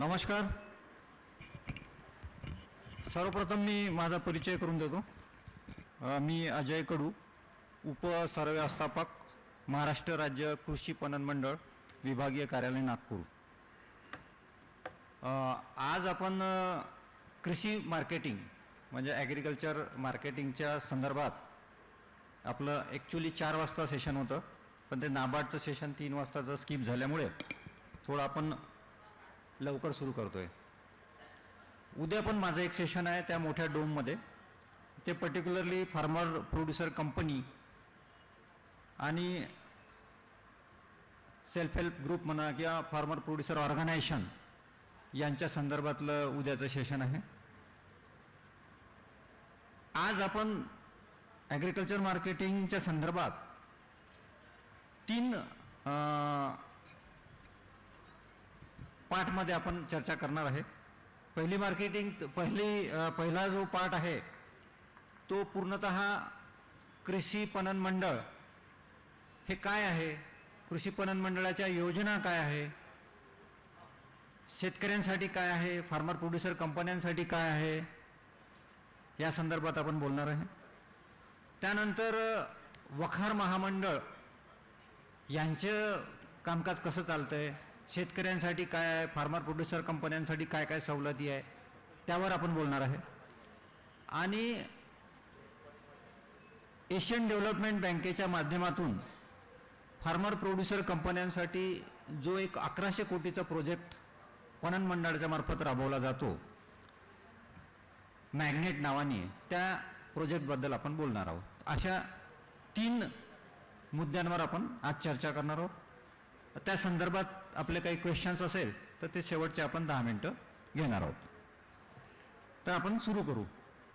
नमस्कार. सर्वप्रथम मी माझा परिचय करून देतो. मी अजय कडू, उपसरव्यवस्थापक, महाराष्ट्र राज्य कृषी पणन मंडळ, विभागीय कार्यालय नागपूर. आज आपण कृषी मार्केटिंग म्हणजे ॲग्रिकल्चर मार्केटिंगच्या संदर्भात आपलं ॲक्च्युली 4 वाजता सेशन होतं, पण ते नाबार्डचं सेशन 3 वाजताचं स्किप झाल्यामुळे थोडं आपण लवकर सुरू करतो आहे. उद्या पण माझं एक सेशन आहे त्या मोठ्या डोममध्ये. ते पर्टिक्युलरली फार्मर प्रोड्युसर कंपनी आणि सेल्फ हेल्प ग्रुप म्हणा किंवा फार्मर प्रोड्युसर ऑर्गनायझेशन यांच्या संदर्भातलं उद्याचं सेशन आहे. आज आपण ॲग्रिकल्चर मार्केटिंगच्या संदर्भात 3 पार्टमध्ये आपण चर्चा करणार आहे. पहिला जो पार्ट आहे तो पूर्णतः कृषी पणन मंडळ हे काय आहे, कृषी पणन मंडळाच्या योजना काय आहे, शेतकऱ्यांसाठी काय आहे, फार्मर प्रोड्युसर कंपन्यांसाठी काय आहे, या संदर्भात आपण बोलणार आहे. त्यानंतर वखार महामंडळ यांचं कामकाज कसं चालतंय, शेतकऱ्यांसाठी काय आहे, फार्मर प्रोड्युसर कंपन्यांसाठी काय काय सवलती आहे, त्यावर आपण बोलणार आहे. आणि एशियन डेव्हलपमेंट बँकेच्या माध्यमातून फार्मर प्रोड्युसर कंपन्यांसाठी जो एक 1100 कोटीचा प्रोजेक्ट पणन मंडळाच्या मार्फत राबवला जातो मॅग्नेट नावाने, त्या प्रोजेक्टबद्दल आपण बोलणार आहोत. अशा 3 मुद्द्यांवर आपण आज चर्चा करणार आहोत. त्या संदर्भात आपले काही क्वेश्चन्स असेल तर ते शेवटचे आपण 10 मिनटं घेणार आहोत. तर आपण सुरू करू.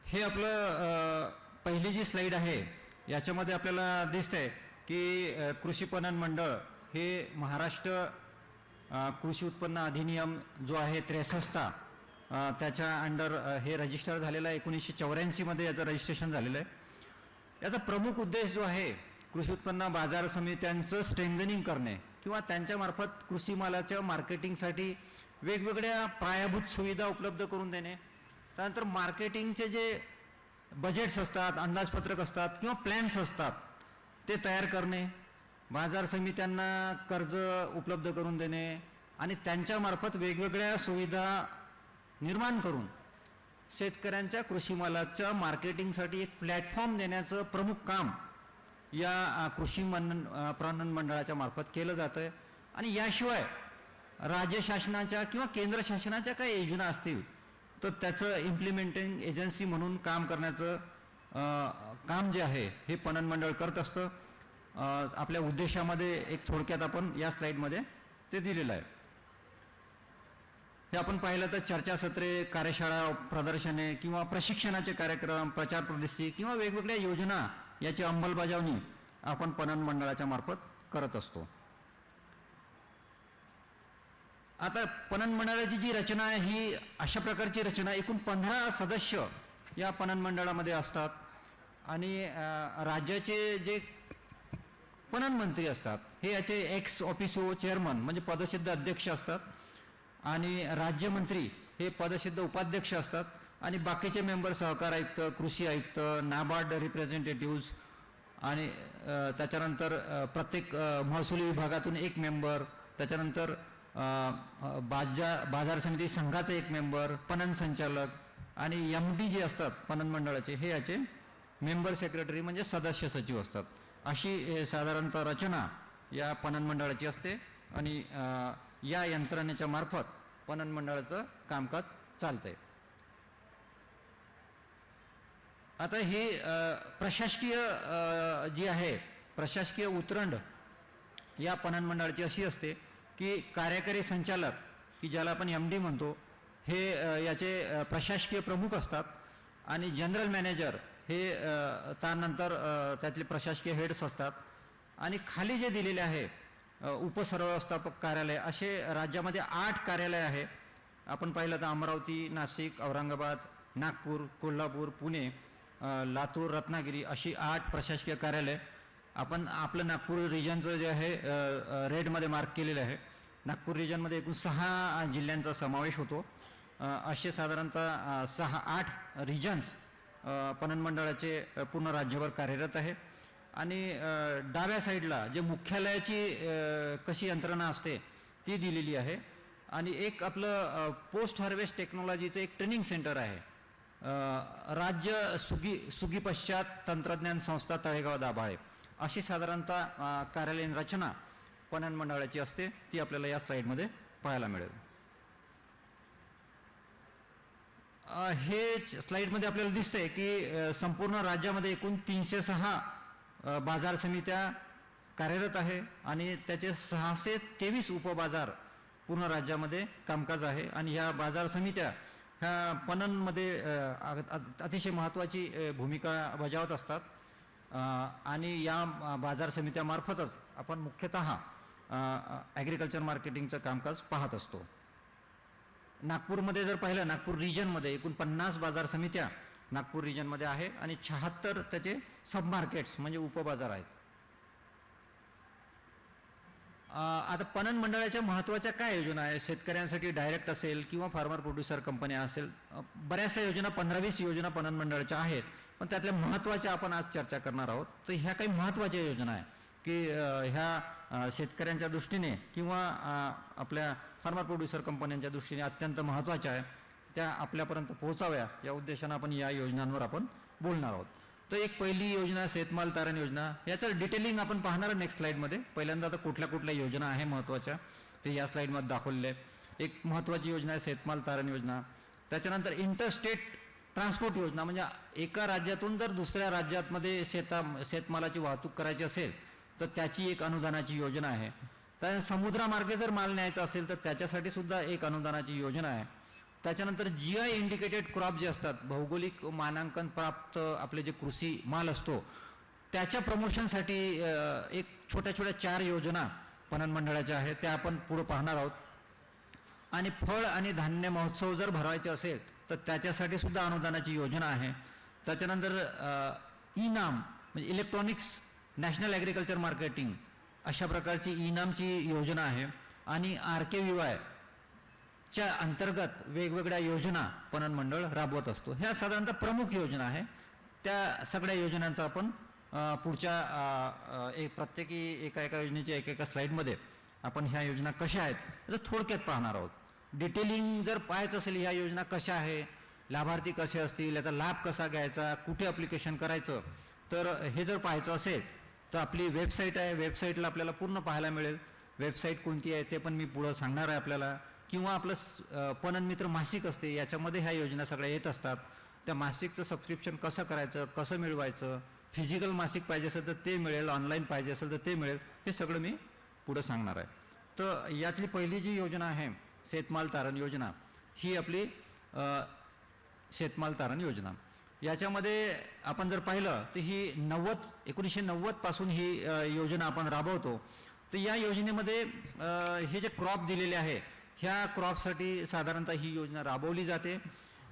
हे आपलं पहिली जी स्लाईड आहे याच्यामध्ये आपल्याला दिसतंय की कृषी पणन मंडळ हे महाराष्ट्र कृषी उत्पन्न अधिनियम जो आहे 63चा त्याच्या अंडर हे रजिस्टर झालेलं आहे. 1984 याचं रजिस्ट्रेशन झालेलं आहे. याचा प्रमुख उद्देश जो आहे कृषी उत्पन्न बाजार समित्यांचं स्ट्रेंथनिंग करणे किंवा त्यांच्यामार्फत कृषी मालाच्या मार्केटिंगसाठी वेगवेगळ्या पायाभूत सुविधा उपलब्ध करून देणे. त्यानंतर मार्केटिंगचे जे बजेट्स असतात, अंदाजपत्रक असतात किंवा प्लॅन्स असतात ते तयार करणे, बाजार समित्यांना कर्ज उपलब्ध करून देणे आणि त्यांच्यामार्फत वेगवेगळ्या सुविधा निर्माण करून शेतकऱ्यांच्या कृषी मालाच्या मार्केटिंगसाठी एक प्लॅटफॉर्म देण्याचं प्रमुख काम या कृषी पणन मंडळाच्या मार्फत केलं जातं आहे. आणि याशिवाय राज्य शासनाच्या किंवा केंद्र शासनाच्या काही योजना असतील तर त्याचं इम्प्लिमेंटिंग एजन्सी म्हणून काम करण्याचं काम जे आहे हे पणन मंडळ करत असतं. आपल्या उद्देशामध्ये एक थोडक्यात आपण या स्लाईडमध्ये ते दिलेलं आहे. हे आपण पाहिलं तर चर्चासत्रे, कार्यशाळा, प्रदर्शने किंवा प्रशिक्षणाचे कार्यक्रम, प्रचार प्रसिद्धी किंवा वेगवेगळ्या योजना याची अंमलबजावणी आपण पणन मंडळाच्या मार्फत करत असतो. आता पणन मंडळाची जी रचना आहे ही अशा प्रकारची रचना, एकूण 15 सदस्य या पणन मंडळामध्ये असतात आणि राज्याचे जे पणन मंत्री असतात हे याचे एक्स ऑफिसो चेअरमन म्हणजे पदसिद्ध अध्यक्ष असतात आणि राज्यमंत्री हे पदसिद्ध उपाध्यक्ष असतात आणि बाकीचे मेंबर सहकार आयुक्त, कृषी आयुक्त, नाबार्ड रिप्रेझेंटेटिव्ह्ज आणि त्याच्यानंतर प्रत्येक महसुली विभागातून एक मेंबर, त्याच्यानंतर बाजार समिती संघाचा एक मेंबर, पणन संचालक आणि MD जे असतात पणन मंडळाचे हे याचे मेंबर सेक्रेटरी म्हणजे सदस्य सचिव असतात. अशी साधारणतः रचना या पणन मंडळाची असते आणि या यंत्रणेच्या मार्फत पणन मंडळाचं कामकाज चालतंय. आता ही प्रशासकीय जी आहे प्रशासकीय उतरंड या पणन मंडळाची अशी असते की कार्यकारी संचालक की ज्याला आपण MD म्हणतो हे याचे प्रशासकीय प्रमुख असतात आणि जनरल मॅनेजर हे त्यानंतर त्यातले प्रशासकीय हेड्स असतात आणि खाली जे दिलेले आहे उपसर्वव्यवस्थापक कार्यालय असे राज्यामध्ये 8 कार्यालय आहे. आपण पाहिलं तर अमरावती, नाशिक, औरंगाबाद, नागपूर, कोल्हापूर, पुणे, लातूर, रत्नागिरी अशी 8 प्रशासकीय कार्यालय. आपण आपलं नागपूर रिजनचं जे आहे रेडमध्ये मार्क केलेलं आहे. नागपूर रिजनमध्ये एकूण 6 जिल्ह्यांचा समावेश होतो. असे साधारणतः 6-8 रिजन्स पणन मंडळाचे पूर्ण राज्यभर कार्यरत आहे. आणि डाव्या साईडला जे मुख्यालयाची कशी यंत्रणा असते ती दिलेली आहे. आणि एक आपलं पोस्ट हार्वेस्ट टेक्नॉलॉजीचं एक ट्रेनिंग सेंटर आहे. राज्य सुगी पश्चात तंत्रज्ञान संस्था तळेगाव दाभाळे अशी साधारणतः कार्यालयीन रचना पणन मंडळाची असते. ती आपल्याला या स्लाईडमध्ये पाहायला मिळेल. हे स्लाईडमध्ये आपल्याला दिसतंय की संपूर्ण राज्यामध्ये एकूण 306 बाजार समित्या कार्यरत आहे आणि त्याचे 623 उपबाजार पूर्ण राज्यामध्ये कामकाज आहे. आणि ह्या बाजार समित्या ह्या पणनमध्ये अतिशय महत्त्वाची भूमिका बजावत असतात. आणि या बाजार समित्यामार्फतच आपण मुख्यतः ॲग्रिकल्चर मार्केटिंगचं कामकाज पाहत असतो. नागपूरमध्ये जर पाहिलं, नागपूर रिजनमध्ये एकूण 50 बाजार समित्या नागपूर रिजनमध्ये आहे आणि 76 त्याचे सब मार्केट्स म्हणजे उपबाजार आहेत. आता पणन मंडळाच्या महत्त्वाच्या काय योजना आहे? शेतकऱ्यांसाठी डायरेक्ट असेल किंवा फार्मर प्रोड्युसर कंपन्या असेल, बऱ्याचशा योजना 15-20 योजना पणन मंडळाच्या आहेत. पण त्यातल्या महत्त्वाच्या आपण आज चर्चा करणार आहोत. तर ह्या काही महत्त्वाच्या योजना आहे की ह्या शेतकऱ्यांच्या दृष्टीने किंवा आपल्या फार्मर प्रोड्युसर कंपन्यांच्या दृष्टीने अत्यंत महत्त्वाच्या आहे. त्या आपल्यापर्यंत पोहोचाव्या या उद्देशानं आपण या योजनांवर आपण बोलणार आहोत. तर एक पहिली योजना शेतमाल तारण योजना. याचं डिटेलिंग आपण पाहणार नेक्स्ट स्लाईडमध्ये. पहिल्यांदा आता कुठल्या कुठल्या योजना आहे महत्त्वाच्या ते या स्लाईडमध्ये दाखवलेले आहे. एक महत्त्वाची योजना आहे शेतमाल तारण योजना. त्याच्यानंतर इंटरस्टेट ट्रान्सपोर्ट योजना, म्हणजे एका राज्यातून जर दुसऱ्या राज्यामध्ये शेतमालाची वाहतूक करायची असेल तर त्याची एक अनुदानाची योजना आहे. तर समुद्रामार्गे जर माल न्यायचा असेल तर त्याच्यासाठी सुद्धा एक अनुदानाची योजना आहे. त्याच्यानंतर GI इंडिकेटेड क्रॉप जे असतात, भौगोलिक मानांकन प्राप्त आपले जे कृषी माल असतो त्याच्या प्रमोशनसाठी एक छोट्या छोट्या 4 योजना पणन मंडळाच्या आहेत. त्या आपण पुढे पाहणार आहोत. आणि फळ आणि धान्य महोत्सव जर भरवायचे असेल तर त्याच्यासाठी सुद्धा अनुदानाची योजना आहे. त्याच्यानंतर ई-नाम म्हणजे इलेक्ट्रॉनिक्स नॅशनल ॲग्रिकल्चर मार्केटिंग अशा प्रकारची ई-नामची योजना आहे. आणि RKVY च्या अंतर्गत वेगवेगळ्या योजना पणन मंडळ राबवत असतो. ह्या साधारणतः प्रमुख योजना आहे. त्या सगळ्या योजनांचा आपण पुढच्या प्रत्येकी एका योजनेच्या एका स्लाईडमध्ये आपण ह्या योजना कशा आहेत याचं थोडक्यात पाहणार आहोत. डिटेलिंग जर पाहायचं असेल ह्या योजना कशा आहे, लाभार्थी कसे असतील, याचा लाभ कसा घ्यायचा, कुठे ॲप्लिकेशन करायचं, तर हे जर पाहायचं असेल तर आपली वेबसाईट आहे. वेबसाईटला आपल्याला पूर्ण पाहायला मिळेल. वेबसाईट कोणती आहे ते पण मी पुढं सांगणार आहे आपल्याला. किंवा आपलं पणन मित्र मासिक असते, याच्यामध्ये ह्या योजना सगळ्या येत असतात. त्या मासिकचं सबस्क्रिप्शन कसं करायचं, कसं मिळवायचं, फिजिकल मासिक पाहिजे असेल तर ते मिळेल, ऑनलाईन पाहिजे असेल तर ते मिळेल, हे सगळं मी पुढं सांगणार आहे. तर यातली पहिली जी योजना आहे शेतमाल तारण योजना, ही आपली शेतमाल तारण योजना. याच्यामध्ये आपण जर पाहिलं तर ही 1990 पासून ही योजना आपण राबवतो. तर या योजनेमध्ये हे जे क्रॉप दिलेले आहे ह्या क्रॉपसाठी साधारणतः ही योजना राबवली जाते.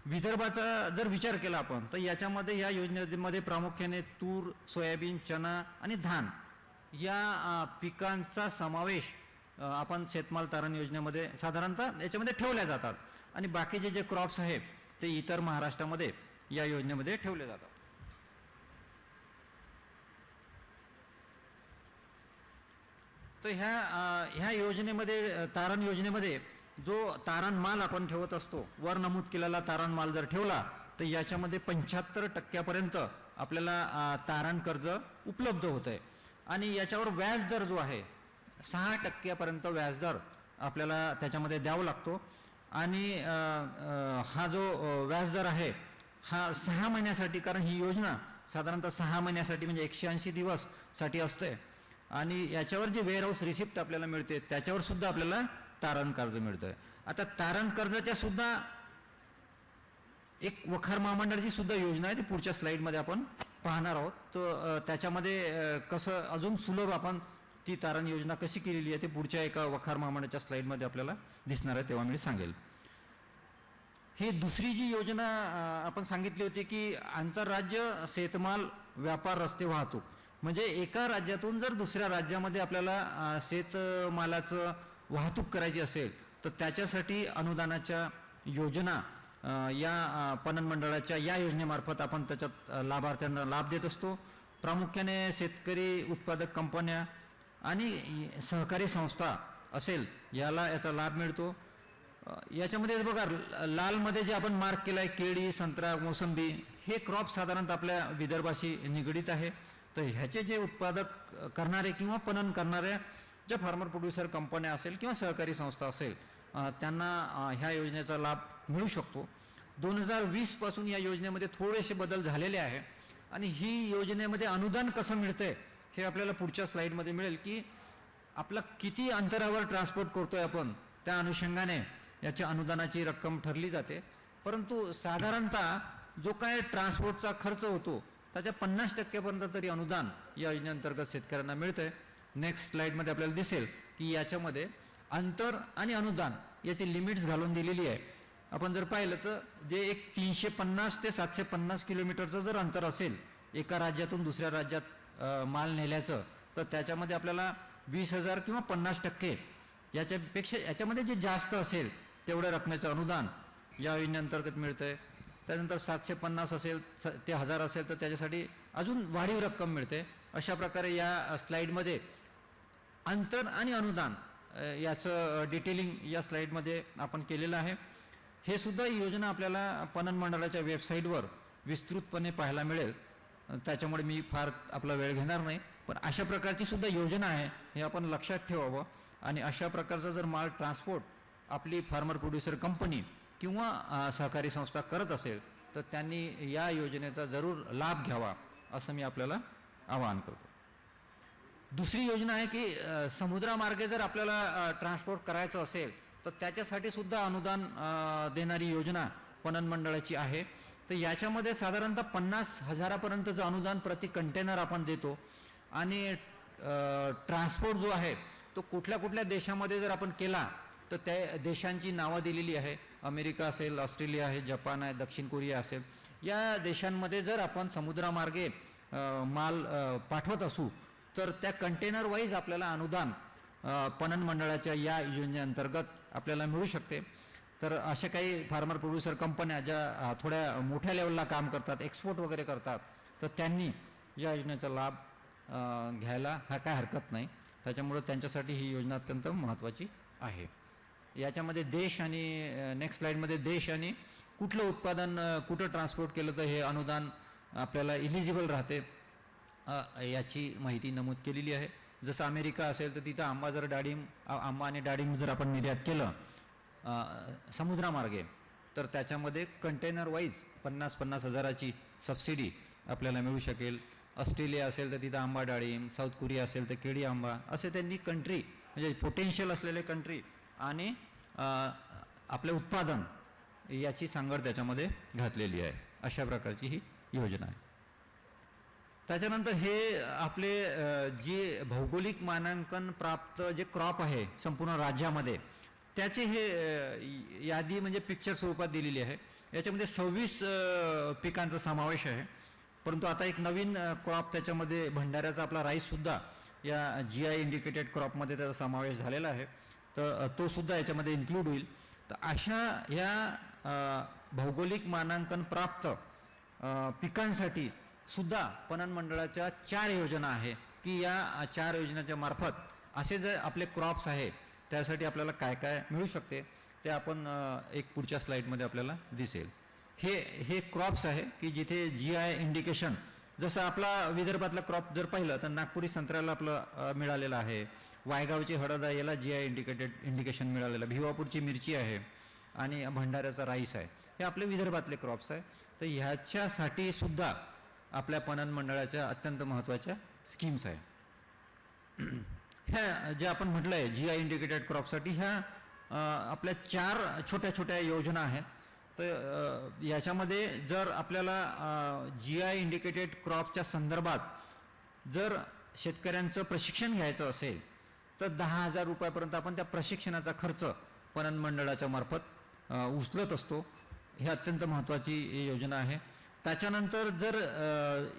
विदर्भाचा जर विचार केला आपण तर याच्यामध्ये या योजनेमध्ये प्रामुख्याने तूर, सोयाबीन, चना आणि धान या पिकांचा समावेश आपण शेतमाल तारण योजनेमध्ये साधारणतः याच्यामध्ये ठेवल्या जातात. आणि बाकीचे जे क्रॉप्स आहेत ते इतर महाराष्ट्रामध्ये या योजनेमध्ये ठेवले जातात. तर ह्या योजनेमध्ये तारण योजनेमध्ये जो तारण माल आपण ठेवत असतो, वर नमूद केलेला तारण माल जर ठेवला तर याच्यामध्ये 75% आपल्याला तारण कर्ज उपलब्ध होत आहे. आणि याच्यावर व्याजदर जो आहे 6% व्याजदर आपल्याला त्याच्यामध्ये द्यावा लागतो. आणि हा जो व्याजदर आहे हा 6 महिन्यासाठी, कारण ही योजना साधारणतः 6 महिन्यासाठी म्हणजे 180 दिवससाठी असते. आणि याच्यावर जे वेअरहाऊस रिसिप्ट आपल्याला मिळते त्याच्यावर सुद्धा आपल्याला तारण कर्ज मिळतंय. आता तारण कर्जाच्या सुद्धा एक वखार महामंडळाची सुद्धा योजना आहे, ती पुढच्या स्लाईडमध्ये आपण पाहणार आहोत. तर त्याच्यामध्ये कसं अजून सुलभ आपण ती तारण योजना कशी केलेली आहे ते पुढच्या एका वखार महामंडळाच्या स्लाईडमध्ये आपल्याला दिसणार आहे, तेव्हा मी सांगेल. ही दुसरी जी योजना आपण सांगितली होती की आंतरराज्य शेतमाल व्यापार रस्ते वाहतूक, म्हणजे एका राज्यातून जर दुसऱ्या राज्यामध्ये आपल्याला शेतमालाचं वाहतूक करायची असेल तर त्याच्यासाठी अनुदानाच्या योजना या पणन मंडळाच्या या योजनेमार्फत आपण त्याच्यात लाभार्थ्यांना लाभ देत असतो. प्रामुख्याने शेतकरी उत्पादक कंपन्या आणि सहकारी संस्था असेल याचा लाभ मिळतो. याच्यामध्ये बघा लालमध्ये जे आपण मार्क केलं आहे केळी, संत्रा, मोसंबी हे क्रॉप साधारणतः आपल्या विदर्भाशी निगडीत आहे. तर ह्याचे जे उत्पादक करणारे किंवा पणन करणाऱ्या ज्या फार्मर प्रोड्युसर कंपन्या असेल किंवा सहकारी संस्था असेल त्यांना ह्या योजनेचा लाभ मिळू शकतो. 2020 पासून या योजनेमध्ये थोडेसे बदल झालेले आहे आणि ही योजनेमध्ये अनुदान कसं मिळतंय हे आपल्याला पुढच्या स्लाईडमध्ये मिळेल की आपला किती अंतरावर ट्रान्सपोर्ट करतोय आपण त्या अनुषंगाने याच्या अनुदानाची रक्कम ठरली जाते. परंतु साधारणतः जो काय ट्रान्सपोर्टचा खर्च होतो त्याच्या 50% तरी अनुदान या योजनेअंतर्गत शेतकऱ्यांना मिळतंय. नेक्स्ट स्लाईडमध्ये आपल्याला दिसेल की याच्यामध्ये अंतर आणि अनुदान याची लिमिट्स घालून दिलेली आहे. आपण जर पाहिलं तर जे एक 350 ते 750 किलोमीटरचं जर अंतर असेल एका राज्यातून दुसऱ्या राज्यात माल नेल्याचं तर त्याच्यामध्ये आपल्याला 20,000 किंवा 50% याच्यापेक्षा याच्यामध्ये जे जास्त असेल तेवढ्या रकमेचं अनुदान या योजनेअंतर्गत मिळतंय. त्यानंतर 750 असेल ते 1000 असेल तर त्याच्यासाठी अजून वाढीव रक्कम मिळते. अशा प्रकारे या स्लाईडमध्ये अंतर आणि अनुदान याचं डिटेलिंग या स्लाईडमध्ये आपण केलेलं आहे. हे सुद्धा योजना आपल्याला पणन मंडळाच्या वेबसाईटवर विस्तृतपणे पाहायला मिळेल. त्याच्यामुळे मी फार आपला वेळ घेणार नाही, पण अशा प्रकारची सुद्धा योजना आहे हे आपण लक्षात ठेवावं. आणि अशा प्रकारचा जर माल ट्रान्सपोर्ट आपली फार्मर प्रोड्युसर कंपनी किंवा सहकारी संस्था करत असेल तर त्यांनी या योजनेचा जरूर लाभ घ्यावा असं मी आपल्याला आवाहन करतो. दुसरी योजना आहे की समुद्रामार्गे जर आपल्याला ट्रान्सपोर्ट करायचं असेल तर त्याच्यासाठी सुद्धा अनुदान देणारी योजना पणन मंडळाची आहे. तर याच्यामध्ये साधारणतः 50,000पर्यंतचं अनुदान प्रति कंटेनर आपण देतो. आणि ट्रान्सपोर्ट जो आहे तो कुठल्या कुठल्या देशामध्ये जर आपण केला तर त्या देशांची नावं दिलेली आहे. अमेरिका असेल, ऑस्ट्रेलिया आहे, जपान आहे, दक्षिण कोरिया असेल. या देशांमध्ये जर आपण समुद्रामार्गे माल पाठवत असू तर त्या कंटेनर वाईज आपल्याला अनुदान पणन मंडळाच्या या योजनेअंतर्गत आपल्याला मिळू शकते. तर अशा काही फार्मर प्रोड्युसर कंपन्या ज्या थोड्या मोठ्या लेवलला काम करतात, एक्सपोर्ट वगैरे करतात, तर त्यांनी या योजनेचा लाभ घ्यायला काय हरकत नाही. त्याच्यामुळे त्यांच्यासाठी ही योजना अत्यंत महत्त्वाची आहे. याच्यामध्ये देश आणि नेक्स्ट स्लाईडमध्ये देश आणि कुठलं उत्पादन कुठं ट्रान्सपोर्ट केलं तर हे अनुदान आपल्याला इलिजिबल राहते याची माहिती नमूद केलेली आहे. जसं अमेरिका असेल तर तिथं आंबा आणि डाळिंब जर आपण निर्यात केलं समुद्रामार्गे तर त्याच्यामध्ये कंटेनर वाईज 50,000 हजाराची सबसिडी आपल्याला मिळू शकेल. ऑस्ट्रेलिया असेल तर तिथं आंबा डाळिंब, साऊथ कोरिया असेल तर केळी आंबा, असे त्यांनी कंट्री म्हणजे पोटेन्शियल असलेले कंट्री आणि आपले उत्पादन याची सांगड त्याच्यामध्ये घातलेली आहे. अशा प्रकारची ही योजना आहे. त्याच्यानंतर हे आपले जे भौगोलिक मानांकन प्राप्त जे क्रॉप आहे संपूर्ण राज्यामध्ये त्याचे हे यादी म्हणजे पिक्चर स्वरूपात दिलेली आहे. याच्यामध्ये 26 पिकांचा समावेश आहे. परंतु आता एक नवीन क्रॉप त्याच्यामध्ये भंडाऱ्याचा आपला राईससुद्धा या GI इंडिकेटेड क्रॉपमध्ये त्याचा समावेश झालेला आहे. तर तो सुद्धा याच्यामध्ये इन्क्लूड होईल. तर अशा या भौगोलिक मानांकन प्राप्त पिकांसाठी सुद्धा पणन मंडळाच्या 4 योजना आहे की या 4 योजनेच्या मार्फत असे जे आपले क्रॉप्स आहे त्यासाठी आपल्याला काय काय मिळू शकते ते आपण एक पुढच्या स्लाईडमध्ये आपल्याला दिसेल. हे क्रॉप्स आहे की जिथे GI इंडिकेशन जसं आपला विदर्भातला क्रॉप जर पाहिलं तर नागपुरी संत्र्याला आपलं मिळालेलं आहे. वायगावची हळद आहे याला GI इंडिकेशन मिळालेलं, भिवापूरची मिरची आहे आणि भंडाऱ्याचा राईस आहे. हे आपले विदर्भातले क्रॉप्स आहे. तर ह्याच्यासाठी सुद्धा आपल्या पणन मंडळाच्या अत्यंत महत्त्वाच्या स्कीम्स आहे. ह्या ज्या आपण म्हटलं आहे GI इंडिकेटेड क्रॉपसाठी ह्या आपल्या 4 छोट्या छोट्या योजना आहेत. तर याच्यामध्ये जर आपल्याला GI इंडिकेटेड क्रॉपच्या संदर्भात जर शेतकऱ्यांचं प्रशिक्षण घ्यायचं असेल तर 10,000 रुपयापर्यंत आपण त्या प्रशिक्षणाचा खर्च पणन मंडळाच्या मार्फत उचलत असतो. ही अत्यंत महत्त्वाची योजना आहे. त्याच्यानंतर जर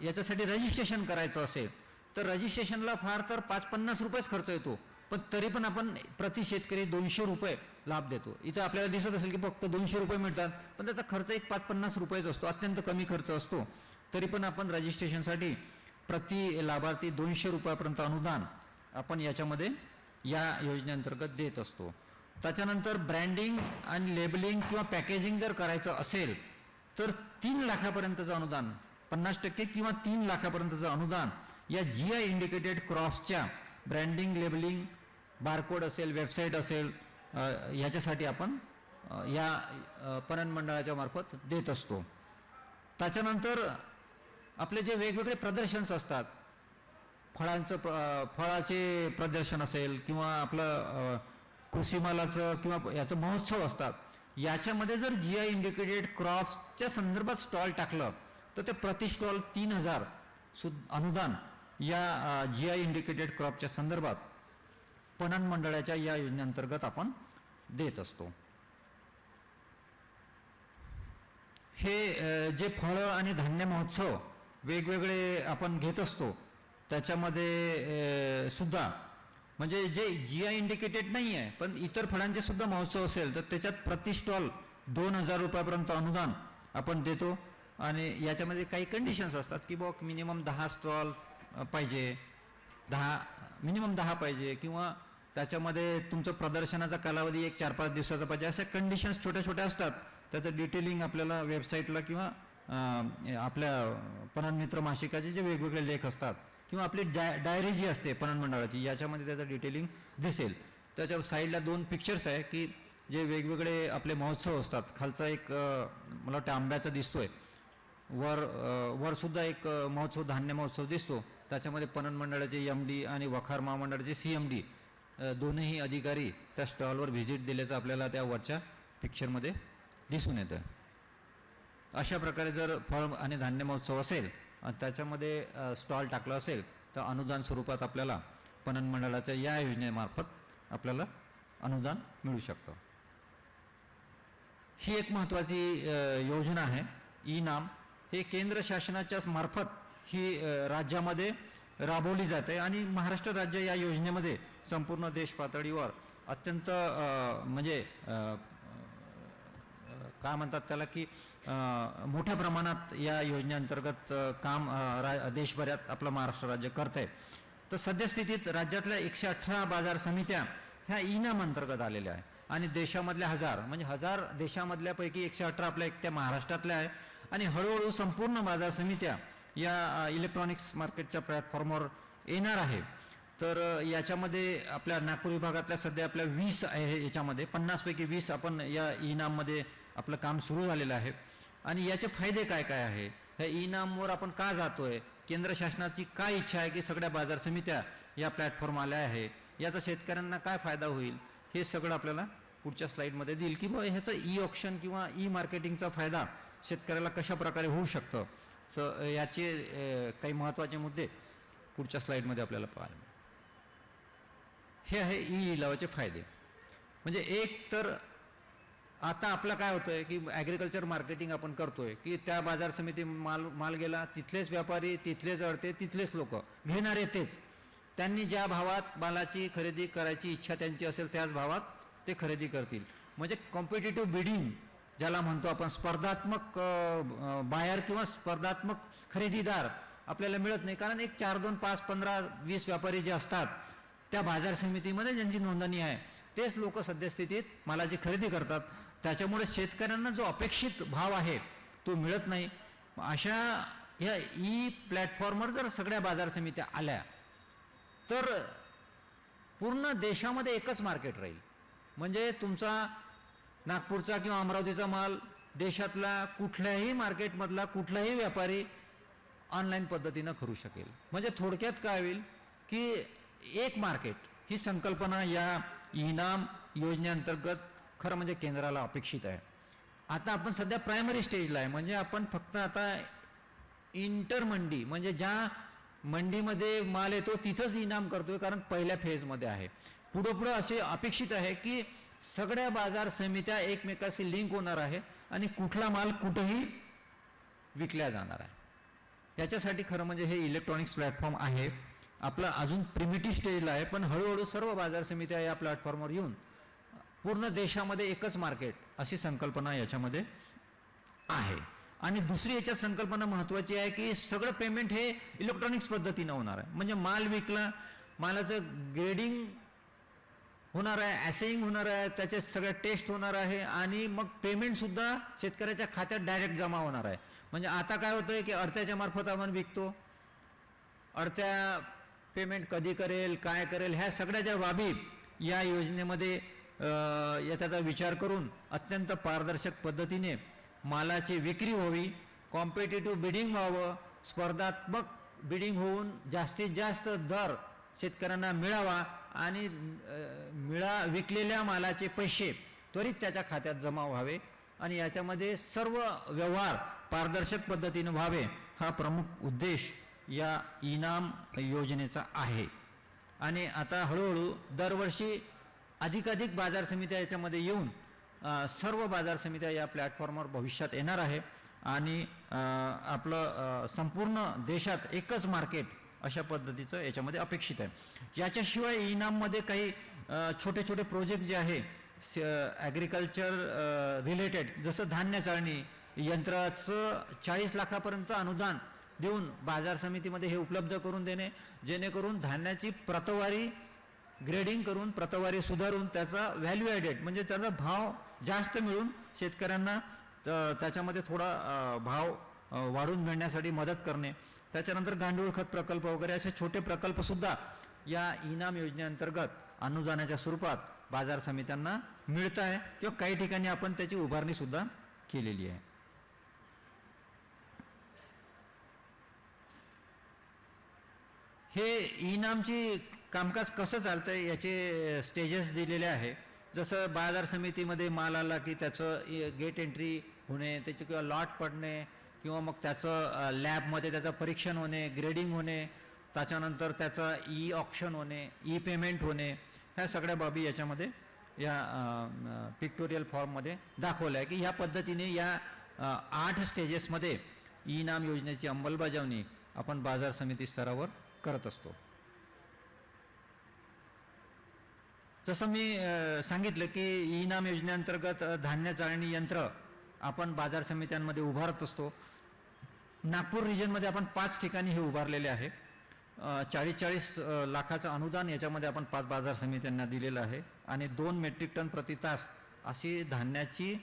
याच्यासाठी रजिस्ट्रेशन करायचं असेल तर रजिस्ट्रेशनला फार तर 50-50 रुपयेच खर्च येतो. पण तरी पण आपण प्रति शेतकरी 200 रुपये लाभ देतो. इथं आपल्याला दिसत असेल की फक्त 200 रुपये मिळतात, पण त्याचा खर्च एक 5-50 रुपयेच असतो, अत्यंत कमी खर्च असतो. तरी पण आपण रजिस्ट्रेशनसाठी प्रति लाभार्थी 200 रुपयापर्यंत अनुदान आपण याच्यामध्ये या योजनेअंतर्गत देत असतो. त्याच्यानंतर ब्रँडिंग आणि लेबलिंग किंवा पॅकेजिंग जर करायचं असेल तर 3 लाखापर्यंतचं अनुदान, 50% किंवा 3 लाखापर्यंतचं अनुदान या GI इंडिकेटेड क्रॉप्सच्या ब्रँडिंग, लेबलिंग, बारकोड असेल, वेबसाईट असेल, याच्यासाठी आपण या पणन मंडळाच्या मार्फत देत असतो. त्याच्यानंतर आपले जे वेगवेगळे प्रदर्शन्स असतात, फळाचे प्रदर्शन असेल किंवा आपलं कृषी मालाचं किंवा याचं महोत्सव असतात, याच्यामध्ये जर GI इंडिकेटेड क्रॉप्सच्या संदर्भात स्टॉल टाकलं तर ते प्रति स्टॉल 3000 अनुदान या GI इंडिकेटेड क्रॉपच्या संदर्भात पणन मंडळाच्या या योजनेअंतर्गत आपण देत असतो. हे जे फळं आणि धान्य महोत्सव वेगवेगळे आपण घेत असतो त्याच्यामध्ये सुद्धा म्हणजे जे GI इंडिकेटेड नाही आहे पण इतर फळांचे सुद्धा महोत्सव असेल तर त्याच्यात प्रति स्टॉल 2000 रुपयापर्यंत अनुदान आपण देतो. आणि याच्यामध्ये काही कंडिशन्स असतात की बुवा मिनिमम 10 स्टॉल पाहिजे, मिनिमम 10 पाहिजे किंवा त्याच्यामध्ये तुमचं प्रदर्शनाचा कालावधी एक 4-5 दिवसाचा पाहिजे, अशा कंडिशन्स छोट्या छोट्या असतात. त्याचं डिटेलिंग आपल्याला वेबसाईटला किंवा आपल्या पणन मित्र मासिकाचे जे वेगवेगळे लेख असतात किंवा आपली डायरी जी असते पणन मंडळाची, याच्यामध्ये त्याचं डिटेलिंग दिसेल. त्याच्या साईडला 2 पिक्चर्स आहे की जे वेगवेगळे आपले महोत्सव असतात. खालचा एक मला वाटतं आंब्याचा दिसतोय, वर सुद्धा एक महोत्सव, धान्य महोत्सव दिसतो. त्याच्यामध्ये पणन मंडळाचे MD आणि वखार महामंडळाचे CMD दोन्ही अधिकारी त्या स्टॉलवर व्हिजिट दिल्याचं आपल्याला त्या वरच्या पिक्चरमध्ये दिसून येतं. अशा प्रकारे जर फळ आणि धान्य महोत्सव असेल आणि त्याच्यामध्ये स्टॉल टाकला असेल तर अनुदान स्वरूपात आपल्याला पणन मंडळाच्या या योजनेमार्फत आपल्याला अनुदान मिळू शकतं. ही एक महत्त्वाची योजना आहे. ई-नाम हे केंद्र शासनाच्या मार्फत ही राज्यामध्ये राबवली जाते आणि महाराष्ट्र राज्य या योजनेमध्ये संपूर्ण देश पातळीवर अत्यंत म्हणजे काय म्हणतात त्याला की मोठ्या प्रमाणात या योजनेअंतर्गत काम देशभरात आपलं महाराष्ट्र राज्य करत आहे. तर सद्यस्थितीत राज्यातल्या 118 बाजार समित्या ह्या ई-नाम अंतर्गत आलेल्या आहे आणि देशामधल्या 1000 देशामधल्यापैकी 118 आपल्या एकट्या महाराष्ट्रातल्या आहे आणि हळूहळू संपूर्ण बाजार समित्या या इलेक्ट्रॉनिक्स मार्केटच्या प्लॅटफॉर्मवर येणार आहे. तर याच्यामध्ये आपल्या नागपूर विभागातल्या सध्या आपल्या 20 आहे, याच्यामध्ये 50 पैकी 20 आपण या ई-नाममध्ये आपलं काम सुरू झालेलं आहे. आणि याचे फायदे काय काय आहे, ह्या ई-नामवर आपण का जातोय, केंद्र शासनाची काय इच्छा आहे की सगळ्या बाजार समित्या या प्लॅटफॉर्म आल्या आहे, याचा शेतकऱ्यांना काय फायदा होईल, हे सगळं आपल्याला पुढच्या स्लाईडमध्ये देईल की बाबा ह्याचं ई-ऑक्शन किंवा ई-मार्केटिंगचा फायदा शेतकऱ्याला कशा प्रकारे होऊ शकतं. तर याचे काही महत्त्वाचे मुद्दे पुढच्या स्लाईडमध्ये आपल्याला पाहायला मिळेल. हे आहे ई-लिलावाचे फायदे. म्हणजे एक तर आता आपलं काय होतंय की ॲग्रिकल्चर मार्केटिंग आपण करतोय की त्या बाजार समिती माल गेला, तिथलेच व्यापारी, तिथलेच अडते, तिथलेच लोक घेणारे तेच, त्यांनी ज्या भावात मालाची खरेदी करायची इच्छा त्यांची असेल त्याच भावात ते खरेदी करतील. म्हणजे कॉम्पिटिटिव्ह बिडिंग ज्याला म्हणतो आपण, स्पर्धात्मक बायर किंवा स्पर्धात्मक खरेदीदार आपल्याला मिळत नाही. कारण एक 4, 2, 5, 15, 20 व्यापारी जे असतात त्या बाजार समितीमध्ये ज्यांची नोंदणी आहे तेच लोक सद्यस्थितीत मालाची खरेदी करतात. त्याच्यामुळे शेतकऱ्यांना जो अपेक्षित भाव आहे तो मिळत नाही. अशा या ई प्लॅटफॉर्मवर जर सगळ्या बाजार समित्या आल्या तर पूर्ण देशामध्ये एकच मार्केट राहील. म्हणजे तुमचा नागपूरचा किंवा अमरावतीचा माल देशातला कुठल्याही मार्केटमधला कुठलाही व्यापारी ऑनलाईन पद्धतीनं करू शकेल. म्हणजे थोडक्यात काय होईल की एक मार्केट ही संकल्पना या ई-नाम योजनेअंतर्गत खरं म्हणजे केंद्राला अपेक्षित आहे. आता आपण सध्या प्रायमरी स्टेजला आहे. म्हणजे आपण फक्त आता इंटर मंडी म्हणजे ज्या मंडीमध्ये माल येतो तिथंच ई-नाम करतोय, कारण पहिल्या फेजमध्ये आहे. पुढं असे अपेक्षित आहे की सगळ्या बाजार समित्या एकमेकाशी लिंक होणार आहे आणि कुठला माल कुठेही विकल्या जाणार आहे. याच्यासाठी खरं म्हणजे हे इलेक्ट्रॉनिक्स प्लॅटफॉर्म आहे. आपलं अजून प्रिमिटिव्ह स्टेजला आहे, पण हळूहळू सर्व बाजार समित्या या प्लॅटफॉर्मवर येऊन पूर्ण देशामध्ये एकच मार्केट अशी संकल्पना याच्यामध्ये आहे. आणि दुसरी याच्यात संकल्पना महत्त्वाची आहे की सगळं पेमेंट हे इलेक्ट्रॉनिक्स पद्धतीनं होणार आहे. म्हणजे माल विकला, मालाचं ग्रेडिंग होणार आहे, ॲसेइंग होणार आहे, त्याचे सगळ्या टेस्ट होणार आहे आणि मग पेमेंटसुद्धा शेतकऱ्याच्या खात्यात डायरेक्ट जमा होणार आहे. म्हणजे आता काय होतं आहे की अडत्याच्या मार्फत आपण विकतो, अडत्या पेमेंट कधी करेल, काय करेल, ह्या सगळ्या ज्या बाबी या योजनेमध्ये याचा विचार करून अत्यंत पारदर्शक पद्धतीने मालाची विक्री व्हावी, कॉम्पिटिटिव्ह बिडिंग व्हावं, स्पर्धात्मक बिडिंग होऊन जास्तीत जास्त दर शेतकऱ्यांना मिळावा आणि विकलेल्या मालाचे पैसे त्वरित त्याच्या खात्यात जमा व्हावे आणि याच्यामध्ये सर्व व्यवहार पारदर्शक पद्धतीने व्हावे, हा प्रमुख उद्देश या इनाम योजनेचा आहे. आणि आता हळूहळू दरवर्षी अधिकाधिक बाजार समित्या याच्यामध्ये येऊन सर्व बाजार समित्या या प्लॅटफॉर्मवर भविष्यात येणार आहे आणि आपलं संपूर्ण देशात एकच मार्केट अशा पद्धतीचं याच्यामध्ये अपेक्षित आहे. याच्याशिवाय इनाममध्ये काही छोटे छोटे प्रोजेक्ट जे आहे ॲग्रिकल्चर रिलेटेड, जसं धान्य चाळणी यंत्राचं 40 लाखापर्यंत अनुदान देऊन बाजार समितीमध्ये हे उपलब्ध करून देणे, जेणेकरून धान्याची प्रतवारी ग्रेडिंग करून, प्रतवारी सुधारून त्याचा व्हॅल्यू ॲडेड म्हणजे त्याचा भाव जास्त मिळून शेतकऱ्यांना त्याच्यामध्ये थोडा भाव वाढून मिळण्यासाठी मदत करणे. त्याच्यानंतर गांडूळ खत प्रकल्प वगैरे असे छोटे प्रकल्पसुद्धा या इनाम योजनेअंतर्गत अनुदानाच्या स्वरूपात बाजार समित्यांना मिळत आहे किंवा काही ठिकाणी आपण त्याची उभारणीसुद्धा केलेली आहे. हे इनामची कामकाज कसं चालतंय याचे स्टेजेस दिलेले आहे. जसं बाजार समितीमध्ये माल आला की त्याचं गेट एंट्री होणे, त्याची किंवा लॉट पडणे किंवा मग त्याचं लॅबमध्ये त्याचं परीक्षण होणे, ग्रेडिंग होणे, त्याच्यानंतर त्याचं ई ऑक्शन होणे, ई पेमेंट होणे, ह्या सगळ्या बाबी याच्यामध्ये या पिक्टोरियल फॉर्ममध्ये दाखवलं आहे की ह्या पद्धतीने या 8 स्टेजेसमध्ये इनाम योजनेची अंमलबजावणी आपण बाजार समिती स्तरावर करत असतो. जसं मी सांगितलं की इनाम योजनेअंतर्गत धान्य चाळणी यंत्र आपण बाजार समित्यांमध्ये उभारत असतो. नागपूर रिजनमध्ये आपण 5 ठिकाणी हे उभारलेले आहे. 40 लाखाचं अनुदान याच्यामध्ये आपण 5 बाजार समित्यांना दिलेलं आहे आणि 2 मेट्रिक टन प्रति तास अशी धान्याची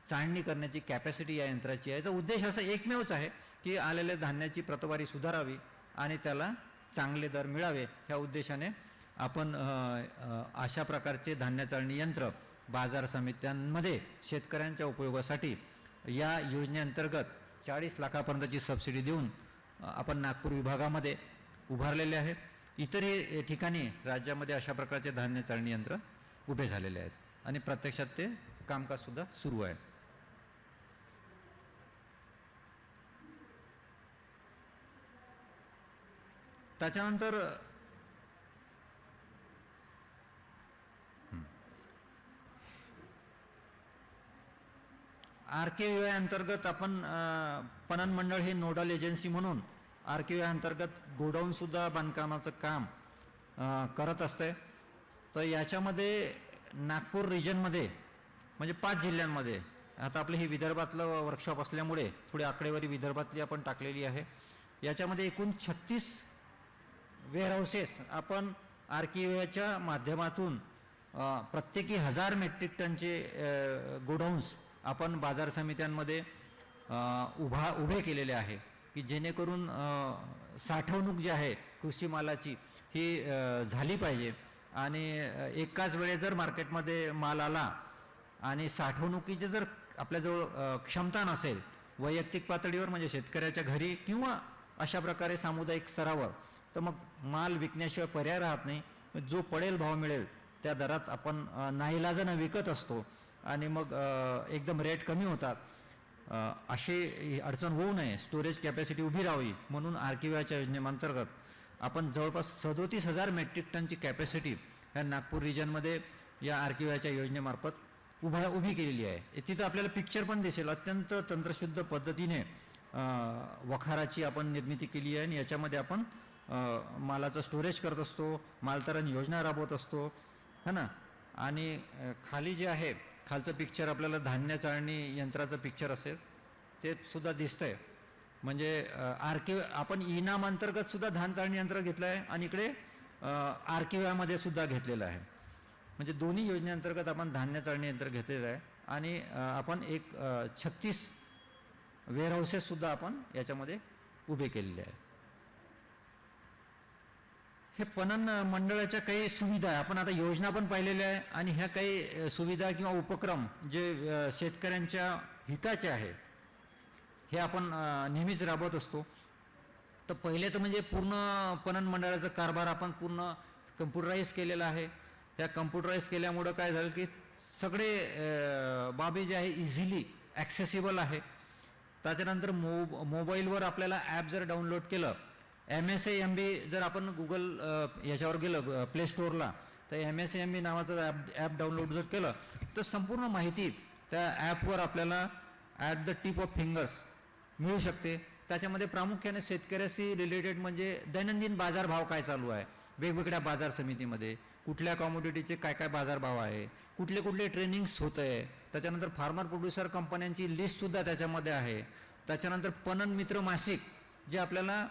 चाळणी करण्याची कॅपॅसिटी या यंत्राची आहे. याचा उद्देश असा एकमेवच आहे की आलेल्या धान्याची प्रतवारी सुधारावी आणि त्याला चांगले दर मिळावे, ह्या उद्देशाने आपण अशा प्रकारचे धान्य चाळणी यंत्र बाजार समित्यांमध्ये शेतकऱ्यांच्या उपयोगासाठी या योजनेअंतर्गत 40 लाखापर्यंतची सबसिडी देऊन आपण नागपूर विभागामध्ये उभारलेले आहे. इतरही ठिकाणी राज्यामध्ये अशा प्रकारचे धान्य चाळणी यंत्र उभे झालेले आहेत आणि प्रत्यक्षात ते कामकाजसुद्धा सुरू आहे. त्याच्यानंतर RKVY अंतर्गत आपण पणन मंडळ हे नोडल एजन्सी म्हणून RKVY अंतर्गत गोडाऊनसुद्धा बांधकामाचं काम करत असते. तर याच्यामध्ये नागपूर रिजनमध्ये म्हणजे 5 जिल्ह्यांमध्ये, आता आपलं हे विदर्भातलं वर्कशॉप असल्यामुळे थोडी आकडेवारी विदर्भातली आपण टाकलेली आहे. याच्यामध्ये एकूण 36 वेअरहाऊसेस आपण RKVYच्या माध्यमातून प्रत्येकी 1000 मेट्रिक टनचे गोडाऊन्स आपण बाजार समित्यांमध्ये उभे केलेले आहे की जेणेकरून साठवणूक जी आहे कृषी मालाची ही झाली पाहिजे आणि एकाच वेळेस जर मार्केटमध्ये माल आला आणि साठवणुकीची जर आपल्याजवळ क्षमता नसेल वैयक्तिक पातळीवर म्हणजे शेतकऱ्याच्या घरी किंवा अशा प्रकारे सामुदायिक स्तरावर, तर मग माल विकण्याशिवाय पर्याय राहत नाही. जो पडेल भाव मिळेल त्या दरात आपण नाईलाजानं विकत असतो आणि मग एकदम रेट कमी होतात. अशी अडचण होऊ नये, स्टोरेज कॅपॅसिटी उभी राहावी म्हणून RKVYच्या योजनेअंतर्गत आपण जवळपास 37,000 मेट्रिक टनची कॅपॅसिटी ह्या नागपूर रिजनमध्ये या RKVYच्या योजनेमार्फत उभी केलेली आहे. तिथं आपल्याला पिक्चर पण दिसेल. अत्यंत तंत्रशुद्ध पद्धतीने वखाराची आपण निर्मिती केली आहे आणि याच्यामध्ये आपण मालाचं स्टोरेज करत असतो, मालतरण योजना राबवत असतो, है ना. आणि खाली जे आहे खालचं पिक्चर आपल्याला धान्य चाळणी यंत्राचं पिक्चर असेल ते सुद्धा दिसतंय. म्हणजे आपण इनाम अंतर्गत सुद्धा धान चाळणी यंत्र घेतलं आहे आणि इकडे आरकेव्यामध्ये सुद्धा घेतलेलं आहे. म्हणजे दोन्ही योजनेअंतर्गत आपण धान्य चाळणी यंत्र घेतलेलं आहे आणि आपण 36 वेअरहाऊसेस सुद्धा आपण याच्यामध्ये उभे केलेले आहेत. हे पणन मंडळाच्या काही सुविधा आहे. आपण आता योजना पण पाहिलेल्या आहे आणि ह्या काही सुविधा किंवा उपक्रम जे शेतकऱ्यांच्या हिताचे आहे हे आपण नेहमीच राबवत असतो. तर पहिले तर म्हणजे पूर्ण पणन मंडळाचा कारभार आपण पूर्ण कम्प्युटराईज केलेला आहे. त्या कम्प्युटराईज केल्यामुळं काय झालं की सगळे बाबी जे आहे इझिली ॲक्सेसिबल आहे. त्याच्यानंतर मोबाईलवर आपल्याला ॲप जर डाउनलोड केलं, MSAMB जर आपण गुगल याच्यावर गेलं प्ले स्टोअरला, तर MSAMB नावाचं ॲप डाउनलोड जर केलं तर संपूर्ण माहिती त्या ॲपवर आपल्याला at the tip of fingers मिळू शकते. त्याच्यामध्ये प्रामुख्याने शेतकऱ्याशी रिलेटेड म्हणजे दैनंदिन बाजारभाव काय चालू आहे, वेगवेगळ्या बाजार समितीमध्ये कुठल्या कॉमोडिटीचे काय काय बाजारभाव आहे, कुठले कुठले ट्रेनिंग्स होत आहे. त्याच्यानंतर फार्मर प्रोड्युसर कंपन्यांची लिस्टसुद्धा त्याच्यामध्ये आहे. त्याच्यानंतर पणन मित्र मासिक जे आपल्याला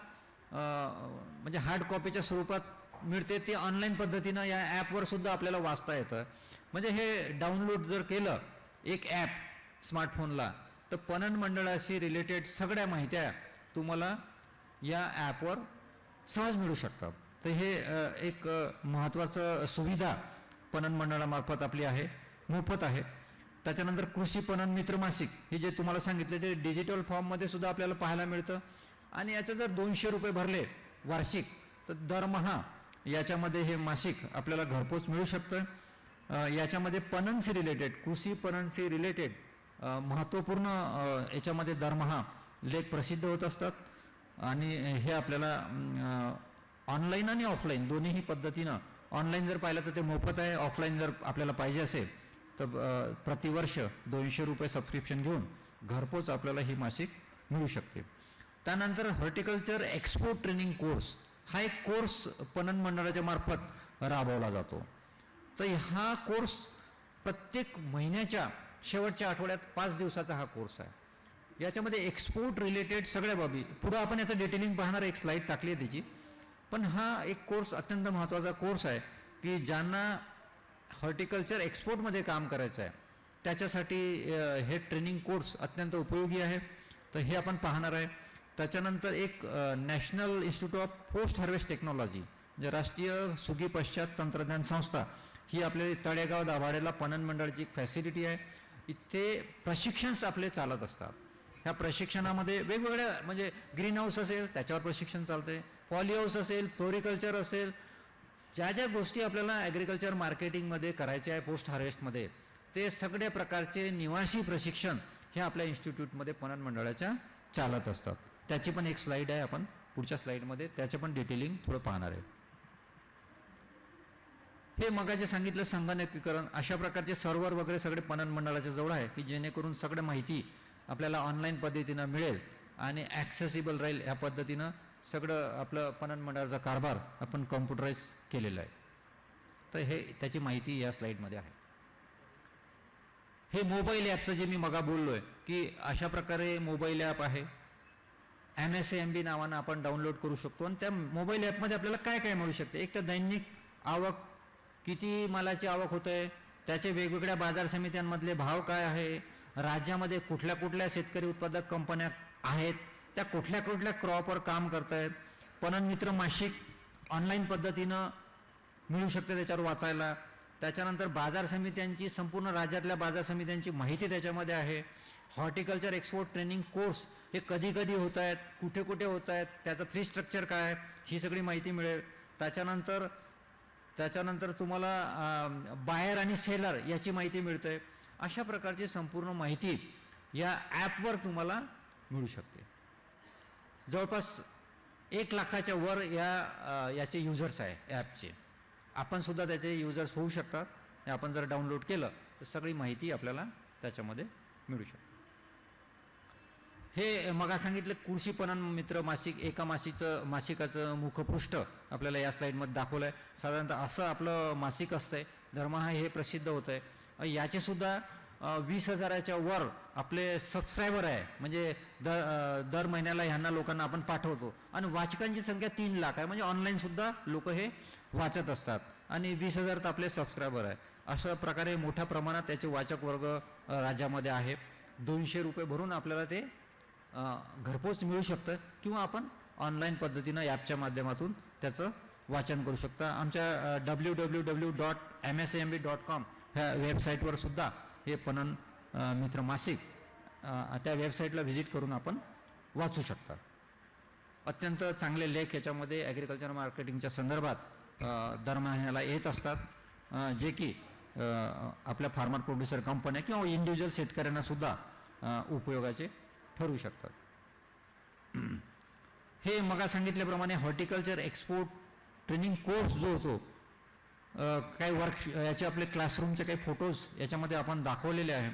म्हणजे हार्ड कॉपीच्या स्वरूपात मिळते, ते ऑनलाईन पद्धतीनं या ॲपवर सुद्धा आपल्याला वाचता येतं. म्हणजे हे डाउनलोड जर केलं एक ॲप स्मार्टफोनला तर पणन मंडळाशी रिलेटेड सगळ्या माहित्या तुम्हाला या ॲपवर सहज मिळू शकतात. तर हे एक महत्त्वाचं सुविधा पणन मंडळामार्फत आपली आहे, मोफत आहे. त्याच्यानंतर कृषी पणन मित्र मासिक हे जे तुम्हाला सांगितले ते डिजिटल फॉर्ममध्ये सुद्धा आपल्याला पाहायला मिळतं. आणि याचं जर 200 रुपये भरले वार्षिक तर दरमहा याच्यामध्ये हे मासिक आपल्याला घरपोच मिळू शकतं. याच्यामध्ये पणनशी रिलेटेड कृषी पणनशी रिलेटेड महत्त्वपूर्ण याच्यामध्ये दरमहा लेख प्रसिद्ध होत असतात. आणि हे आपल्याला ऑनलाईन आणि ऑफलाईन दोन्हीही पद्धतीनं, ऑनलाईन जर पाहिलं तर ते मोफत आहे, ऑफलाईन जर आपल्याला पाहिजे असेल तर प्रतिवर्ष 200 रुपये सबस्क्रिप्शन घेऊन घरपोच आपल्याला ही मासिक मिळू शकते. त्यानंतर हॉर्टिकल्चर एक्सपोर्ट ट्रेनिंग कोर्स हा एक कोर्स पणन मंडळाच्या मार्फत राबवला जातो. तर हा कोर्स प्रत्येक महिन्याच्या शेवटच्या आठवड्यात 5 दिवसाचा हा कोर्स आहे. याच्यामध्ये एक्सपोर्ट रिलेटेड सगळ्या बाबी, पुढं आपण याचं डिटेलिंग पाहणार, एक स्लाईड टाकली आहे त्याची. पण हा एक कोर्स अत्यंत महत्त्वाचा कोर्स आहे की ज्यांना हॉर्टिकल्चर एक्सपोर्टमध्ये काम करायचं आहे त्याच्यासाठी हे ट्रेनिंग कोर्स अत्यंत उपयोगी आहे. तर हे आपण पाहणार आहे. त्याच्यानंतर एक national institute of post harvest technology जे राष्ट्रीय सुगी पश्चात तंत्रज्ञान संस्था ही आपल्या तळेगाव दाभाडेला पणन मंडळाची एक फॅसिलिटी आहे. इथे प्रशिक्षण आपले चालत असतात. ह्या प्रशिक्षणामध्ये वेगवेगळ्या म्हणजे ग्रीन हाऊस असेल त्याच्यावर प्रशिक्षण चालते, पॉली हाऊस असेल, फ्लोरिकल्चर असेल, ज्या ज्या गोष्टी आपल्याला ॲग्रिकल्चर मार्केटिंगमध्ये करायच्या आहे पोस्ट हार्वेस्टमध्ये ते सगळ्या प्रकारचे निवासी प्रशिक्षण हे आपल्या इन्स्टिट्यूटमध्ये पणन मंडळाच्या चालत असतात. त्याची पण एक स्लाईड आहे, आपण पुढच्या स्लाईडमध्ये त्याचं पण डिटेलिंग थोडं पाहणार आहे. हे मगाचे सांगितलं संगणकीकरण, अशा प्रकारचे सर्व्हर वगैरे सगळे पणन मंडळाच्या जवळ आहे की जेणेकरून सगळं माहिती आपल्याला ऑनलाईन पद्धतीनं मिळेल आणि ॲक्सेसिबल राहील. ह्या पद्धतीनं सगळं आपलं पणन मंडळाचा कारभार आपण कॉम्प्युटराईज केलेला आहे. तर हे त्याची माहिती या स्लाईडमध्ये आहे. हे मोबाईल ॲपचं जे मी मगा बोललो आहे की अशा प्रकारे मोबाईल ॲप आहे, MSAMB नावानं आपण डाउनलोड करू शकतो. आणि त्या मोबाईल ॲपमध्ये आपल्याला काय काय मिळू शकते, एक तर दैनिक आवक, किती मालाची आवक होत आहे, त्याचे वेगवेगळ्या बाजार समित्यांमधले भाव काय आहे, राज्यामध्ये कुठल्या कुठल्या शेतकरी उत्पादक कंपन्या आहेत, त्या कुठल्या कुठल्या क्रॉपवर काम करत आहेत, पणन मित्र मासिक ऑनलाईन पद्धतीनं मिळू शकते त्याच्यावर वाचायला. त्याच्यानंतर बाजार समित्यांची, संपूर्ण राज्यातल्या बाजार समित्यांची माहिती त्याच्यामध्ये आहे. हॉर्टिकल्चर एक्सपोर्ट ट्रेनिंग कोर्स हे कधी कधी होत आहेत, कुठे कुठे होत आहेत, त्याचं फी स्ट्रक्चर काय आहे, ही सगळी माहिती मिळेल. त्याच्यानंतर तुम्हाला बायर आणि सेलर याची माहिती मिळते. अशा प्रकारची संपूर्ण माहिती या ॲपवर तुम्हाला मिळू शकते. जवळपास 1 लाखाच्या वर याचे युजर्स आहे ॲपचे. आपण सुद्धा त्याचे युजर्स होऊ शकतात. आपण जर डाउनलोड केलं तर सगळी माहिती आपल्याला त्याच्यामध्ये मिळू शकते. हे मग सांगितलं कृषी पणन मित्र मासिक, एका मासिकाचं मुखपृष्ठ आपल्याला या स्लाईडमध्ये दाखवलं आहे. साधारणतः असं आपलं मासिक असतंय, दरमहा हे प्रसिद्ध होतं आहे. याचे सुद्धा 20,000च्या वर आपले सबस्क्रायबर आहे, म्हणजे दर महिन्याला ह्यांना लोकांना आपण पाठवतो. आणि वाचकांची संख्या 3 लाख आहे, म्हणजे ऑनलाईनसुद्धा लोक हे वाचत असतात. आणि 20,000 तर आपले सबस्क्रायबर आहे. अशा प्रकारे मोठ्या प्रमाणात त्याचे वाचक वर्ग राज्यामध्ये आहे. 200 रुपये भरून आपल्याला ते घरपोच मिळू शकतं, किंवा आपण ऑनलाईन पद्धतीनं ॲपच्या माध्यमातून त्याचं वाचन करू शकता. आमच्या www.msamb.com ह्या वेबसाईटवर सुद्धा हे पणन मित्र मासिक त्या वेबसाईटला व्हिजिट करून आपण वाचू शकता. अत्यंत चांगले लेख याच्यामध्ये ॲग्रिकल्चर मार्केटिंगच्या संदर्भात दर महिन्याला येत असतात, जे की आपल्या फार्मर प्रोड्युसर कंपन्या किंवा इंडिव्हिज्युअल शेतकऱ्यांना सुद्धा उपयोगाचे ठरू शकतात. हे मग सांगितल्याप्रमाणे हॉर्टिकल्चर एक्सपोर्ट ट्रेनिंग कोर्स जो होतो, काही याचे आपले क्लासरूमचे काही फोटोज याच्यामध्ये आपण दाखवलेले आहे.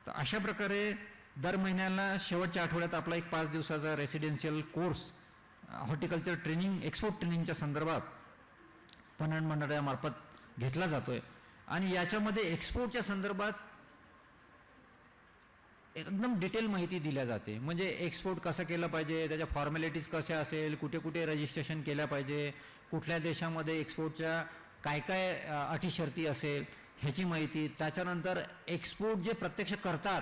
तर अशा प्रकारे दर महिन्याला शेवटच्या आठवड्यात आपला एक 5 दिवसाचा residential course horticulture training export ट्रेनिंगच्या संदर्भात पणन मंडळामार्फत घेतला जातोय. आणि याच्यामध्ये एक्सपोर्टच्या संदर्भात एकदम डिटेल माहिती दिल्या जाते. म्हणजे एक्सपोर्ट कसं केलं पाहिजे, त्याच्या फॉर्मॅलिटीज कशा असेल, कुठे कुठे रजिस्ट्रेशन केलं पाहिजे, कुठल्या देशामध्ये एक्सपोर्टच्या काय काय अटी शर्ती असेल ह्याची माहिती. त्याच्यानंतर एक्सपोर्ट जे प्रत्यक्ष करतात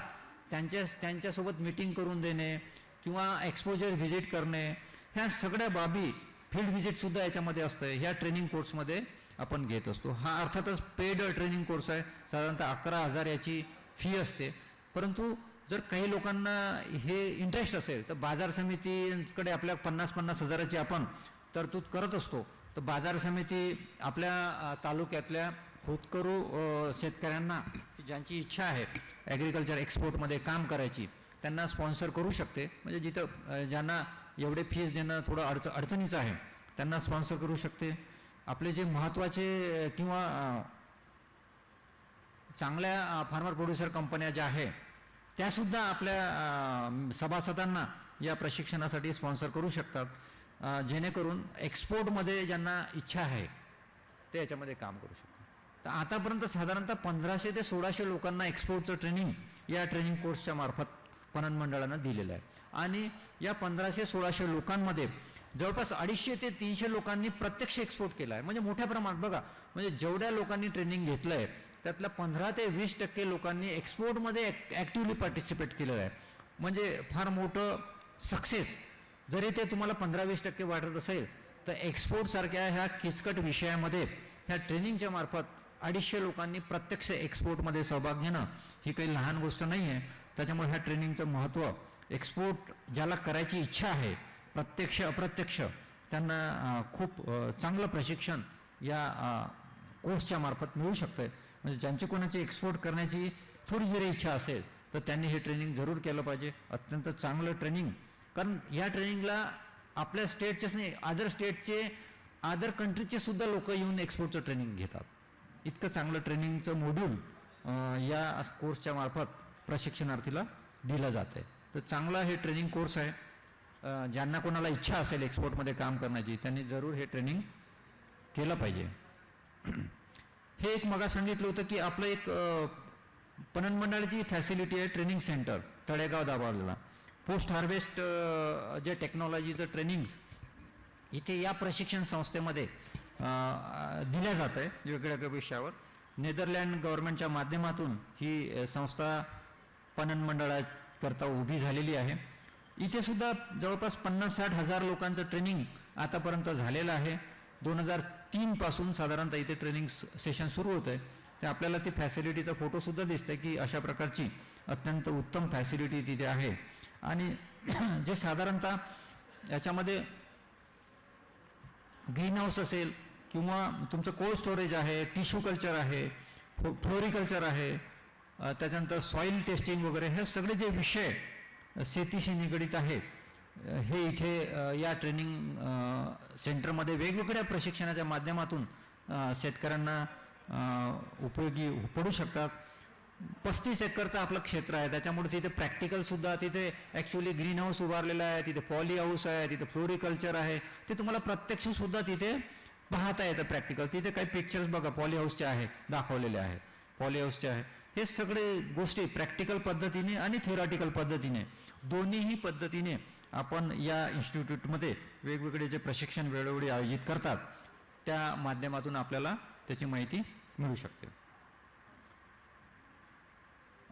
त्यांच्यासोबत मीटिंग करून देणे किंवा एक्सपोजर व्हिजिट करणे, ह्या सगळ्या बाबी फील्ड व्हिजिटसुद्धा याच्यामध्ये असतं. ह्या ट्रेनिंग कोर्समध्ये आपण घेत असतो. हा अर्थातच पेड ट्रेनिंग कोर्स आहे. साधारणतः 11,000 याची फी असते. परंतु जर काही लोकांना हे इंटरेस्ट असेल तर बाजार समितीकडे आपल्या 50-50 हजाराची आपण तरतूद करत असतो. तर बाजार समिती आपल्या तालुक्यातल्या होतकरू शेतकऱ्यांना ज्यांची इच्छा आहे ॲग्रिकल्चर एक्सपोर्टमध्ये काम करायची त्यांना स्पॉन्सर करू शकते. म्हणजे जिथं ज्यांना एवढे फीस देणं थोडं अडचणीचं आहे त्यांना स्पॉन्सर करू शकते. आपले जे महत्त्वाचे किंवा चांगल्या फार्मर प्रोड्युसर कंपन्या ज्या आहे त्यासुद्धा आपल्या सभासदांना या प्रशिक्षणासाठी स्पॉन्सर करू शकतात, जेणेकरून एक्सपोर्टमध्ये ज्यांना इच्छा आहे ते याच्यामध्ये काम करू शकतात. तर आतापर्यंत साधारणतः 1500 ते 1600 लोकांना एक्सपोर्टचं ट्रेनिंग या ट्रेनिंग कोर्सच्या मार्फत पणन मंडळानं दिलेलं आहे. आणि या 1500-1600 लोकांमध्ये जवळपास 250 ते 300 लोकांनी प्रत्यक्ष एक्सपोर्ट केला आहे. म्हणजे मोठ्या प्रमाणात बघा, म्हणजे जेवढ्या लोकांनी ट्रेनिंग घेतलं आहे त्यातल्या 15 ते 20% लोकांनी एक्सपोर्टमध्ये ॲक्टिव्हली पार्टिसिपेट केलेलं आहे. म्हणजे फार मोठं सक्सेस. जरी ते तुम्हाला 15-20% वाटत असेल तर एक्सपोर्टसारख्या ह्या किचकट विषयामध्ये ह्या ट्रेनिंगच्या मार्फत 250 लोकांनी प्रत्यक्ष एक्सपोर्टमध्ये सहभाग घेणं ही काही लहान गोष्ट नाही आहे. त्याच्यामुळे ह्या ट्रेनिंगचं महत्त्व, एक्सपोर्ट ज्याला करायची इच्छा आहे प्रत्यक्ष अप्रत्यक्ष त्यांना खूप चांगलं प्रशिक्षण या कोर्सच्या मार्फत मिळू शकतं. म्हणजे ज्यांची कोणाची एक्सपोर्ट करण्याची थोडी जरी इच्छा असेल तर त्यांनी हे ट्रेनिंग जरूर केलं पाहिजे. अत्यंत चांगलं ट्रेनिंग, कारण या ट्रेनिंगला आपल्या स्टेटचेच नाही, अदर स्टेटचे, अदर कंट्रीचे सुद्धा लोक येऊन एक्सपोर्टचं ट्रेनिंग घेतात. इतकं चांगलं ट्रेनिंगचं मॉड्यूल या कोर्सच्या मार्फत प्रशिक्षणार्थीला दिलं जातं आहे. तर चांगला हे ट्रेनिंग कोर्स आहे. ज्यांना कोणाला इच्छा असेल एक्सपोर्टमध्ये काम करण्याची त्यांनी जरूर हे ट्रेनिंग केलं पाहिजे. हे एक मग सांगितलं होतं की आपलं एक पणन मंडळाची फॅसिलिटी आहे ट्रेनिंग सेंटर तळेगाव दाभाडेला. पोस्ट हार्वेस्ट जे टेक्नॉलॉजीचं ट्रेनिंग्स इथे या प्रशिक्षण संस्थेमध्ये दिल्या जात आहे वेगवेगळ्या विषयावर. नेदरलँड गव्हर्नमेंटच्या माध्यमातून ही संस्था पणन मंडळाकरता उभी झालेली आहे. इथे सुद्धा जवळपास 50-60 हजार लोकांचं ट्रेनिंग आतापर्यंत झालेलं आहे. 2003 पासून साधारणतः इथे ट्रेनिंग सेशन सुरू होतं आहे. ते आपल्याला ती फॅसिलिटीचा फोटोसुद्धा दिसतंय की अशा प्रकारची अत्यंत उत्तम फॅसिलिटी तिथे आहे. आणि जे साधारणतः याच्यामध्ये ग्रीन हाऊस असेल किंवा तुमचं कोल्ड स्टोरेज आहे, टिश्यू कल्चर आहे, फ्लोरिकल्चर आहे, त्याच्यानंतर सॉईल टेस्टिंग वगैरे, हे सगळे जे विषय शेतीशी निगडीत आहे हे इथे या ट्रेनिंग सेंटरमध्ये वेगवेगळ्या प्रशिक्षणाच्या माध्यमातून शेतकऱ्यांना उपयोगी पडू शकतात. 35 एकरचं आपलं क्षेत्र आहे, त्याच्यामुळे तिथे प्रॅक्टिकल सुद्धा, तिथे ॲक्च्युली ग्रीन हाऊस उभारलेला आहे, तिथे पॉली हाऊस आहे, तिथे फ्लोरिकल्चर आहे, ते तुम्हाला प्रत्यक्ष सुद्धा तिथे पाहता येतं प्रॅक्टिकल. तिथे काही पिक्चर्स बघा पॉली हाऊसचे आहे, दाखवलेले आहे, पॉली हाऊसचे आहे. हे सगळे गोष्टी प्रॅक्टिकल पद्धतीने आणि थेरॉटिकल पद्धतीने दोन्हीही पद्धतीने आपण या इन्स्टिट्यूटमध्ये वेगवेगळे जे प्रशिक्षण वेळोवेळी आयोजित करतात त्या माध्यमातून आपल्याला त्याची माहिती मिळू शकते.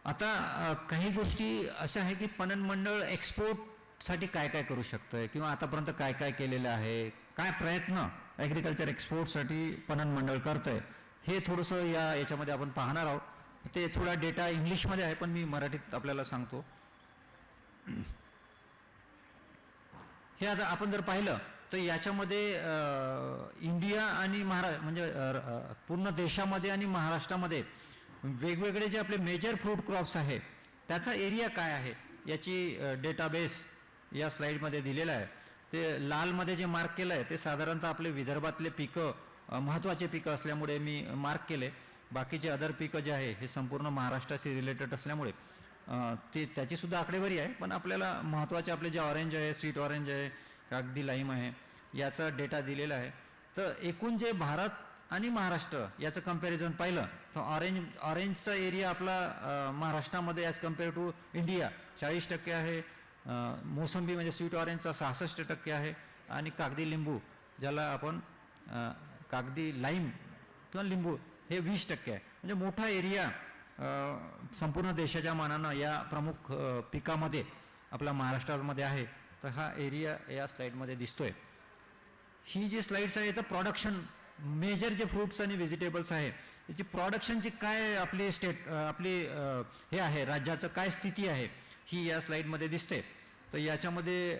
आता काही गोष्टी अशा आहे की पणन मंडळ एक्सपोर्टसाठी काय काय करू शकतं किंवा आतापर्यंत काय काय केलेलं आहे, काय प्रयत्न ॲग्रिकल्चर एक्सपोर्टसाठी पणन मंडळ करतं आहे, हे थोडंसं याच्यामध्ये आपण पाहणार आहोत. ते थोडा डेटा इंग्लिशमध्ये आहे पण मी मराठीत आपल्याला सांगतो. हे आता आपण जर पाहिलं तर याच्यामध्ये इंडिया आणि म्हणजे पूर्ण देशामध्ये आणि महाराष्ट्रामध्ये वेगवेगळे जे आपले मेजर फ्रूट क्रॉप्स आहे त्याचा एरिया काय आहे याची डेटाबेस या स्लाईडमध्ये दिलेला आहे. ते लालमध्ये जे मार्क केलं आहे ते साधारणतः आपले विदर्भातले पिकं महत्त्वाचे पिकं असल्यामुळे मी मार्क केले. बाकीचे अदर पिकं जे आहे हे संपूर्ण महाराष्ट्राशी रिलेटेड असल्यामुळे ते त्याचीसुद्धा आकडेवारी आहे, पण आपल्याला महत्त्वाचे आपले जे ऑरेंज आहे, स्वीट ऑरेंज आहे, कागदी लाईम आहे, याचा डेटा दिलेला आहे. तर एकूण जे भारत आणि महाराष्ट्र याचं कंपॅरिझन पाहिलं तर ऑरेंजचा एरिया आपला महाराष्ट्रामध्ये ॲज कम्पेअर टू इंडिया 40% आहे. मोसंबी म्हणजे स्वीट ऑरेंजचा 66% आहे आणि कागदी लिंबू ज्याला आपण कागदी लाईम किंवा लिंबू हे 20% आहे. म्हणजे मोठा एरिया संपूर्ण देशाच्या मानानं या प्रमुख पिकामध्ये आपला महाराष्ट्रामध्ये आहे. तर हा एरिया या स्लाईडमध्ये दिसतोय. ही जी स्लाईड्स आहे याचं प्रोडक्शन मेजर जे फ्रूट्स आणि व्हेजिटेबल्स आहे याची प्रोडक्शनची काय आपली हे आहे, राज्याचं काय स्थिती आहे ही या स्लाईडमध्ये दिसते. तर याच्यामध्ये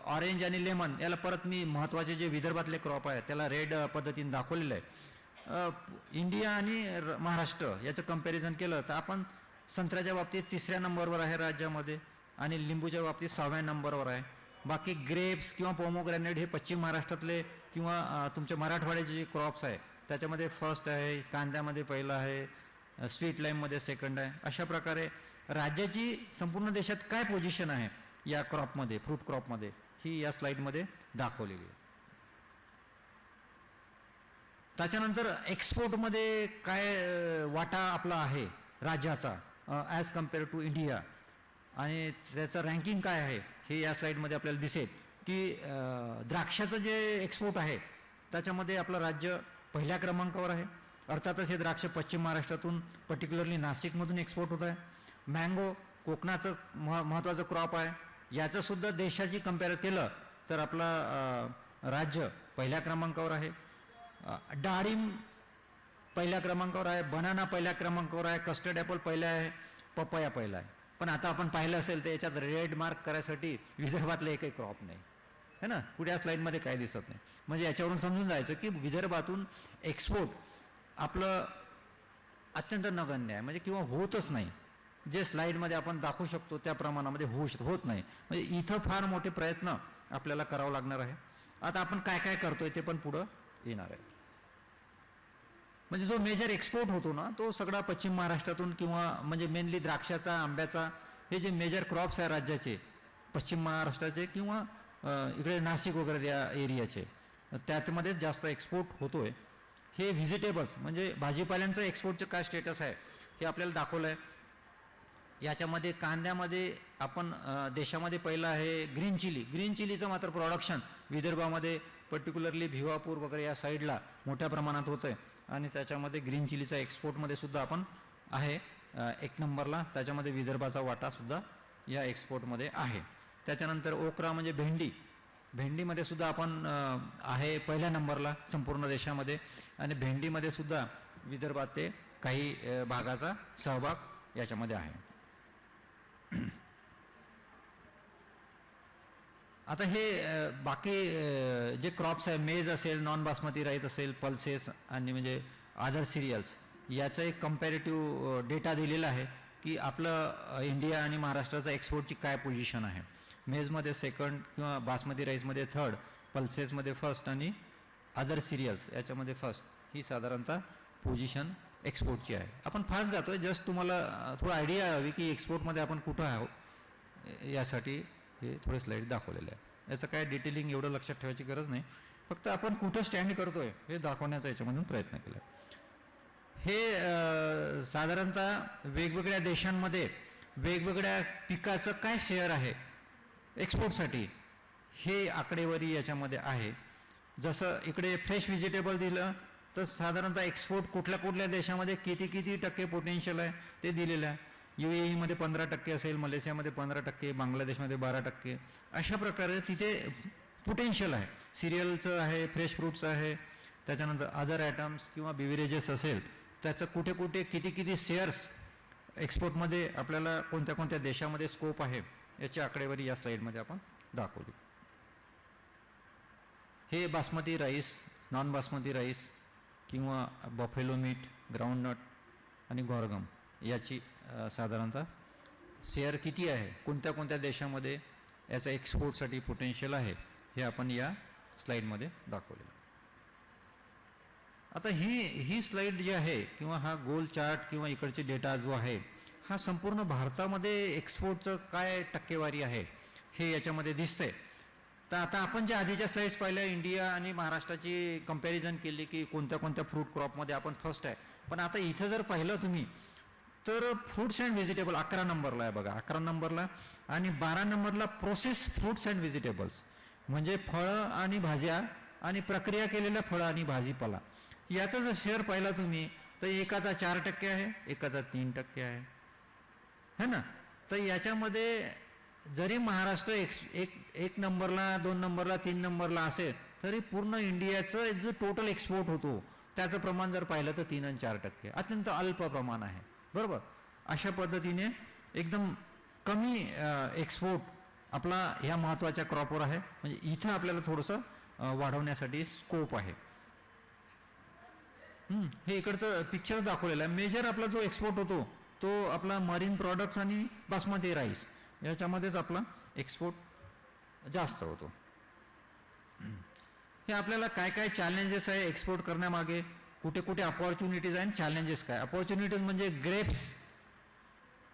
ऑरेंज आणि लेमन याला परत मी महत्त्वाचे जे विदर्भातले क्रॉप आहे त्याला रेड पद्धतीने दाखवलेलं आहे. इंडिया आणि महाराष्ट्र याचं कंपॅरिझन केलं तर आपण संत्र्याच्या बाबतीत 3ऱ्या नंबरवर आहे राज्यामध्ये आणि लिंबूच्या बाबतीत 6व्या नंबरवर आहे. बाकी ग्रेप्स किंवा पोमोग्रॅनेट हे पश्चिम महाराष्ट्रातले किंवा तुमच्या मराठवाड्याचे जे क्रॉप्स आहे त्याच्यामध्ये फर्स्ट आहे, कांद्यामध्ये पहिलं आहे, स्वीट लाईममध्ये सेकंड आहे. अशा प्रकारे राज्याची संपूर्ण देशात काय पोझिशन आहे या क्रॉपमध्ये, फ्रूट क्रॉपमध्ये, ही या स्लाईडमध्ये दाखवलेली आहे. त्याच्यानंतर एक्सपोर्टमध्ये काय वाटा आपला आहे राज्याचा ॲज कम्पेअर टू इंडिया आणि त्याचं रँकिंग काय आहे हे या स्लाईडमध्ये आपल्याला दिसेल की द्राक्षाचं जे एक्सपोर्ट आहे त्याच्यामध्ये आपलं राज्य पहिल्या क्रमांकावर आहे. अर्थातच हे द्राक्ष पश्चिम महाराष्ट्रातून पर्टिक्युलरली नाशिकमधून एक्सपोर्ट होत आहे. मँगो कोकणाचं महत्त्वाचं क्रॉप आहे, याचंसुद्धा देशाची कम्पेअर केलं तर आपलं राज्य पहिल्या क्रमांकावर आहे. डाळिंब पहिल्या क्रमांकावर आहे, बनाना पहिल्या क्रमांकावर आहे, कस्टर्ड ॲपल पहिला आहे, पपया पहिला आहे. पण आता आपण पाहिलं असेल तर याच्यात रेड मार्क करायसाठी विदर्भातले एकही क्रॉप नाही है ना, पुढ्या स्लाईडमध्ये काय दिसत नाही. म्हणजे याच्यावरून समजून जायचं की विदर्भातून एक्सपोर्ट आपलं अत्यंत नगण्य आहे, म्हणजे किंवा होतच नाही. जे स्लाईडमध्ये आपण दाखवू शकतो त्या प्रमाणामध्ये होत नाही. म्हणजे इथं फार मोठे प्रयत्न आपल्याला करावं लागणार आहे. आता आपण काय काय करतोय ते पण पुढं येणार आहे. म्हणजे जो मेजर एक्सपोर्ट होतो ना तो सगळा पश्चिम महाराष्ट्रातून किंवा म्हणजे मेनली द्राक्षाचा, आंब्याचा, हे जे मेजर क्रॉप्स आहे राज्याचे पश्चिम महाराष्ट्राचे किंवा इकडे नाशिक वगैरे या एरियाचे त्यातमध्येच जास्त एक्सपोर्ट होतोय. हे व्हिजिटेबल्स म्हणजे भाजीपाल्यांचं एक्सपोर्टचं काय स्टेटस आहे हे आपल्याला दाखवलं आहे. याच्यामध्ये कांद्यामध्ये आपण देशामध्ये पहिलं आहे ग्रीन चिली. ग्रीन चिलीचं मात्र प्रोडक्शन विदर्भामध्ये पर्टिक्युलरली भिवापूर वगैरे या साईडला मोठ्या प्रमाणात होतं आहे आणि त्याच्यामध्ये ग्रीन चिलीचा एक्सपोर्टमध्ये सुद्धा आपण आहे 1 नंबरला. त्याच्यामध्ये विदर्भाचा वाटासुद्धा या एक्सपोर्टमध्ये आहे. त्याच्यानंतर ओकरा म्हणजे भेंडीमध्ये सुद्धा आपण आहे पहिल्या नंबरला संपूर्ण देशामध्ये आणि भेंडीमध्ये सुद्धा विदर्भात ते काही भागाचा सहभाग याच्यामध्ये आहे. आता हे बाकी जे क्रॉप्स आहे, मेज असेल, नॉन बासमती राईस असेल, पल्सेस आणि म्हणजे अदर सिरियल्स, याचं एक कम्पॅरेटिव्ह डेटा दिलेला आहे की आपलं इंडिया आणि महाराष्ट्राचं एक्सपोर्टची काय पोझिशन आहे. मेजमध्ये सेकंड किंवा बासमती राईसमध्ये थर्ड, पल्सेसमध्ये फर्स्ट आणि अदर सिरियल्स याच्यामध्ये फर्स्ट, ही साधारणतः पोझिशन एक्सपोर्टची आहे. आपण फास्ट जातोय, जस्ट तुम्हाला थोडं आयडिया यावी की एक्सपोर्टमध्ये आपण कुठं आहोत यासाठी हे थोडे स्लाईड दाखवलेले आहे. याचं काय डिटेलिंग एवढं लक्षात ठेवायची गरज नाही, फक्त आपण कुठं स्टँड करतोय हे दाखवण्याचा याच्यामधून प्रयत्न केला. हे साधारणतः वेगवेगळ्या देशांमध्ये वेगवेगळ्या पिकाचं काय शेअर आहे एक्सपोर्टसाठी हे आकडेवारी याच्यामध्ये आहे. जसं इकडे फ्रेश व्हेजिटेबल दिलं तर साधारणतः एक्सपोर्ट कुठल्या कुठल्या देशामध्ये किती टक्के पोटेन्शियल आहे ते दिलेलं आहे. UAE मध्ये 15% असेल, मलेशियामध्ये 15%, बांगलादेशमध्ये 12%, अशा प्रकारे तिथे पोटेन्शियल आहे. सिरियलचं आहे, फ्रेश फ्रूट्स आहे, त्याच्यानंतर अदर आयटम्स किंवा बिव्हरेजेस असेल त्याचं कुठे कुठे किती शेअर्स एक्सपोर्टमध्ये आपल्याला कोणत्या कोणत्या देशामध्ये स्कोप आहे याची आकडेवारी या स्लाईडमध्ये आपण दाखवली. हे basmati rice, non basmati rice किंवा बफेलो मीट, ग्राउंडनट आणि गॉर्गम याची साधारणतः शेअर किती आहे, कोणत्या कोणत्या देशामध्ये याचं एक्सपोर्टसाठी पोटेन्शियल आहे हे आपण या स्लाईडमध्ये दाखवले. आता ही स्लाईड जी आहे किंवा हा गोल चार्ट किंवा इकडचे डेटा जो आहे हा संपूर्ण भारतामध्ये एक्सपोर्टचं काय टक्केवारी आहे हे याच्यामध्ये दिसतंय. तर आता आपण ज्या आधीच्या स्लाईड्स पाहिल्या इंडिया आणि महाराष्ट्राची कंपॅरिझन केली की कोणत्या कोणत्या फ्रूट क्रॉपमध्ये आपण फर्स्ट आहे, पण आता इथं जर पाहिलं तुम्ही तर फ्रूट्स अँड व्हेजिटेबल 11 नंबरला आहे बघा, 11 नंबरला, आणि 12 नंबरला प्रोसेस फ्रूट्स अँड व्हेजिटेबल्स म्हणजे फळं आणि भाज्या आणि प्रक्रिया केलेल्या फळं आणि भाजीपाला याचा जर शेअर पाहिला तुम्ही तर एकाचा 4% आहे, एकाचा 3% आहे, है ना. तर याच्यामध्ये जरी महाराष्ट्र एक नंबरला, 2 नंबरला, 3 नंबरला असेल तरी पूर्ण इंडियाचं जे टोटल एक्सपोर्ट होतो त्याचं प्रमाण जर पाहिलं तर 3 आणि 4% अत्यंत अल्प प्रमाण आहे, बरोबर. अशा पद्धतीने एकदम कमी एक्सपोर्ट आपला ह्या महत्त्वाच्या क्रॉपवर आहे, म्हणजे इथं आपल्याला थोडंसं वाढवण्यासाठी स्कोप आहे. हे इकडचं पिक्चर दाखवलेलं आहे. मेजर आपला जो एक्सपोर्ट होतो तो आपला मरीन प्रॉडक्ट्स आणि बासमती राईस याच्यामध्येच आपला एक्सपोर्ट जास्त होतो. हे आपल्याला काय काय चॅलेंजेस आहे एक्सपोर्ट करण्यामागे, कुठे कुठे अपॉर्च्युनिटीज आहे आणि चॅलेंजेस काय. अपॉर्च्युनिटीज म्हणजे ग्रेप्स,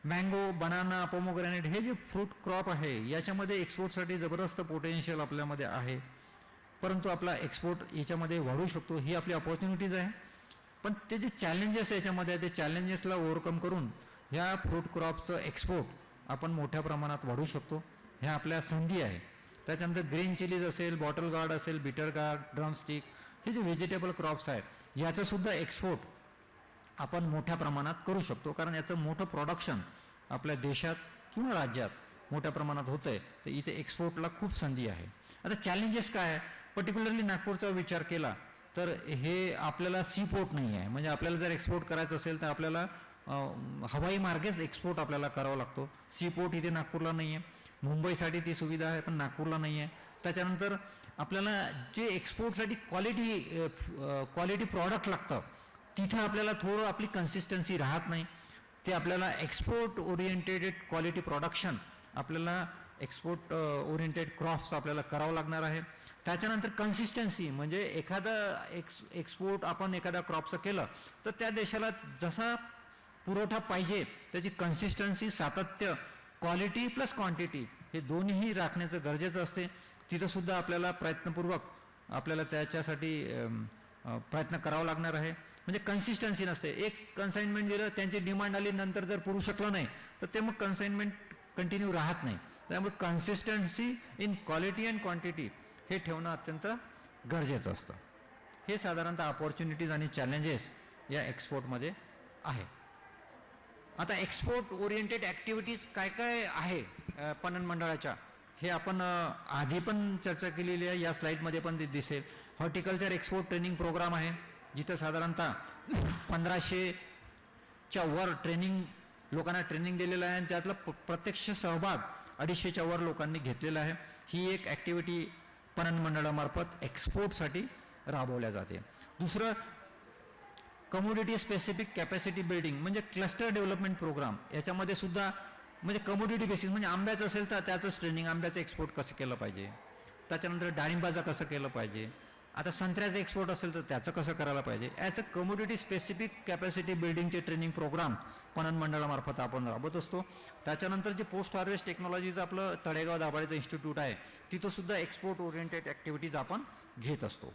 मँगो, बनाना, पोमोग्रॅनेट हे जे फ्रूट क्रॉप आहे याच्यामध्ये एक्सपोर्टसाठी जबरदस्त पोटेन्शियल आपल्यामध्ये आहे, परंतु आपला एक्सपोर्ट याच्यामध्ये वाढू शकतो, ही आपली अपॉर्च्युनिटीज आहे. पण ते जे चॅलेंजेस याच्यामध्ये ते चॅलेंजेसला ओव्हरकम करून ह्या फ्रूट क्रॉपचं एक्सपोर्ट आपण मोठ्या प्रमाणात वाढू शकतो, ह्या आपल्या संधी आहे. त्याच्यानंतर ग्रीन चिलीज असेल, बॉटल गार्ड असेल, बिटर गार्ड, ड्रमस्टिक हे जे व्हेजिटेबल क्रॉप्स आहेत याचं सुद्धा एक्सपोर्ट आपण मोठ्या प्रमाणात करू शकतो, कारण याचं मोठं प्रोडक्शन आपल्या देशात किंवा राज्यात मोठ्या प्रमाणात होतंय, तर इथे एक्सपोर्टला खूप संधी आहे. आता चॅलेंजेस काय आहे, पर्टिक्युलरली नागपूरचा विचार केला तर हे आपल्याला सी पोर्ट नाही आहे, म्हणजे आपल्याला जर एक्सपोर्ट करायचं असेल तर आपल्याला हवाई मार्गेच एक्सपोर्ट आपल्याला करावा लागतो. सी पोर्ट इथे नागपूरला नाही आहे, मुंबईसाठी ती सुविधा आहे पण नागपूरला नाही आहे. त्याच्यानंतर आपल्याला जे एक्सपोर्टसाठी क्वालिटी प्रॉडक्ट लागतं तिथं आपल्याला थोडं आपली कन्सिस्टन्सी राहत नाही. ते आपल्याला एक्सपोर्ट ओरिएंटेड क्वालिटी प्रोडक्शन आपल्याला एक्सपोर्ट ओरिएंटेड क्रॉप्स आपल्याला करावं लागणार आहे. त्याच्यानंतर कन्सिस्टन्सी म्हणजे एखादं एक्सपोर्ट आपण एखाद्या क्रॉपचं केलं तर त्या देशाला जसा पुरवठा पाहिजे त्याची कन्सिस्टन्सी, सातत्य, क्वालिटी प्लस क्वांटिटी हे दोन्हीही राखण्याचं गरजेचं असते. तिथं सुद्धा आपल्याला प्रयत्नपूर्वक आपल्याला त्याच्यासाठी प्रयत्न करावा लागणार आहे. म्हणजे कन्सिस्टन्सी नसते, एक कन्साइनमेंट दिलं त्यांची डिमांड आली नंतर जर पुरू शकलं नाही तर ते मग कन्साइनमेंट कंटिन्यू राहत नाही. त्यामुळे consistency in quality and quantity हे ठेवणं अत्यंत गरजेचं असतं. हे साधारणतः अपॉर्च्युनिटीज आणि चॅलेंजेस या एक्सपोर्टमध्ये आहे. आता एक्सपोर्ट ओरिएंटेड ॲक्टिव्हिटीज काय काय आहे पणन मंडळाच्या हे आपण आधी पण चर्चा केलेली आहे, या स्लाईडमध्ये पण ते दिसेल. हॉर्टिकल्चर एक्सपोर्ट ट्रेनिंग प्रोग्राम आहे जिथं साधारणतः 1500च्या वर लोकांना ट्रेनिंग दिलेलं आहे आणि त्यातला प्रत्यक्ष सहभाग 250च्या वर लोकांनी घेतलेला आहे. ही एक ॲक्टिव्हिटी पणन मंडळामार्फत एक्सपोर्टसाठी राबवल्या जाते. दुसरं कमोडिटी स्पेसिफिक कॅपॅसिटी बिल्डिंग म्हणजे क्लस्टर डेव्हलपमेंट प्रोग्राम, याच्यामध्ये सुद्धा म्हणजे कमोडिटी बेसिस म्हणजे आंब्याचं असेल तर त्याचंच ट्रेनिंग, आंब्याचं एक्सपोर्ट कसं केलं पाहिजे, त्याच्यानंतर डाळिंबाचं कसं केलं पाहिजे, आता संत्र्याचं एक्सपोर्ट असेल तर त्याचं कसं करायला पाहिजे, as a commodity specific capacity बिल्डिंगचे ट्रेनिंग प्रोग्राम पणन मंडळामार्फत आपण राबवत असतो. त्याच्यानंतर जे पोस्ट हार्वेस्ट टेक्नॉलॉजीचं आपलं तळेगाव दाभाडेचं इन्स्टिट्यूट आहे, तिथं सुद्धा एक्सपोर्ट ओरिएंटेड ॲक्टिव्हिटीज आपण घेत असतो.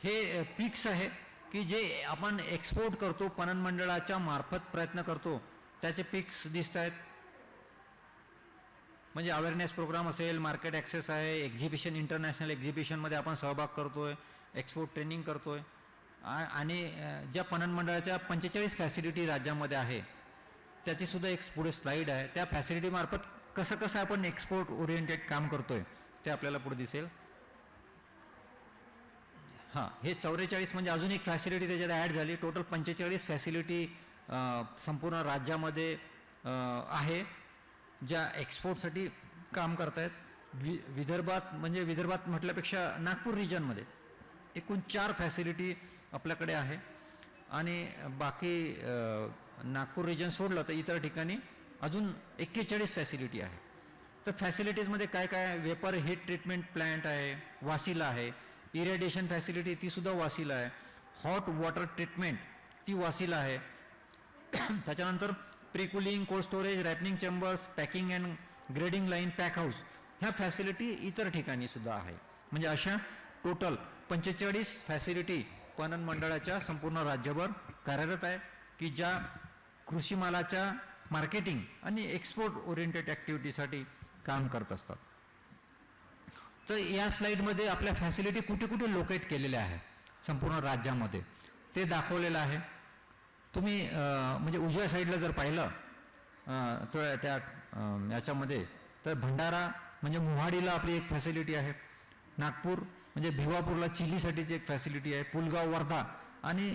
हे पिक्स आहे की जे आपण एक्सपोर्ट करतो, पणन मंडळाच्या मार्फत प्रयत्न करतो, त्याचे पिक्स दिसत आहेत. म्हणजे अवेअरनेस प्रोग्राम असेल, मार्केट ॲक्सेस आहे, एक्झिबिशन, इंटरनॅशनल एक्झिबिशनमध्ये आपण सहभाग करतोय, एक्सपोर्ट ट्रेनिंग करतोय. आणि ज्या पणन मंडळाच्या 45 फॅसिलिटी राज्यामध्ये आहे त्याची सुद्धा एक पुढे स्लाईड आहे. त्या फॅसिलिटीमार्फत कसं कसं आपण एक्सपोर्ट ओरिएंटेड काम करतोय ते आपल्याला पुढे दिसेल. हां, हे 44 म्हणजे अजून एक फॅसिलिटी त्याच्यात ॲड झाली. टोटल 45 फॅसिलिटी संपूर्ण राज्यामध्ये आहे ज्या एक्सपोर्टसाठी काम करतायत. विदर्भात म्हणजे विदर्भात म्हटल्यापेक्षा नागपूर रिजनमध्ये एकूण 4 फॅसिलिटी आपल्याकडे आहे आणि बाकी नागपूर रिजन सोडलं तर इतर ठिकाणी अजून 41 फॅसिलिटी आहे. तर फॅसिलिटीजमध्ये काय काय, वेपर हीट ट्रीटमेंट प्लॅन्ट आहे, वासीला आहे. इरिडेशन फॅसिलिटी ती सुद्धा वासीला आहे. हॉट वॉटर ट्रीटमेंट ती वासीला आहे. त्याच्यानंतर precooling, cold storage, ripening chambers, packing and grading line, pack house ह्या फॅसिलिटी इतर ठिकाणी सुद्धा आहे. म्हणजे अशा टोटल 45 फॅसिलिटी पणन मंडळाच्या संपूर्ण राज्यभर कार्यरत आहे की ज्या कृषी मालाच्या मार्केटिंग आणि एक्सपोर्ट ओरिएंटेड ॲक्टिव्हिटीसाठी काम करत असतात. तर या स्लाईडमध्ये आपल्या फॅसिलिटी कुठे कुठे लोकेट केलेल्या आहे संपूर्ण राज्यामध्ये ते दाखवलेलं आहे. तुम्ही म्हणजे उजव्या साईडला जर पाहिलं तर त्या याच्यामध्ये तर भंडारा म्हणजे मोहाडीला आपली एक फॅसिलिटी आहे. नागपूर म्हणजे भिवापूरला चिलीसाठीची एक फॅसिलिटी आहे. पुलगाव, वर्धा आणि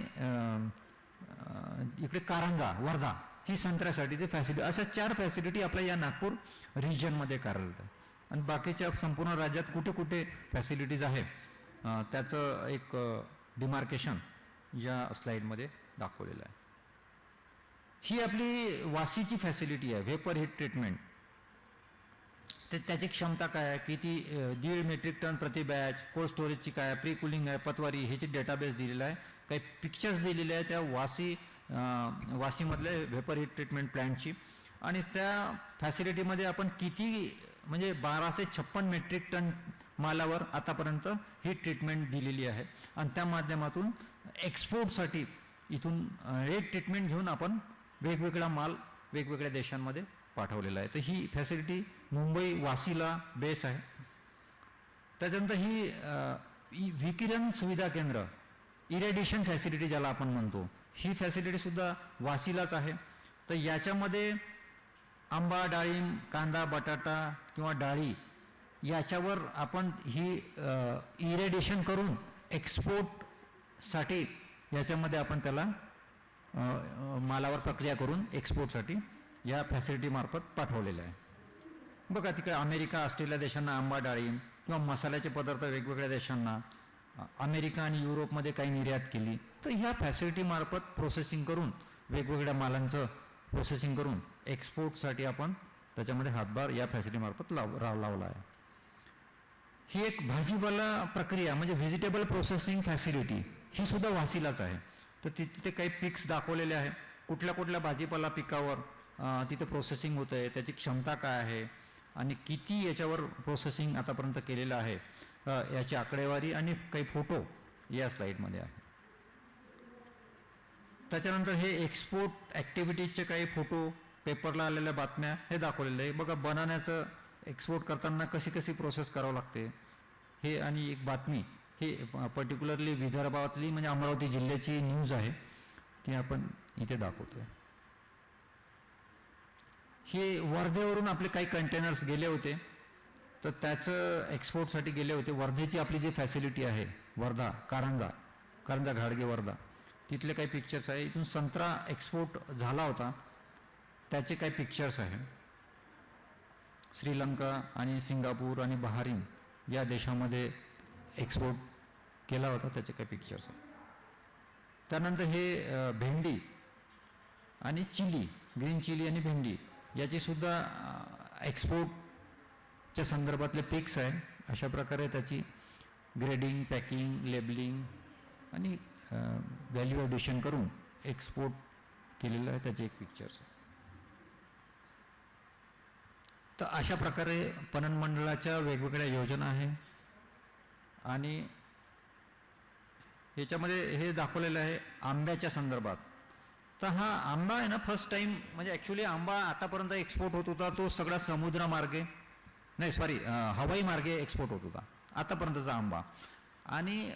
इकडे कारंजा, वर्धा ही संत्र्यासाठीची फॅसिलिटी. अशा 4 फॅसिलिटी आपल्या या नागपूर रिजनमध्ये कार्यरत आहे. आणि बाकीच्या संपूर्ण राज्यात कुठे कुठे फॅसिलिटीज आहे त्याचं एक डिमार्केशन या स्लाईडमध्ये दाखवलेलं आहे. ही आपली वासीची फॅसिलिटी आहे, व्हेपर हीट ट्रीटमेंट. तर त्याची क्षमता काय आहे, किती 1.5 मेट्रिक टन प्रति बॅच, कोल्ड स्टोरेजची काय आहे, प्री कुलिंग आहे, पतवारी ह्याची डेटाबेस दिलेला आहे. काही पिक्चर्स दिलेले आहे त्या वासीमधले व्हेपर हीट ट्रीटमेंट प्लॅन्टची. आणि त्या फॅसिलिटीमध्ये आपण किती म्हणजे 1256 मेट्रिक टन मालावर आतापर्यंत ही ट्रीटमेंट दिलेली आहे. आणि त्या माध्यमातून एक्सपोर्टसाठी इथून एक ट्रीटमेंट घेऊन आपण वेगवेगळा माल वेगवेगळ्या देशांमध्ये पाठवलेला आहे. तर ही फॅसिलिटी मुंबई वासीला बेस आहे. त्याच्यानंतर ही विकिरण सुविधा केंद्र, इरेडिशन फॅसिलिटी ज्याला आपण म्हणतो, ही फॅसिलिटीसुद्धा वासीलाच आहे. तर याच्यामध्ये आंबा, डाळिंब, कांदा, बटाटा किंवा डाळी याच्यावर आपण ही इरेडिशन करून एक्सपोर्टसाठी याच्यामध्ये आपण त्याला मालावर प्रक्रिया करून एक्सपोर्टसाठी या फॅसिलिटीमार्फत पाठवलेलं आहे. बघा तिकडे अमेरिका, ऑस्ट्रेलिया देशांना आंबा, डाळिंब किंवा मसाल्याचे पदार्थ वेगवेगळ्या देशांना, अमेरिका आणि युरोपमध्ये काही निर्यात केली. तर ह्या फॅसिलिटीमार्फत प्रोसेसिंग करून वेगवेगळ्या मालांचं प्रोसेसिंग करून एक्सपोर्टसाठी आपण त्याच्यामध्ये हातभार या फॅसिलिटीमार्फत लावला आहे. ही एक भाजीपाला प्रक्रिया म्हणजे व्हेजिटेबल प्रोसेसिंग फॅसिलिटी ही सुद्धा वासीलाच आहे. तर तिथे काही पिक्स दाखवलेले आहे, कुठल्या कुठल्या भाजीपाला पिकावर तिथे प्रोसेसिंग होतं आहे, त्याची क्षमता काय आहे आणि किती याच्यावर प्रोसेसिंग आतापर्यंत केलेलं आहे याची आकडेवारी आणि काही फोटो या स्लाईडमध्ये आहे. त्याच्यानंतर हे एक्सपोर्ट ॲक्टिव्हिटीजचे काही फोटो, पेपरला आलेल्या बातम्या हे दाखवलेलं आहे. बघा बनाण्याचं एक्सपोर्ट करताना कशी कशी प्रोसेस करावं लागते हे, आणि एक बातमी हे पर्टिक्युलरली विदर्भातली म्हणजे अमरावती जिल्ह्याची न्यूज आहे ती आपण इथे दाखवतोय. हे वर्धेवरून आपले काही कंटेनर्स गेले होते तर त्याचं एक्सपोर्टसाठी गेले होते. वर्धेची आपली जी फॅसिलिटी आहे वर्धा, कारंजा घाडगे वर्धा, तिथले काही पिक्चर्स आहे. इथून संत्रा एक्सपोर्ट झाला होता त्याचे काही पिक्चर्स आहे. श्रीलंका आणि सिंगापूर आणि बहारीन या देशामध्ये एक्सपोर्ट केला होता त्याचे काही पिक्चर्स आहे. त्यानंतर हे भेंडी आणि चिली, ग्रीन चिली आणि भेंडी याची सुद्धा एक्सपोर्टच्या संदर्भातले पिक्स आहे. अशा प्रकारे त्याची ग्रेडिंग, पॅकिंग, लेबलिंग आणि व्हॅल्यू ॲडिशन करून एक्सपोर्ट केलेलं आहे, त्याचे एक पिक्चर्स. तर अशा प्रकारे पणन मंडळाच्या वेगवेगळ्या योजना आहे. आणि याच्यामध्ये हे दाखवलेलं आहे आंब्याच्या संदर्भात. तर हा आंबा आहे ना, फर्स्ट टाईम म्हणजे ॲक्च्युली आंबा आतापर्यंत एक्सपोर्ट होत होता तो सगळा समुद्रमार्गे, नाही सॉरी हवाई मार्गे एक्सपोर्ट होत होता आतापर्यंतचा आंबा. आणि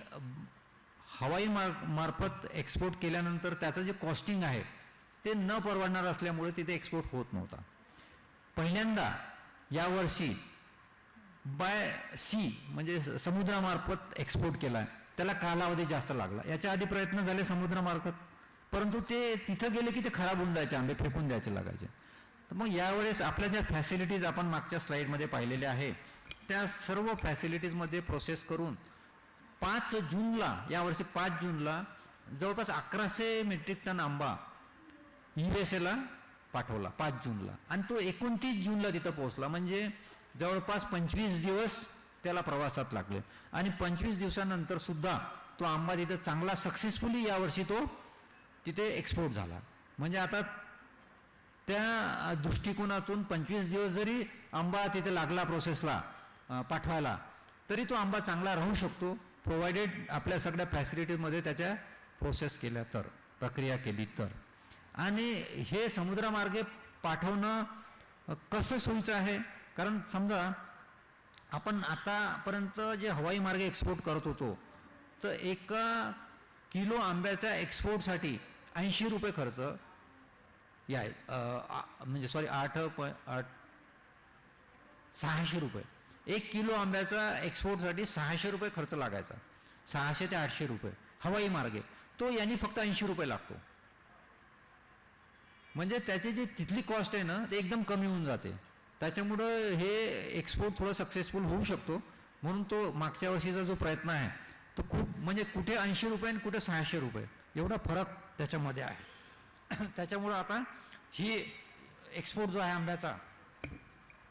हवाई मार्फत एक्सपोर्ट केल्यानंतर त्याचं जे कॉस्टिंग आहे ते न परवडणार असल्यामुळे तिथे एक्सपोर्ट होत नव्हता. पहिल्यांदा यावर्षी बाय सी म्हणजे समुद्रामार्फत एक्सपोर्ट केला. त्याला कालावधी जास्त लागला. याच्या आधी प्रयत्न झाले समुद्रामार्फत, परंतु ते तिथं गेले की ते खराब होऊन जायचे, आंबे फेकून द्यायचे लागायचे. तर मग यावेळेस आपल्या ज्या फॅसिलिटीज आपण मागच्या स्लाईडमध्ये पाहिलेल्या आहे त्या सर्व फॅसिलिटीजमध्ये प्रोसेस करून 5 जूनला, यावर्षी 5 जूनला जवळपास 1100 मेट्रिक टन आंबा USA पाठवला 5 जूनला. आणि तो 29 जूनला तिथं पोहोचला. म्हणजे जवळपास 25 दिवस त्याला प्रवासात लागले. आणि 25 दिवसानंतर सुद्धा तो आंबा तिथं चांगला सक्सेसफुली यावर्षी तो तिथे एक्सपोर्ट झाला. म्हणजे आता त्या दृष्टिकोनातून 25 दिवस जरी आंबा तिथे लागला प्रोसेसला पाठवायला, तरी तो आंबा चांगला राहू शकतो, प्रोव्हाइडेड आपल्या सगळ्या फॅसिलिटीजमध्ये त्याच्या प्रोसेस केल्या तर, प्रक्रिया केली तर. आणि हे समुद्रमार्गे पाठवणं कसं सोयीचं आहे, कारण समजा आपण आतापर्यंत जे हवाई मार्गे एक्सपोर्ट करत होतो तर 1 किलो आंब्याच्या एक्सपोर्टसाठी 80 रुपये खर्च या म्हणजे सॉरी 600 रुपये. 1 किलो आंब्याचा एक्सपोर्टसाठी 600 रुपये खर्च लागायचा. 600 ते 800 रुपये हवाई मार्गे. तो यांनी फक्त 80 रुपये लागतो. म्हणजे त्याची जी तिथली कॉस्ट आहे ना ते एकदम कमी होऊन जाते. त्याच्यामुळं हे एक्सपोर्ट थोडं सक्सेसफुल होऊ शकतो. म्हणून तो मागच्या वर्षीचा जो प्रयत्न आहे तो खूप म्हणजे कुठे 80 रुपये आणि कुठे 600 रुपये एवढा फरक त्याच्यामध्ये आहे. त्याच्यामुळं आता ही एक्सपोर्ट जो आहे आंब्याचा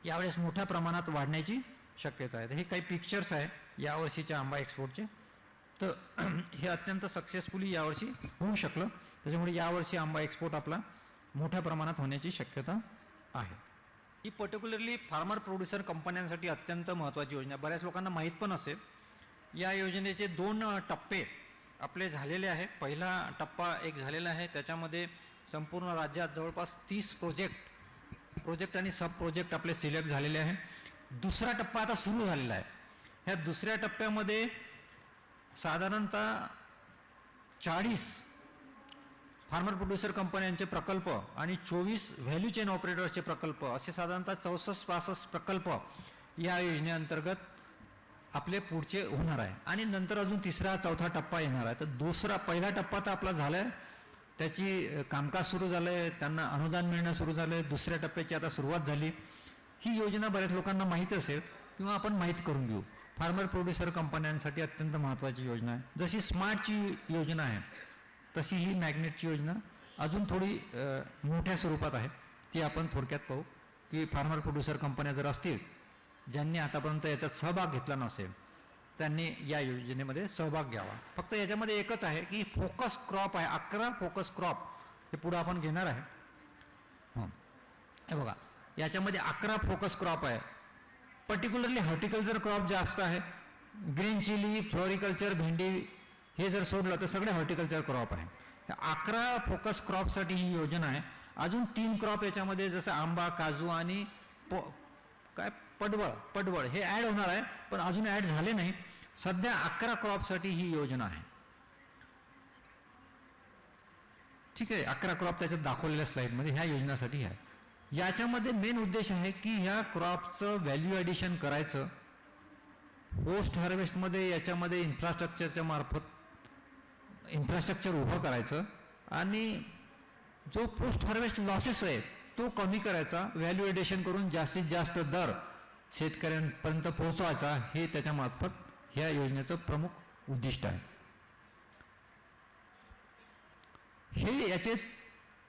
यावेळेस मोठ्या प्रमाणात वाढण्याची शक्यता आहे. हे काही पिक्चर्स आहे यावर्षीच्या आंबा एक्सपोर्टचे. तर हे अत्यंत सक्सेसफुली यावर्षी होऊ शकलं. त्याच्यामुळे यावर्षी आंबा एक्सपोर्ट आपला मोठ्या प्रमाणात होण्याची शक्यता आहे. ही पर्टिक्युलरली फार्मर प्रोड्युसर कंपन्यांसाठी अत्यंत महत्त्वाची योजना. बऱ्याच लोकांना माहीत पण असेल. या योजनेचे 2 टप्पे आपले झालेले आहे. पहिला टप्पा एक झालेला आहे, त्याच्यामध्ये संपूर्ण राज्यात जवळपास 30 प्रोजेक्ट आणि सब प्रोजेक्ट आपले सिलेक्ट झालेले आहे. दुसरा टप्पा आता सुरू झालेला आहे. ह्या दुसऱ्या टप्प्यामध्ये साधारणतः 40 फार्मर प्रोड्युसर कंपन्यांचे प्रकल्प आणि 24 व्हॅल्यू चेन ऑपरेटर्सचे प्रकल्प असे साधारणतः 64-65 प्रकल्प या योजनेअंतर्गत आपले पुढचे होणार आहे. आणि नंतर अजून 3रा 4था टप्पा येणार आहे. तर पहिला टप्पा तर आपला झाला आहे, त्याची कामकाज सुरू झालं आहे, त्यांना अनुदान मिळणं सुरू झालं आहे. दुसऱ्या टप्प्याची आता सुरुवात झाली. ही योजना बऱ्याच लोकांना माहीत असेल किंवा आपण माहीत करून घेऊ. फार्मर प्रोड्युसर कंपन्यांसाठी अत्यंत महत्त्वाची योजना आहे. जशी स्मार्टची योजना आहे तशी ही मॅग्नेटची योजना अजून थोडी मोठ्या स्वरूपात आहे. ती आपण थोडक्यात पाहू की फार्मर प्रोड्युसर कंपन्या जर असतील ज्यांनी आतापर्यंत याच्यात सहभाग घेतला नसेल त्यांनी या योजनेमध्ये सहभाग घ्यावा. फक्त याच्यामध्ये एकच आहे की फोकस क्रॉप आहे. 11 फोकस क्रॉप हे पुढं आपण घेणार आहे. हे बघा याच्यामध्ये 11 फोकस क्रॉप आहे. पर्टिक्युलरली हॉर्टिकल्चर क्रॉप जास्त आहे. ग्रीन चिली, फ्लोरिकल्चर, भेंडी हे जर सोडलं तर सगळे हॉर्टिकल्चर क्रॉप आहे. 11 फोकस क्रॉपसाठी ही योजना आहे. अजून 3 क्रॉप याच्यामध्ये जसं आंबा, काजू आणि पडवळ हे ॲड होणार आहे, पण अजून ॲड झाले नाही. सध्या 11 क्रॉपसाठी ही योजना आहे. ठीक आहे, 11 क्रॉप त्याच्यात दाखवलेल्या स्लाईडमध्ये ह्या योजनेसाठी आहे. याच्यामध्ये मेन उद्देश आहे की ह्या क्रॉपचं व्हॅल्यू ॲडिशन करायचं. पोस्ट हार्वेस्टमध्ये याच्यामध्ये इन्फ्रास्ट्रक्चरच्या मार्फत इन्फ्रास्ट्रक्चर उभं करायचं आणि जो पोस्ट हार्वेस्ट लॉसेस आहे तो कमी करायचा. व्हॅल्यू ॲडिशन करून जास्तीत जास्त दर शेतकऱ्यांपर्यंत पोहोचवायचा. हे त्याच्यामार्फत ह्या योजनेचं प्रमुख उद्दिष्ट आहे. हे याचे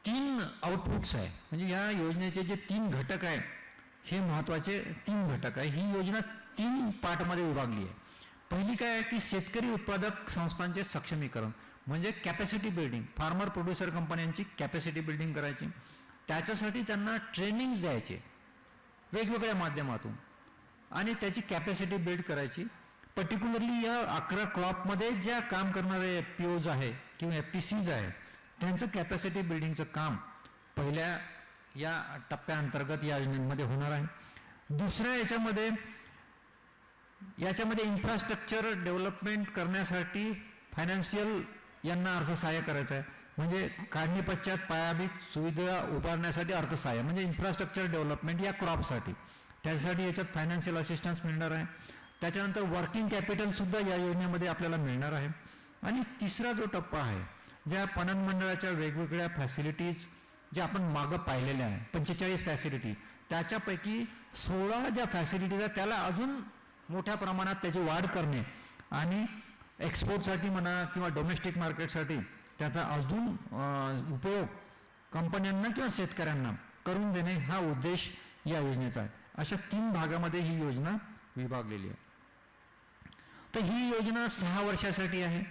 3 आउटपुट्स आहे. म्हणजे या योजनेचे जे 3 घटक आहे हे महत्त्वाचे 3 घटक आहे. ही योजना 3 पार्टमध्ये विभागली आहे. पहिली काय आहे की शेतकरी उत्पादक संस्थांचे सक्षमीकरण, म्हणजे कॅपॅसिटी बिल्डिंग. फार्मर प्रोड्युसर कंपन्यांची कॅपॅसिटी बिल्डिंग करायची, त्याच्यासाठी त्यांना ट्रेनिंग द्यायचे वेगवेगळ्या माध्यमातून आणि त्याची कॅपॅसिटी बिल्ड करायची. पर्टिक्युलरली या 11 क्रॉपमध्ये ज्या काम करणारे POs आहे किंवा FPCs आहे त्यांचं कॅपॅसिटी बिल्डिंगचं काम पहिल्या या टप्प्याअंतर्गत या योजनेमध्ये होणार आहे. दुसऱ्या याच्यामध्ये इन्फ्रास्ट्रक्चर डेव्हलपमेंट करण्यासाठी फायनान्शियल यांना अर्थसहाय्य करायचं आहे. म्हणजे काढणी पश्चात पायाभूत सुविधा उभारण्यासाठी अर्थसहाय्य, म्हणजे इन्फ्रास्ट्रक्चर डेव्हलपमेंट या क्रॉपसाठी, त्यासाठी याच्यात फायनान्शियल असिस्टन्स मिळणार आहे. त्याच्यानंतर वर्किंग कॅपिटल सुद्धा या योजनेमध्ये आपल्याला मिळणार आहे. आणि तिसरा जो टप्पा आहे, ज्या पणन मंडळाच्या वेगवेगळ्या फॅसिलिटीज ज्या आपण मागं पाहिलेल्या आहे 45 फॅसिलिटी, त्याच्यापैकी 16 ज्या फॅसिलिटीज आहेत त्याला अजून मोठ्या प्रमाणात त्याची वाढ करणे आणि एक्सपोर्टसाठी म्हणा किंवा डोमेस्टिक मार्केटसाठी त्याचा अजून उपयोग कंपन्यांना किंवा शेतकऱ्यांना करून देणे हा उद्देश या योजनेचा आहे. अशा 3 भागामध्ये ही योजना विभागलेली आहे. तर ही योजना 6 वर्षासाठी आहे.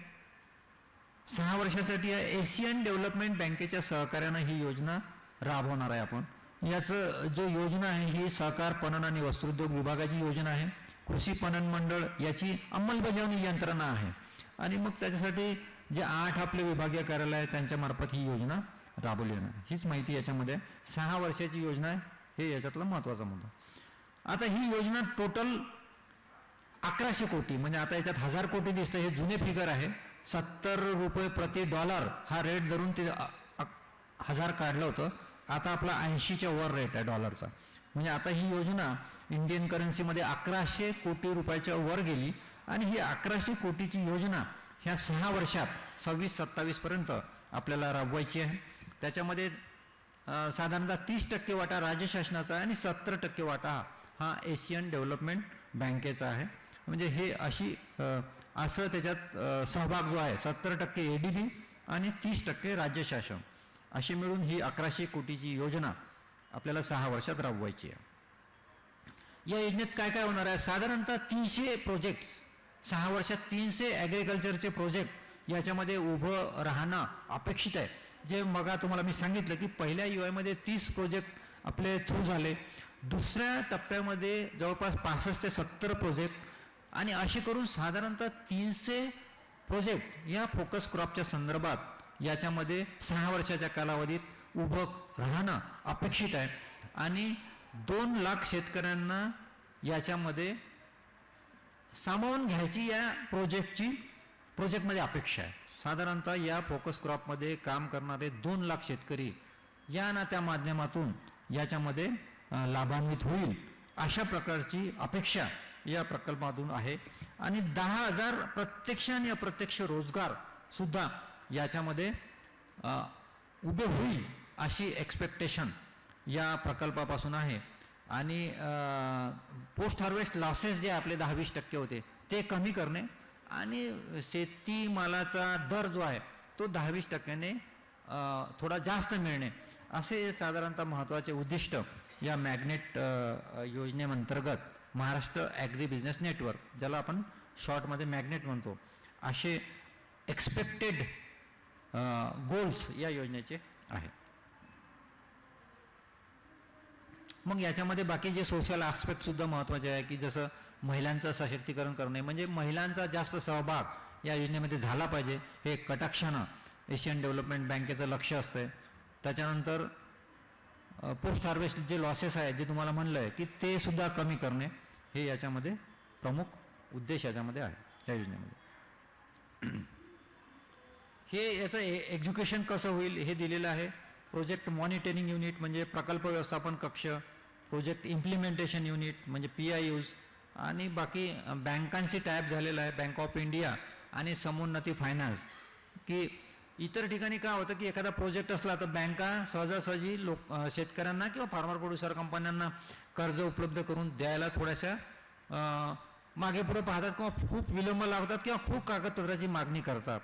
6 वर्षासाठी आहे. एशियन डेव्हलपमेंट बँकेच्या सहकार्यानं ही योजना राबवणार आहे आपण. याचं जो योजना आहे ही सहकार पणन आणि वस्त्रोद्योग विभागाची योजना आहे. कृषी पणन मंडळ याची अंमलबजावणी यंत्रणा आहे आणि मग त्याच्यासाठी जे 8 आपले विभागीय कार्यालय आहे त्यांच्या मार्फत ही योजना राबवली जाणार. हीच माहिती याच्यामध्ये 6 वर्षाची योजना आहे, हे याच्यातला महत्त्वाचा मुद्दा. आता ही योजना टोटल 1100 कोटी, म्हणजे आता याच्यात 1000 कोटी दिसतं, हे जुने फिगर आहे. 70 रुपये प्रति डॉलर हा रेट धरून ते 1000 काढलं होतं. आता आपला 80च्या वर रेट आहे डॉलरचा. म्हणजे आता ही योजना इंडियन करन्सीमध्ये 1100 कोटी रुपयाच्या वर गेली आणि ही 1100 कोटीची योजना ह्या 6 वर्षात 26-27 पर्यंत आपल्याला राबवायची आहे. त्याच्यामध्ये साधारणतः 30% वाटा राज्य शासनाचा आहे आणि 70% वाटा हा एशियन डेव्हलपमेंट बँकेचा आहे. म्हणजे हे असं त्याच्यात सहभाग जो आहे 70% ADB आणि 30% राज्य शासन अशी मिळून ही 1100 कोटीची योजना आपल्याला 6 वर्षात राबवायची आहे. या योजनेत काय काय होणार आहे? साधारणतः 300 प्रोजेक्ट्स 6 वर्षात 300 ॲग्रिकल्चरचे प्रोजेक्ट याच्यामध्ये उभं राहणं अपेक्षित आहे. जे मग तुम्हाला मी सांगितलं की पहिल्या UIमध्ये 30 प्रोजेक्ट आपले थ्रू झाले. दुसऱ्या टप्प्यामध्ये जवळपास 65 ते 70 प्रोजेक्ट आणि असे करून साधारणतः 300 प्रोजेक्ट या फोकस क्रॉपच्या संदर्भात याच्यामध्ये 6 वर्षाच्या कालावधीत उभं राहणं अपेक्षित आहे. आणि 2 लाख शेतकऱ्यांना याच्यामध्ये सामावून घ्यायची या प्रोजेक्टमध्ये अपेक्षा आहे. साधारणतः या फोकस क्रॉपमध्ये काम करणारे 2 लाख शेतकरी या ना त्या माध्यमातून याच्यामध्ये लाभान्वित होईल अशा प्रकारची अपेक्षा या प्रकल्पातून आहे. आणि 10,000 प्रत्यक्ष आणि अप्रत्यक्ष रोजगार सुद्धा याच्यामध्ये उभे होईल अशी एक्सपेक्टेशन या प्रकल्पापासून आहे. आणि पोस्ट हार्वेस्ट लॉसेस जे आपले 10-20% होते ते कमी करणे आणि शेतीमालाचा दर जो आहे तो 10-20% थोडा जास्त मिळणे असे साधारणतः महत्त्वाचे उद्दिष्ट या मॅग्नेट योजनेअंतर्गत महाराष्ट्र ॲग्री बिझनेस नेटवर्क, ज्याला आपण शॉर्टमध्ये मॅग्नेट म्हणतो, असे एक्सपेक्टेड गोल्स या योजनेचे आहेत. मग याच्यामध्ये बाकी जे सोशल ॲस्पेक्ट सुद्धा महत्त्वाचे आहे की जसं महिलांचं सशक्तीकरण करणे, म्हणजे महिलांचा जास्त सहभाग या योजनेमध्ये झाला पाहिजे, हे कटाक्षानं एशियन डेव्हलपमेंट बँकेचं लक्ष असतं. त्याच्यानंतर पोस्ट हार्वेस्ट जे लॉसेस आहे जे तुम्हाला म्हणलं आहे की ते सुद्धा कमी करणे हे याच्यामध्ये प्रमुख उद्देश याच्यामध्ये आहे या योजनेमध्ये. हे याचं एक्झिक्युशन कसं होईल हे दिलेलं आहे. प्रोजेक्ट मॉनिटरिंग युनिट म्हणजे प्रकल्प व्यवस्थापन कक्ष, प्रोजेक्ट इम्प्लिमेंटेशन युनिट म्हणजे PIUs आणि बाकी बँकांशी टॅप झालेला आहे, बँक ऑफ इंडिया आणि समुन्नती फायनान्स. की इतर ठिकाणी काय होतं की एखादा प्रोजेक्ट असला तर बँका सहजासहजी शेतकऱ्यांना किंवा फार्मर प्रोड्युसर कंपन्यांना कर्ज उपलब्ध करून द्यायला थोड्याशा मागे पुढे पाहतात किंवा खूप विलंब लावतात किंवा खूप कागदपत्राची मागणी करतात.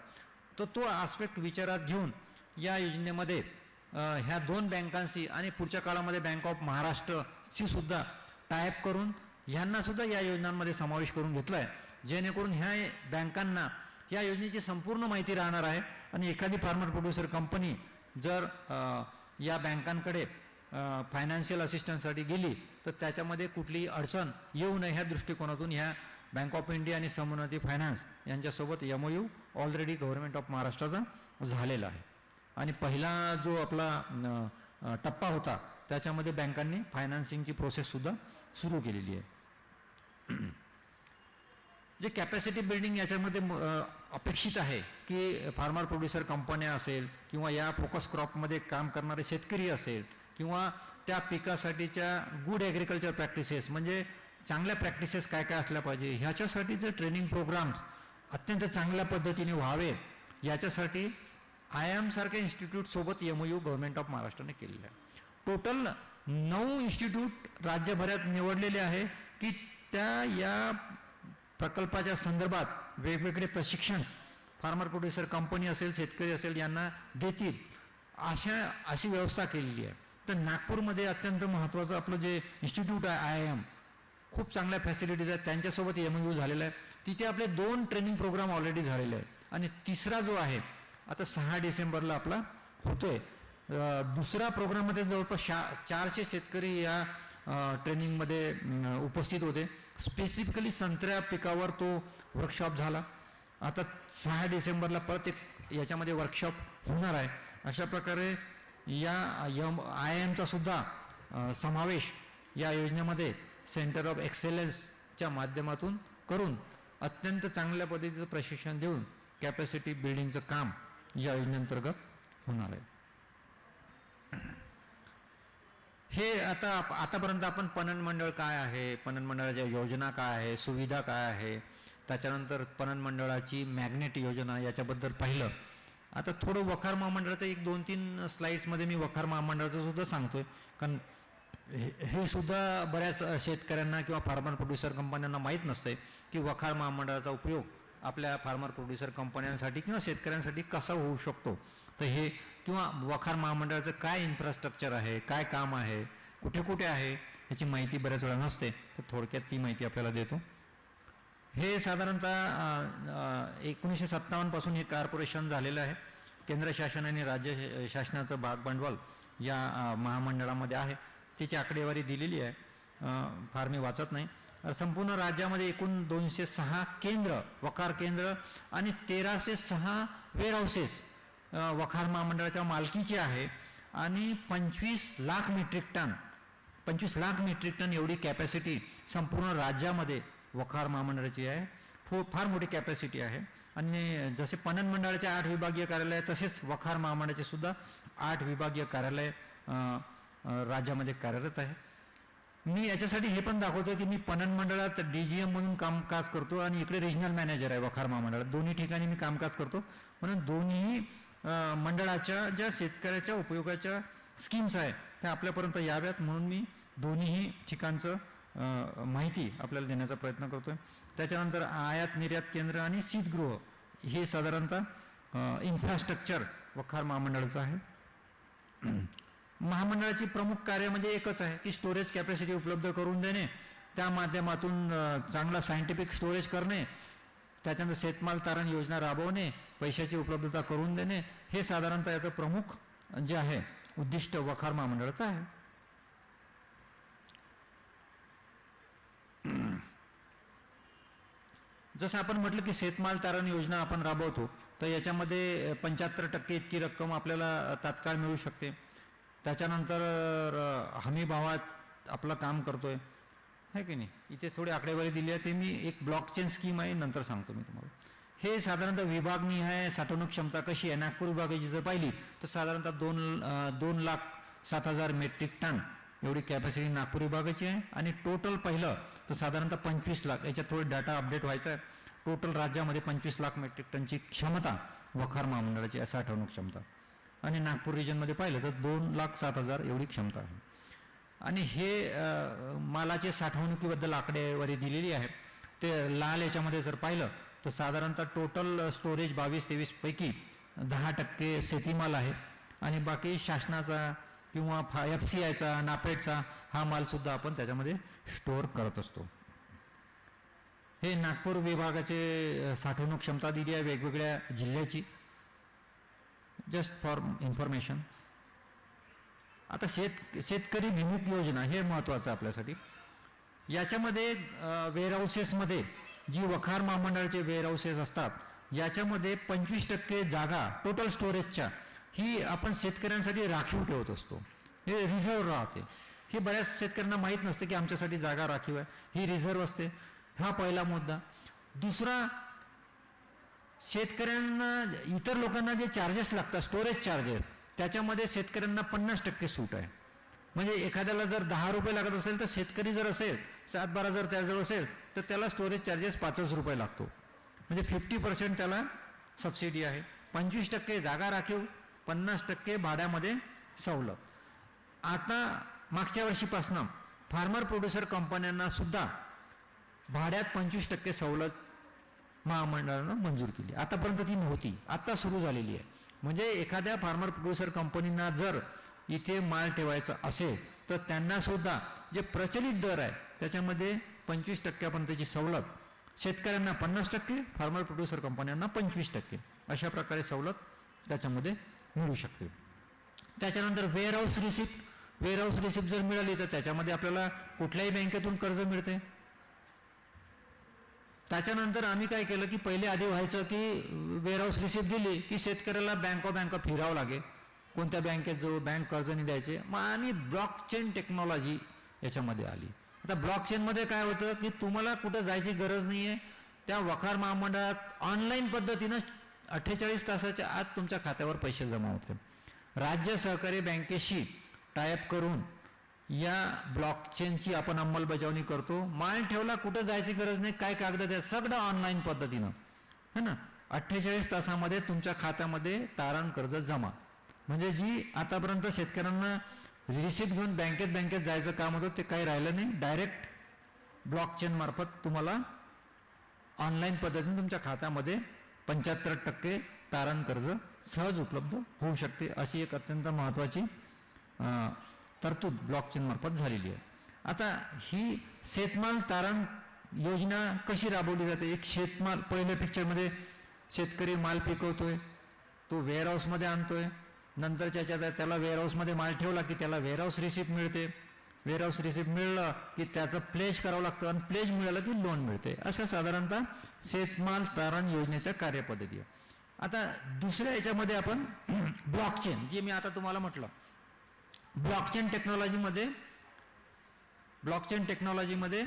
तर तो आस्पेक्ट विचारात घेऊन या योजनेमध्ये ह्या दोन बँकांशी आणि पुढच्या काळामध्ये बँक ऑफ महाराष्ट्रशी सुद्धा टायअप करून ह्यांना सुद्धा या योजनांमध्ये समावेश करून घेतला आहे, जेणेकरून ह्या बँकांना या योजनेची संपूर्ण माहिती राहणार आहे आणि एखादी फार्मर प्रोड्युसर कंपनी जर या बँकांकडे फायनान्शियल असिस्टन्ससाठी गेली तर त्याच्यामध्ये कुठलीही अडचण येऊ नये ह्या दृष्टिकोनातून ह्या बँक ऑफ इंडिया आणि समोन्नती फायनान्स यांच्यासोबत MOU ऑलरेडी गव्हर्नमेंट ऑफ महाराष्ट्राचा झालेला आहे. आणि पहिला जो आपला टप्पा होता त्याच्यामध्ये बँकांनी फायनान्सिंगची प्रोसेससुद्धा सुरू केलेली आहे. जे कॅपॅसिटी बिल्डिंग याच्यामध्ये अपेक्षित आहे की फार्मर प्रोड्युसर कंपन्या असेल किंवा या फोकस क्रॉपमध्ये काम करणारे शेतकरी असेल किंवा त्या पिकासाठीच्या गुड ॲग्रिकल्चर प्रॅक्टिसेस म्हणजे चांगल्या प्रॅक्टिसेस काय काय असल्या पाहिजे ह्याच्यासाठीचे ट्रेनिंग प्रोग्राम्स अत्यंत चांगल्या पद्धतीने व्हावे याच्यासाठी IIM सारख्या इन्स्टिट्यूटसोबत MOU गव्हर्नमेंट ऑफ महाराष्ट्राने केलेलं आहे. टोटल 9 इन्स्टिट्यूट राज्यभरात निवडलेले आहे की त्या या प्रकल्पाच्या संदर्भात वेगवेगळे प्रशिक्षण फार्मर प्रोड्युसर कंपनी असेल शेतकरी असेल यांना देतील अशी व्यवस्था केलेली आहे. तर नागपूरमध्ये अत्यंत महत्त्वाचं आपलं जे इन्स्टिट्यूट आहे IIM खूप चांगल्या फॅसिलिटीज आहेत त्यांच्यासोबत MOU झालेला आहे. तिथे आपले 2 ट्रेनिंग प्रोग्राम ऑलरेडी झालेले आहेत आणि तिसरा जो आहे आता 6 डिसेंबरला आपला होतोय. दुसरा प्रोग्राममध्ये जवळपास 400 शेतकरी या ट्रेनिंगमध्ये उपस्थित होते. स्पेसिफिकली संत्र्या पिकावर तो वर्कशॉप झाला. आता 6 डिसेंबरला परत एक याच्यामध्ये वर्कशॉप होणार आहे. अशा प्रकारे या IIMचा सुद्धा समावेश या योजनेमध्ये सेंटर ऑफ एक्सेलन्सच्या माध्यमातून करून अत्यंत चांगल्या पद्धतीचं प्रशिक्षण देऊन कॅपॅसिटी बिल्डिंगचं काम या योजनेअंतर्गत होणार आहे. हे आतापर्यंत आपण पणन मंडळ काय आहे, पणन मंडळाच्या योजना काय आहे, सुविधा काय आहे, त्याच्यानंतर पणन मंडळाची मॅग्नेट योजना याच्याबद्दल पाहिलं. आता थोडं वखार महामंडळाचं 1-2-3 स्लाईड्समध्ये मी वखार महामंडळाचं सुद्धा सांगतोय कारण हे सुद्धा बऱ्याच शेतकऱ्यांना किंवा फार्मर प्रोड्युसर कंपन्यांना माहीत नसते की वखार महामंडळाचा उपयोग आपल्या फार्मर प्रोड्युसर कंपन्यांसाठी किंवा शेतकऱ्यांसाठी कसा होऊ शकतो. तर हे किंवा वखार महामंडळाचं काय इन्फ्रास्ट्रक्चर आहे, काय काम आहे, कुठे कुठे आहे याची माहिती बऱ्याच वेळा नसते. तर थोडक्यात ती माहिती आपल्याला देतो. हे साधारणतः 1957 पासून हे कॉर्पोरेशन झालेलं आहे. केंद्र शासन आणि राज्य शासनाचं भागभांडवल या महामंडळामध्ये आहे. त्याची आकडेवारी दिलेली आहे, फार मी वाचत नाही. संपूर्ण राज्यामध्ये एकूण 206 केंद्र वखार केंद्र आणि 1306 वेअरहाऊसेस वखार महामंडळाच्या मालकीचे आहे आणि 25 लाख मेट्रिक टन एवढी कॅपॅसिटी संपूर्ण राज्यामध्ये वखार महामंडळाची आहे. फार मोठी कॅपॅसिटी आहे. आणि जसे पणन मंडळाचे 8 विभागीय कार्यालय तसेच वखार महामंडळाचे सुद्धा 8 विभागीय कार्यालय राज्यामध्ये कार्यरत आहे. मी याच्यासाठी हे पण दाखवतो की मी पणन मंडळात DGM म्हणून कामकाज करतो आणि इकडे रिजनल मॅनेजर आहे वखार महामंडळात. दोन्ही ठिकाणी मी कामकाज करतो. म्हणून दोन्ही मंडळाच्या ज्या शेतकऱ्याच्या उपयोगाच्या स्कीम्स आहेत त्या आपल्यापर्यंत याव्यात म्हणून मी दोन्हीही ठिकाणचं माहिती आपल्याला देण्याचा प्रयत्न करतोय. त्याच्यानंतर आयात निर्यात केंद्र आणि शीतगृह हे साधारणतः इन्फ्रास्ट्रक्चर वखार महामंडळाचं आहे. महामंडळाची प्रमुख कार्य म्हणजे एकच आहे की स्टोरेज कॅपॅसिटी उपलब्ध करून देणे, त्या माध्यमातून चांगला सायंटिफिक स्टोरेज करणे, त्याच्यानंतर शेतमाल तारण योजना राबवणे, पैशाची उपलब्धता करून देणे, हे साधारणतः याचं प्रमुख जे आहे उद्दिष्ट वखार महामंडळाचं आहे. जसं आपण म्हटलं की शेतमाल तारण योजना आपण राबवतो तर याच्यामध्ये 75% इतकी रक्कम आपल्याला तात्काळ मिळू शकते. त्याच्यानंतर हमी भावात आपलं काम करतोय है की नाही. इथे थोडी आकडेवारी दिली आहे, ते मी एक ब्लॉकचेन स्कीम आहे नंतर सांगतो मी तुम्हाला. हे साधारणतः विभागणी आहे. साठवणूक क्षमता कशी आहे नागपूर विभागाची जर पाहिली तर साधारणतः 2,07,000 मेट्रिक टन एवढी कॅपॅसिटी नागपूर विभागाची आहे. आणि टोटल पाहिलं तर साधारणतः 25 लाख, याच्यात थोडी डाटा अपडेट व्हायचा आहे. टोटल राज्यामध्ये 25 लाख मेट्रिक टनची क्षमता वखार महामंडळाची आहे साठवणूक क्षमता. आणि नागपूर रिजनमध्ये पाहिलं तर 2,07,000 एवढी क्षमता आहे. आणि हे मालाचे साठवणुकीबद्दल आकडेवारी दिलेली आहे. ते लाल याच्यामध्ये जर पाहिलं तर साधारणतः टोटल स्टोरेज 22-23 पैकी 10% शेतीमाल आहे आणि बाकी शासनाचा किंवा FCIचा, नाफेडचा हा मालसुद्धा आपण त्याच्यामध्ये स्टोअर करत असतो. हे नागपूर विभागाचे साठवणूक क्षमता दिली आहे वेगवेगळ्या जिल्ह्याची, जस्ट फॉर इन्फॉर्मेशन. आता शेतकरी विमुख योजना हे महत्त्वाचं आपल्यासाठी. याच्यामध्ये वेअरहाऊसेसमध्ये जी वखार महामंडळाचे वेअरहाऊसेस असतात याच्यामध्ये 25% जागा टोटल स्टोरेजच्या ही आपण शेतकऱ्यांसाठी राखीव ठेवत असतो. हे रिझर्व राहते. हे बऱ्याच शेतकऱ्यांना माहीत नसते की आमच्यासाठी जागा राखीव आहे, ही रिझर्व असते. हा पहिला मुद्दा. दुसरा, शेतकऱ्यांना इतर लोकांना जे चार्जेस लागतात स्टोरेज चार्जेस त्याच्यामध्ये शेतकऱ्यांना 50% सूट आहे. म्हणजे एखाद्याला जर 10 रुपये लागत असेल तर शेतकरी जर असेल 7-12 जर त्याजवळ असेल तर त्याला स्टोरेज चार्जेस 5 रुपये लागतो. म्हणजे 50% त्याला सबसिडी आहे. 25% जागा राखीव, 50% भाड्यामध्ये सवलत. आता मागच्या वर्षीपासून फार्मर प्रोड्युसर कंपन्यांना सुद्धा भाड्यात 25% सवलत महामंडळानं मंजूर केली. आतापर्यंत ती नव्हती, आता सुरू झालेली आहे. म्हणजे एखाद्या फार्मर प्रोड्युसर कंपनींना जर इथे माल ठेवायचा असेल तर त्यांना सुद्धा जे प्रचलित दर आहे त्याच्यामध्ये 25%पर्यंतची सवलत, शेतकऱ्यांना 50%, फार्मर प्रोड्युसर कंपन्यांना 25%, अशा प्रकारे सवलत त्याच्यामध्ये मिळू शकते. त्याच्यानंतर वेअरहाऊस रिसिप्ट जर मिळाली तर त्याच्यामध्ये आपल्याला कुठल्याही बँकेतून कर्ज मिळते. त्याच्यानंतर आम्ही काय केलं की पहिले आधी व्हायचं की वेअरहाऊस रिसिप्ट दिली की शेतकऱ्याला बँक फिरावं लागे, कोणत्या बँकेत जो बँक कर्ज नाही द्यायचे. मग आम्ही ब्लॉकचेन टेक्नॉलॉजी याच्यामध्ये आली. आता ब्लॉकचेनमध्ये काय होतं की तुम्हाला कुठं जायची गरज नाही आहे. त्या वखार महामंडळात ऑनलाईन पद्धतीनं 48 तासाच्या आत तुमच्या खात्यावर पैसे जमा होते. राज्य सहकारी बँकेशी टायअप करून या ब्लॉकचेनची आपण अंमलबजावणी करतो. माल ठेवला, कुठं जायची गरज नाही, काय कागद द्या, सगळं ऑनलाईन पद्धतीनं है ना. 48 तासामध्ये तुमच्या खात्यामध्ये तारण कर्ज जमा. म्हणजे जी आतापर्यंत शेतकऱ्यांना रिसिप्ट घेऊन बँकेत जायचं काम होतं ते काही राहिलं नाही. डायरेक्ट ब्लॉकचेन मार्फत तुम्हाला ऑनलाईन पद्धतीने तुमच्या खात्यामध्ये 75% तारण कर्ज सहज उपलब्ध होऊ शकते. अशी एक अत्यंत महत्त्वाची तरतूद ब्लॉकचेन मार्फत झालेली आहे. आता ही शेतमाल तारण योजना कशी राबवली जाते. एक शेतमाल, पहिल्या पिक्चरमध्ये शेतकरी माल पिकवतोय, तो वेअरहाऊसमध्ये आणतोय, नंतरच्या त्याला वेअरहाऊसमध्ये माल ठेवला की त्याला वेअरहाऊस रिसिप्ट मिळते. वेअरहाऊस रिसिप्ट मिळलं की त्याचं प्लेज करावं लागतं आणि प्लेज मिळालं की लोन मिळते. अशा साधारणतः शेतमाल तारण योजनेच्या कार्यपद्धती आहे. आता दुसऱ्या याच्यामध्ये आपण ब्लॉकचेन, जे मी आता तुम्हाला म्हटलं, ब्लॉकचेन टेक्नॉलॉजीमध्ये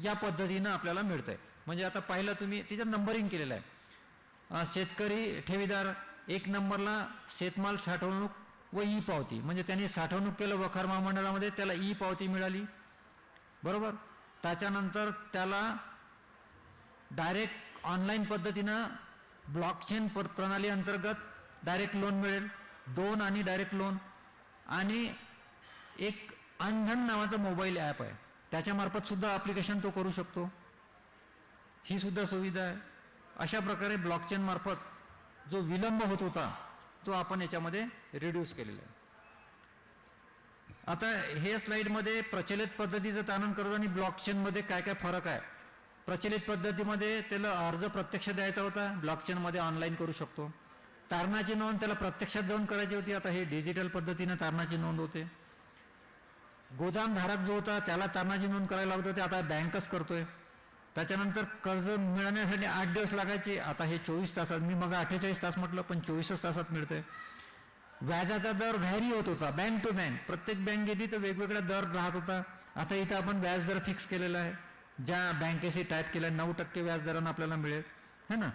या पद्धतीनं आपल्याला मिळतंय. म्हणजे आता पाहिलं तुम्ही तिथं नंबरिंग केलेलं आहे. शेतकरी ठेवीदार 1 नंबरला शेतमाल साठवणूक व ई पावती, म्हणजे त्यांनी साठवणूक केलं वखार महामंडळामध्ये, त्याला ई पावती मिळाली, बरोबर. त्याच्यानंतर त्याला डायरेक्ट ऑनलाईन पद्धतीनं ब्लॉकचेन प्रणाली अंतर्गत डायरेक्ट लोन मिळेल. 2 आणि डायरेक्ट लोन. आणि एक अंधन नावाचं मोबाईल ॲप आहे, त्याच्यामार्फत सुद्धा ॲप्लिकेशन तो करू शकतो. ही सुद्धा सुविधा आहे. अशा प्रकारे ब्लॉकचेन मार्फत जो विलंब होत होता तो आपण याच्यामध्ये रिड्यूस केलेला आहे. आता हे स्लाइडमध्ये प्रचलित पद्धतीचं तारण कर्ज आणि ब्लॉकचेनमध्ये काय काय फरक आहे. प्रचलित पद्धतीमध्ये त्याला अर्ज प्रत्यक्ष द्यायचा होता, ब्लॉकचेनमध्ये ऑनलाईन करू शकतो. तारणाची नोंद त्याला प्रत्यक्षात जाऊन करायची होती, आता हे डिजिटल पद्धतीनं तारणाची नोंद होते. गोदामधारक जो होता त्याला तारणाची नोंद करायला लागत होती, आता बँकच करतोय. त्याच्यानंतर कर्ज मिळण्यासाठी 8 दिवस लागायचे, आता हे 24 तासात, मी मग 48 तास म्हटलं पण 24 तासात मिळतंय. व्याजाचा दर व्हॅरी होत होता बँक टू बँक, प्रत्येक बँक गेली तर वेगवेगळा दर राहत होता. आता इथं आपण व्याज दर फिक्स केलेला आहे, ज्या बँकेशी टाईप केला 9% व्याज दरानं आपल्याला मिळेल, है ना.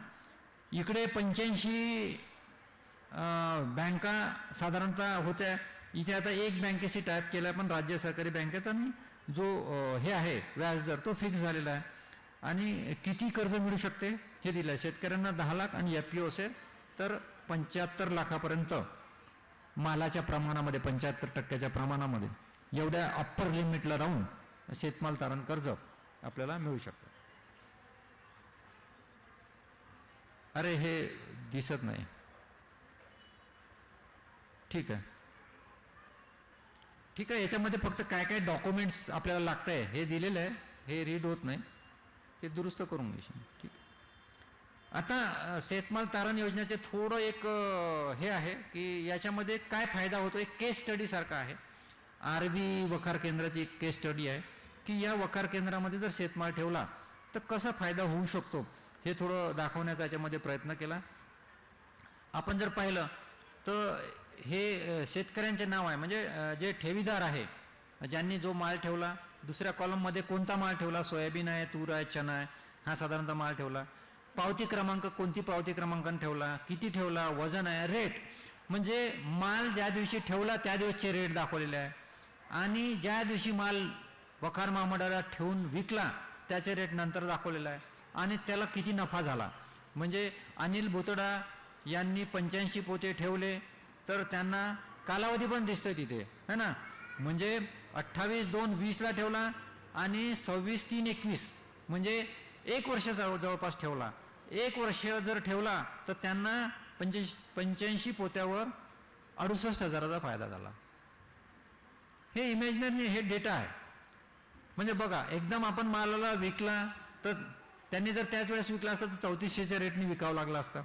इकडे 85 बँका साधारणतः होत्या, इथे आता एक बँकेशी टाईप केला पण राज्य सहकारी बँकेचा, आणि जो हे आहे व्याजदर तो फिक्स झालेला आहे. आणि किती कर्ज मिळू शकते हे दिलं आहे. शेतकऱ्यांना 10 लाख आणि FPO असेल तर 75 लाखापर्यंत मालाच्या प्रमाणामध्ये 75% प्रमाणामध्ये एवढ्या अप्पर लिमिटला राहून शेतमाल तारण कर्ज आपल्याला मिळू शकतं. अरे हे दिसत नाही. ठीक आहे, ठीक आहे. याच्यामध्ये फक्त काय काय डॉक्युमेंट्स आपल्याला लागत आहे हे दिलेलं आहे, हे रीड होत नाही, ते दुरुस्त करून घेशील. ठीक आहे. आता शेतमाल तारण योजनेचे थोडं एक हे आहे की याच्यामध्ये काय फायदा होतो, एक केस स्टडी सारखा आहे. आरबी वखार केंद्राची एक केस स्टडी आहे की या वखार केंद्रामध्ये जर शेतमाल ठेवला तर कसा फायदा होऊ शकतो हे थोडं दाखवण्याचा याच्यामध्ये प्रयत्न केला. आपण जर पाहिलं तर हे शेतकऱ्यांचे नाव आहे, म्हणजे जे ठेवीदार आहे ज्यांनी जो माल ठेवला, दुसऱ्या कॉलममध्ये कोणता माल ठेवला, सोयाबीन आहे, तूर आहे, चणा आहे, हा साधारणतः माल ठेवला, पावती क्रमांक कोणती पावती क्रमांकाने ठेवला, किती ठेवला, वजन आहे, रेट म्हणजे माल ज्या दिवशी ठेवला त्या दिवसचे रेट दाखवलेले आहे आणि ज्या दिवशी माल वखार महामंडळाला ठेवून विकला त्याचे रेट नंतर दाखवलेला आहे आणि त्याला किती नफा झाला. म्हणजे अनिल भुतडा यांनी 85 पोते ठेवले तर त्यांना कालावधी पण दिसतोय तिथे है ना, म्हणजे 28/2/20 ठेवला आणि 26/3/21 म्हणजे 1 वर्ष जवळपास ठेवला. 1 वर्ष जर ठेवला तर त्यांना 85 पोत्यावर 68,000चा फायदा झाला. हे इमॅजिनरी, हे डेटा आहे. म्हणजे बघा, एकदम आपण मालाला विकला तर त्यांनी जर त्याच वेळेस विकला असता तर 3400च्या रेटने विकावं लागला असता,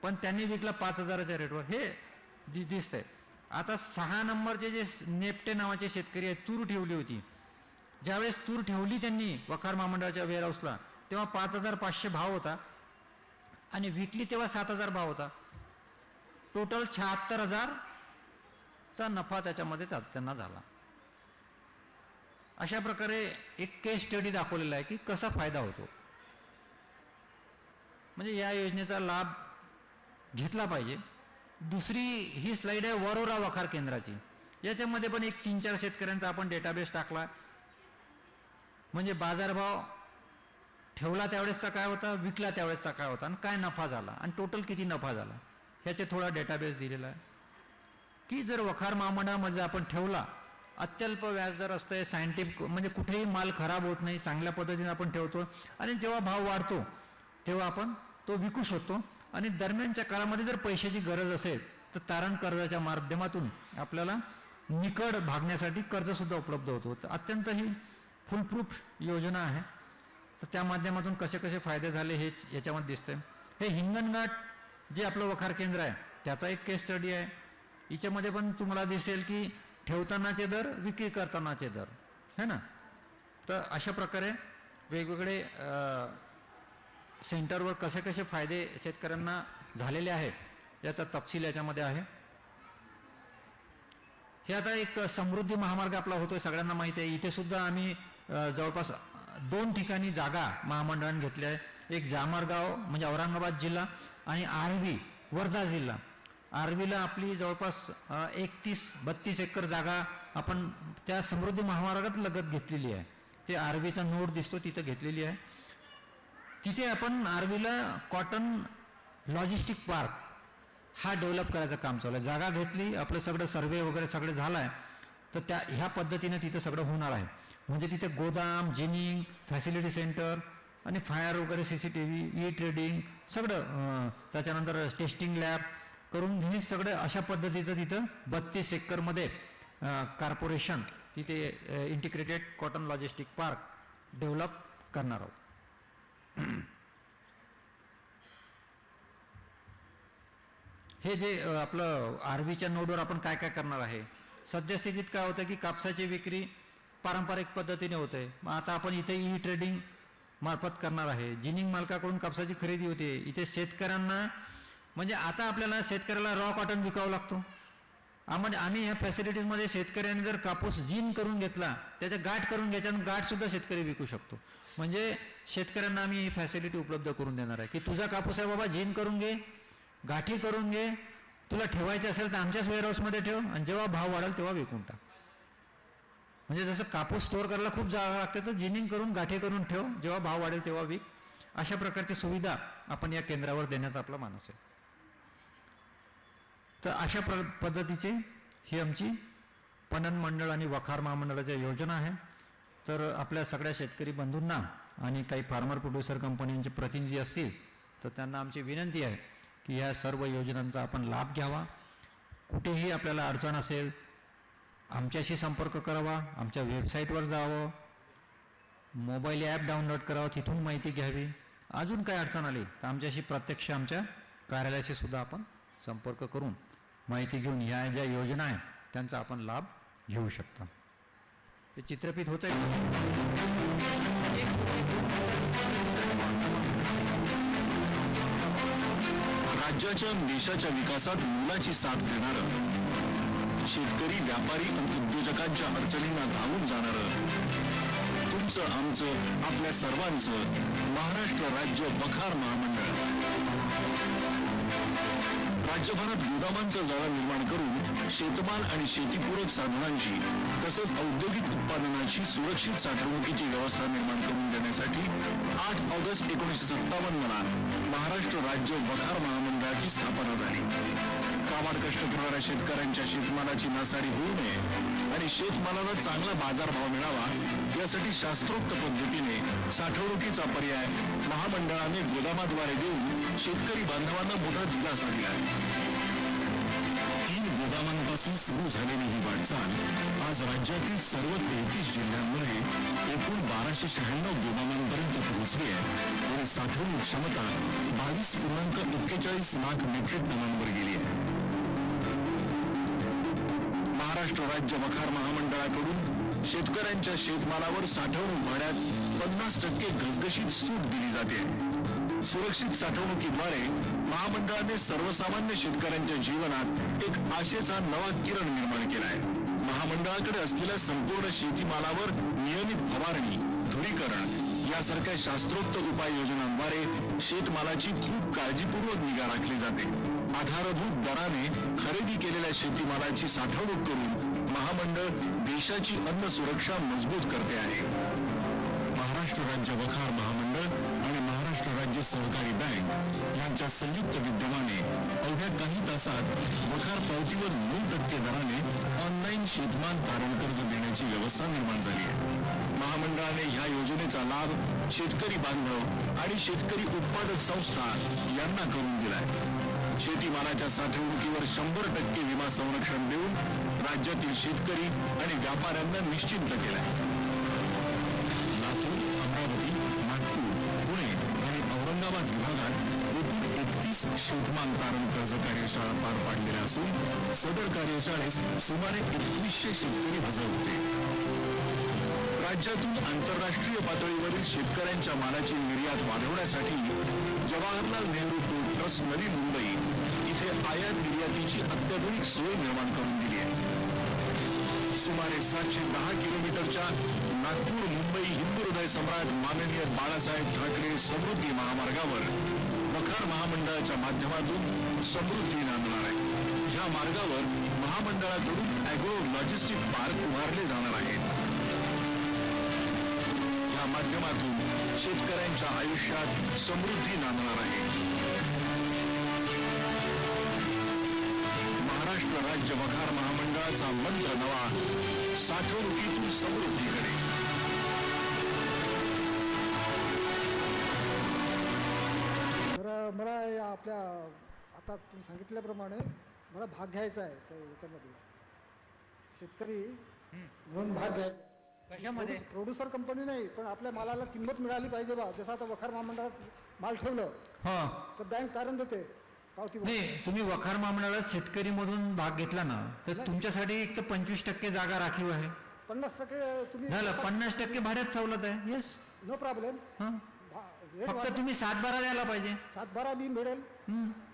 पण त्यांनी विकला 5000च्या रेटवर, हे दिसतंय. आता 6 नंबरचे जे नेपटे नावाचे शेतकरी आहेत, तूर ठेवली होती, ज्यावेळेस तूर ठेवली त्यांनी वखार महामंडळाच्या वेअरहाऊसला तेव्हा 5500 भाव होता आणि विकली तेव्हा 7000 भाव होता. टोटल 76,000चा नफा त्याच्यामध्ये त्यांना झाला. अशा प्रकारे एक केस स्टडी दाखवलेला आहे की कसा फायदा होतो. म्हणजे या योजनेचा लाभ घेतला पाहिजे. दुसरी ही स्लाइड आहे वरोरा वखार केंद्राची. याच्यामध्ये पण एक 3-4 शेतकऱ्यांचा आपण डेटाबेस टाकला, म्हणजे बाजारभाव ठेवला त्यावेळेसचा काय होता, विकला त्यावेळेसचा काय होता आणि काय नफा झाला आणि टोटल किती नफा झाला ह्याचे थोडा डेटाबेस दिलेला आहे. की जर वखार महामंडळामध्ये आपण ठेवला, अत्यल्प व्याजदर असतंय, सायंटिफिक म्हणजे कुठेही माल खराब होत नाही, चांगल्या पद्धतीने आपण ठेवतो आणि जेव्हा भाव वाढतो तेव्हा आपण तो विकू शकतो. आणि दरम्यानच्या काळामध्ये जर पैशाची गरज असेल तर तारण कर्जाच्या माध्यमातून आपल्याला निकड भागण्यासाठी कर्जसुद्धा उपलब्ध होतो. तर अत्यंत ही फुलप्रूफ योजना आहे. तर त्या माध्यमातून कसे कसे फायदे झाले हे याच्यामध्ये दिसतंय. हे हिंगणघाट जे आपलं वखार केंद्र आहे त्याचा एक केस स्टडी आहे. याच्यामध्ये पण तुम्हाला दिसेल की ठेवतानाचे दर, विक्री करतानाचे दर है ना. तर अशा प्रकारे वेगवेगळे सेंटरवर कसे कसे फायदे शेतकऱ्यांना झालेले आहेत याचा तपशील याच्यामध्ये आहे. हे आता एक समृद्धी महामार्ग आपला होतोय, सगळ्यांना माहिती आहे. इथे सुद्धा आम्ही जवळपास 2 ठिकाणी जागा महामंडळाने घेतल्या आहे. एक जामरगाव म्हणजे औरंगाबाद जिल्हा आणि आर्वी वर्धा जिल्हा. आर्वीला आपली जवळपास 31-32 एकर जागा आपण त्या समृद्धी महामार्गात लगत घेतलेली आहे. ते आर्वीचा नोड दिसतो तिथं घेतलेली आहे. तिथे आपण आर्वीला कॉटन लॉजिस्टिक पार्क हा डेव्हलप करायचं काम चालू आहे. जागा घेतली, आपलं सगळं सर्वे वगैरे सगळं झालं आहे, तर ह्या पद्धतीने तिथं सगळं होणार आहे. म्हणजे तिथे गोदाम, जिनिंग, फॅसिलिटी सेंटर आणि फायर वगैरे, CCTV, ट्रेडिंग सगळं, त्याच्यानंतर टेस्टिंग लॅब करून हे सगळं अशा पद्धतीचं तिथं 32 एकरमध्ये कॉर्पोरेशन तिथे integrated cotton logistic park develop करणार आहोत. हे जे आपलं आर्वीच्या नोडवर आपण काय काय करणार आहे. सद्यस्थितीत काय होतं की कापसाची विक्री पारंपरिक पद्धतीने होते. मग आता आपण इथे ट्रेडिंग मार्फत करणार आहे. जिनिंग मालकाकडून कापसाची खरेदी होते. इथे शेतकऱ्यांना म्हणजे आता आपल्याला शेतकऱ्याला रॉ कॉटन विकावं लागतो. आम्ही ह्या फॅसिलिटीजमध्ये शेतकऱ्यांनी जर कापूस जिन करून घेतला, त्याच्या गाठ करून घ्यायच्या आणि गाठ सुद्धा शेतकरी विकू शकतो. म्हणजे शेतकऱ्यांना आम्ही ही फॅसिलिटी उपलब्ध करून देणार आहे की तुझा कापूस आहे बाबा, जिन करून घे, गाठी करून घे, तुला ठेवायचे असेल तर आमच्याच वेअरहाऊसमध्ये ठेव आणि जेव्हा भाव वाढेल तेव्हा विकून टाक. म्हणजे जसं कापूस स्टोअर करायला खूप जागा लागते, तर जिनिंग करून गाठी करून ठेव, जेव्हा भाव वाढेल तेव्हा विक. अशा प्रकारची सुविधा आपण या केंद्रावर देण्याचा आपला मानस आहे. तर अशा पद्धतीचे ही आमची पणन मंडळ आणि वखार महामंडळाची योजना आहे. तर आपल्या सगळ्या शेतकरी बंधूंना आणि काही फार्मर प्रोड्युसर कंपन्यांचे प्रतिनिधी असतील तर त्यांना आमची विनंती आहे की या सर्व योजनांचा आपण लाभ घ्यावा. कुठेही आपल्याला अडचण असेल आमच्याशी संपर्क करावा, आमच्या वेबसाईटवर जावं, मोबाईल ॲप डाउनलोड करावं, तिथून माहिती घ्यावी. अजून काय अडचण आली तर आमच्याशी प्रत्यक्ष आमच्या कार्यालयाशी सुद्धा आपण संपर्क करून माहिती घेऊन ह्या ज्या योजना आहेत त्यांचा आपण लाभ घेऊ शकता. ते चित्रफित होत आहे. राज्याच्या देशाच्या विकासात मोलाची साथ देणारं, शेतकरी, व्यापारी आणि उद्योजकांच्या अडचणींना धावून जाणारं, तुमचं आमचं आपल्या सर्वांचं महाराष्ट्र राज्य वखार महामंडळ राज्यभरात गोदामांचं जाळं निर्माण करून शेतमाल आणि शेतीपूरक साधनांची तसंच औद्योगिक उत्पादनाची सुरक्षित साठवणुकीची व्यवस्था निर्माण करून देण्यासाठी 8 ऑगस्ट 1957 ला महाराष्ट्र राज्य वखार महामंडळाची स्थापना झाली. काबाड कष्ट करणाऱ्या शेतकऱ्यांच्या शेतमालाची नासाडी होऊ नये आणि शेतमालाला चांगला बाजारभाव मिळावा यासाठी शास्त्रोक्त पद्धतीने साठवणुकीचा पर्याय महामंडळाने गोदामाद्वारे देऊन शेतकरी बांधवांना मोठा दिलासा दिला आहे. 3 गोदामांपासून सुरू झालेली ही वाटचाल आज राज्यातील सर्व 33 जिल्ह्यांमध्ये एकूण 1296 गोदामांपर्यंत पोहोचली आहे आणि साठवणूक क्षमता 22.41 लाख मेट्रिक टनांवर गेली आहे. महाराष्ट्र राज्य वखार महामंडळाकडून शेतकऱ्यांच्या शेतमालावर साठवणूक भाड्यात 50% घसघशीत सूट दिली जाते. सुरक्षित साठवणुकीद्वारे महामंडळाने सर्वसामान्य शेतकऱ्यांच्या जीवनात एक आशेचा नवा किरण निर्माण केलाय. महामंडळाकडे असलेल्या संपूर्ण शेतीमालावर नियमित फवारणी, धुळीकरण यासारख्या शास्त्रोक्त उपाययोजनांद्वारे शेतमालाची खूप काळजीपूर्वक निगा राखली जाते. आधारभूत दराने खरेदी केलेल्या शेतीमालाची साठवणूक करून महामंडळ देशाची अन्न सुरक्षा मजबूत करते आहे. महाराष्ट्र राज्य वखार महामंडळ आणि महाराष्ट्र राज्य सहकारी बँक यांच्या संयुक्त विद्यमाने अवघ्या काही तासात वखार पावतीवर 9% दराने ऑनलाईन शेतमाल तारण कर्ज देण्याची व्यवस्था निर्माण झाली आहे. महामंडळाने ह्या योजनेचा लाभ शेतकरी बांधव आणि शेतकरी उत्पादक संस्था यांना करून दिलाय. शेतीमालाच्या साठवणुकीवर 100% विमा संरक्षण देऊन राज्यातील शेतकरी आणि व्यापाऱ्यांना निश्चिंत केलाय. लातूर, अमरावती, नागपूर, पुणे आणि औरंगाबाद विभागात एकूण 31 शेतमाल तारण कर्ज कार्यशाळा पार पाडलेल्या असून सदर कार्यशाळेस सुमारे 2100 शेतकरी हजर होते. राज्यातून आंतरराष्ट्रीय पातळीवरील शेतकऱ्यांच्या मालाची निर्यात वाढवण्यासाठी जवाहरलाल नेहरू पोर्ट ट्रस्ट नवी मुंबई इथे आयात निर्यातीची अत्याधुनिक सोय निर्माण करून दिली आहे. सुमारे 710 किलोमीटरच्या नागपूर मुंबई हिंदू हृदय सम्राट माननीय बाळासाहेब ठाकरे समृद्धी महामार्गावर वखार महामंडळाच्या माध्यमातून समृद्धी नांदणार आहे. ह्या मार्गावर महामंडळाकडून ॲग्रो लॉजिस्टिक पार्क उभारले जाणार आहेत. या माध्यमातून शेतकऱ्यांच्या आयुष्यात समृद्धी नांदणार आहे. महाराष्ट्र राज्य वखार महामंडळाचा मंत्र नवा, साठवणुकीतून समृद्धीकडे. तर मला या आपल्या आता तुम्ही सांगितल्याप्रमाणे मला भाग घ्यायचा आहे त्या याच्यामध्ये शेतकरी म्हणून भाग घ्यायचा. कशामध्ये? प्रोड्युसर कंपनी नाही, पण आपल्या मालाला किंमत मिळाली पाहिजे बा. जसं आता वखार महामंडळात माल ठेवलं तर बँक तारण देते पावती. नाही, तुम्ही वखार महामंडळात शेतकरी मधून भाग घेतला ना तर तुमच्यासाठी एक तर 25% जागा राखीव आहे. 50% तुम्ही झालं, 50% भाड्यात सवलत आहे. Yes, no problem. फक्त तुम्ही 7-12 द्यायला पाहिजे. 7-12 बी मिळेल,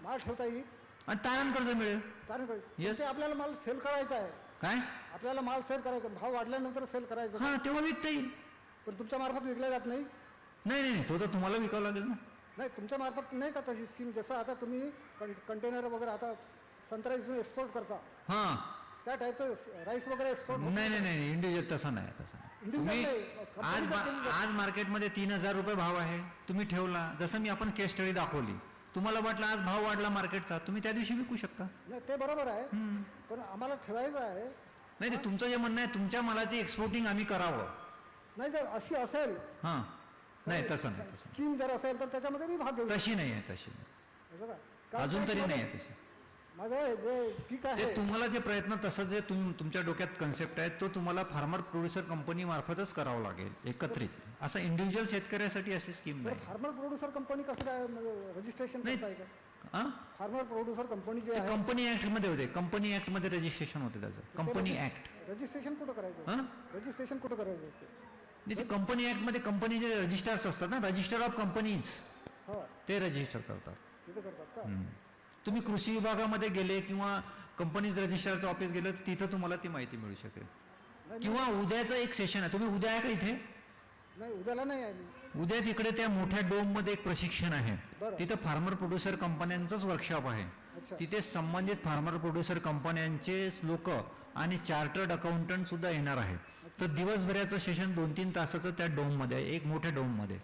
माल ठेवता येईल आणि तारण कर्ज मिळेल. तारण Yes. ते आपल्याला माल सेल करायचा आहे. काय? आपल्याला माल सेल करायचा, भाव वाढल्यानंतर सेल करायचं. हा, तेव्हा विकता येईल. पण तुमच्या मार्फत विकल्या जात नाही. नाही नाही, तो तर तुम्हाला विकावं लागेल ना. नाही, तुमच्या मार्फत नाही का तशी स्कीम? जसं आता तुम्ही कंटेनर वगैरे आता संत्रा इथून एक्सपोर्ट करता, हा, त्या टाईपचं राईस वगैरे एक्सपोर्ट. नाही नाही नाही, इंडिव्हिज्युअल तसा नाही, तसा नाही. तुम्ही आज मार्केटमध्ये 3000 रुपये भाव आहे, तुम्ही ठेवला. जसं मी आपण केस स्टडी दाखवली, तुम्हाला वाटलं आज भाव वाढला मार्केटचा, तुम्ही त्या दिवशी विकू शकता. नाही, ते बरोबर आहे, पण आम्हाला ठेवायचं आहे. नाही, तुमचं जे म्हणणं आहे तुमच्या मालाची एक्सपोर्टिंग आम्ही करावं. नाही, जर अशी असेल हा, नाही तसं नाही, तसं स्कीम जर असेल तर त्याच्यामध्ये मी भाग घेऊ. तशी नाही आहे, तशी असं का? अजून तरी नाही आहे तशी. माझं जे पीक ते आहे तुम्हाला जे प्रयत्न तसं जे तुमच्या डोक्यात कन्सेप्ट आहे तो तुम्हाला फार्मर प्रोड्युसर कंपनी मार्फतच करावा लागेल एकत्रित. असं इंडिव्हिज्युअल शेतकऱ्यासाठी अशी स्कीम नाही. फार्मर प्रोड्युसर कंपनी कसं काय रजिस्ट्रेशन नाही. करताय का? हा फार्मर प्रोड्युसर कंपनी जे आहे कंपनी ऍक्ट मध्ये होते. कंपनी ऍक्ट मध्ये रजिस्ट्रेशन होते त्याचं. कंपनी ऍक्ट रजिस्ट्रेशन कुठं करायचं? हा रजिस्ट्रेशन कुठं करायचं असते? नाही ते कंपनी ऍक्ट मध्ये कंपनीचे रजिस्टर्स असतात ना, रजिस्टर ऑफ कंपनीज हो ते रजिस्टर करतात. तिथं करतात का? तुम्ही कृषी विभागामध्ये गेले किंवा कंपनीज रजिस्टरचं ऑफिस गेलं तर तिथं तुम्हाला ती माहिती मिळू शकेल. नाही किंवा उद्याचं एक सेशन आहे. तुम्ही उद्या आहे का इथे? नाही उद्याला नाही आहे मी. उद्या तिकडे त्या मोठ्या डोम मध्ये एक प्रशिक्षण आहे. बरं. तिथं फार्मर प्रोड्युसर कंपन्यांचंच वर्कशॉप आहे. अच्छा. तिथे संबंधित फार्मर प्रोड्युसर कंपन्यांचे लोक आणि चार्टर्ड अकाउंटंट सुद्धा येणार आहे. तर दिवसभराचं सेशन 2-3 तासाचं त्या डोम मध्ये आहे, एक मोठ्या डोम मध्ये.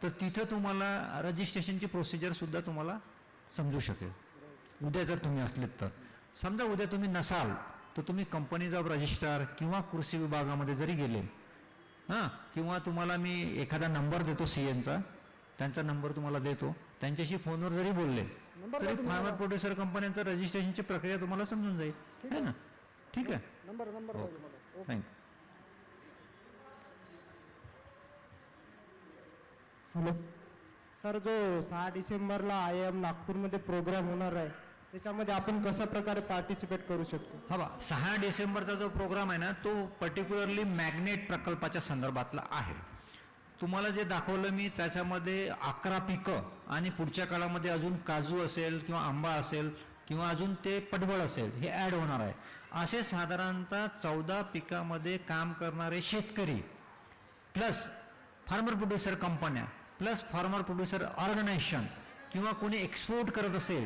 तर तिथं तुम्हाला रजिस्ट्रेशनची प्रोसिजर सुद्धा तुम्हाला समजू शकेल. उद्या जर तुम्ही असलेत तर. समजा उद्या तुम्ही नसाल तर तुम्ही कंपनीज ऑफ रजिस्ट्रार किंवा कृषी विभागामध्ये जरी गेले, हां, किंवा तुम्हाला मी एखादा नंबर देतो CNचा, त्यांचा नंबर तुम्हाला देतो, त्यांच्याशी फोनवर जरी बोलले नंबर तरी द्या तुम्ही फार्मर मला. प्रोड्युसर कंपन्यांचं रजिस्ट्रेशनची प्रक्रिया तुम्हाला समजून जाईल. ठीक है आहे. ना? ठीक आहे. नंबर पाहिजे मला. ओके. थँक्यू. हॅलो सर, जो 6 डिसेंबरला IIM नागपूरमध्ये प्रोग्राम होणार आहे त्याच्यामध्ये आपण कशा प्रकारे पार्टिसिपेट करू शकतो? हा बा 6 डिसेंबरचा जो प्रोग्राम आहे ना तो पर्टिक्युलरली मॅग्नेट प्रकल्पाच्या संदर्भातला आहे. तुम्हाला जे दाखवलं मी त्याच्यामध्ये 11 पिकं आणि पुढच्या काळामध्ये अजून काजू असेल किंवा आंबा असेल किंवा अजून ते पडवळ असेल हे ॲड होणार आहे. असे साधारणतः 14 पिकामध्ये काम करणारे शेतकरी प्लस फार्मर प्रोड्युसर कंपन्या प्लस फार्मर प्रोड्युसर ऑर्गनायझेशन किंवा कोणी एक्सपोर्ट करत असेल,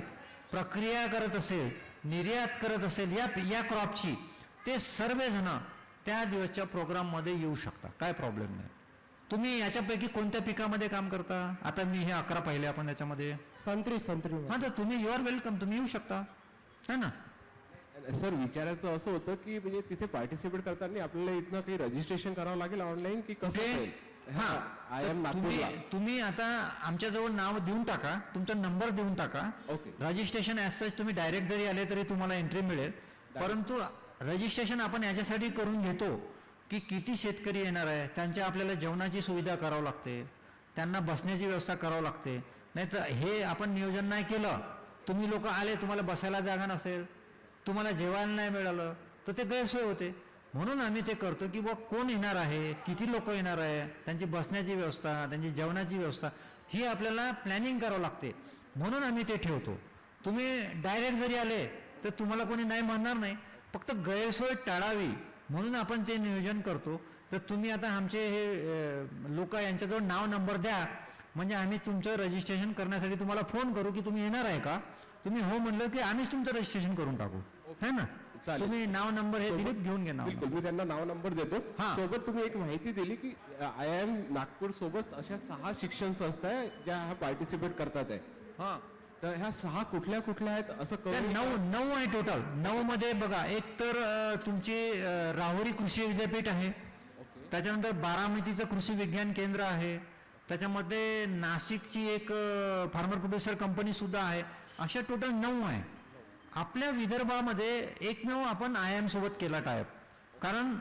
प्रक्रिया करत असेल, निर्यात करत असेल या क्रॉपची, ते सर्वजण त्या दिवसच्या प्रोग्राममध्ये येऊ शकता. काय प्रॉब्लेम नाही. तुम्ही याच्यापैकी कोणत्या पिकामध्ये काम करता? आता मी हे 11 पाहिले आपण याच्यामध्ये. संत्री हां, तर तुम्ही यू आर वेलकम, तुम्ही येऊ शकता, है ना? सर विचारायचं असं होतं की म्हणजे तिथे पार्टिसिपेट करताना आपल्याला इथनं काही रजिस्ट्रेशन करावं लागेल ऑनलाईन की कसं होईल? हा IIM नागपूरला. तुम्ही आता आमच्याजवळ नाव देऊन टाका, तुमचा नंबर देऊन टाका. ओके. रजिस्ट्रेशन ॲज सच तुम्ही डायरेक्ट जरी आले तरी तुम्हाला एंट्री मिळेल. परंतु रजिस्ट्रेशन आपण याच्यासाठी करून घेतो की किती शेतकरी येणार आहे, त्यांच्या आपल्याला जेवणाची सुविधा करावं लागते, त्यांना बसण्याची व्यवस्था करावं लागते. नाहीतर हे आपण नियोजन नाही केलं, तुम्ही लोक आले, तुम्हाला बसायला जागा नसेल, तुम्हाला जेवायला नाही मिळालं तर ते गैरसोय होते. म्हणून आम्ही ते करतो की कोण येणार आहे, किती लोक येणार आहे, त्यांची बसण्याची व्यवस्था, त्यांची जेवणाची व्यवस्था ही आपल्याला प्लॅनिंग करावं लागते. म्हणून आम्ही ते ठेवतो. तुम्ही डायरेक्ट जरी आले तर तुम्हाला कोणी नाही म्हणणार नाही. फक्त गैरसोय टाळावी म्हणून आपण ते नियोजन करतो. तर तुम्ही आता आमचे हे लोक यांच्याजवळ नाव नंबर द्या, म्हणजे आम्ही तुमचं रजिस्ट्रेशन करण्यासाठी तुम्हाला फोन करू की तुम्ही येणार आहे का. तुम्ही हो म्हणलं की आम्हीच तुमचं रजिस्ट्रेशन करून टाकू, है ना? चालेल. तुम्ही नाव नंबर हे दिलीत, घेऊन घ्या नाव. बिलकुल, मी त्यांना नाव नंबर देतो. हा. सोबत तुम्ही एक माहिती दिली की IIM नागपूर सोबत अशा 6 शिक्षण संस्था आहे ज्या हा पार्टिसिपेट करतात आहे. हां, तर ह्या 6 कुठल्या कुठल्या आहेत असं त्या कळून 9 आहे टोटल. 9 मध्ये बघा, एक तर तुमची राहुरी कृषी विद्यापीठ आहे, त्याच्यानंतर बारामतीचं कृषी विज्ञान केंद्र आहे, त्याच्यामध्ये नाशिकची एक फार्मर प्रोड्युसर कंपनी सुद्धा आहे. अशा टोटल 9 आहे. आपल्या विदर्भामध्ये एकमेव आपण IIM सोबत केला टायप, कारण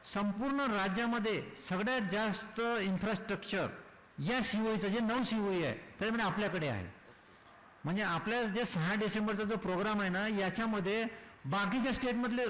संपूर्ण राज्यामध्ये सगळ्यात जास्त इन्फ्रास्ट्रक्चर या COEचं जे 9 COE आहे त्याच्यामध्ये आपल्याकडे आहे. म्हणजे आपल्या जे 6 डिसेंबरचा जो प्रोग्राम आहे ना याच्यामध्ये बाकीच्या स्टेटमधले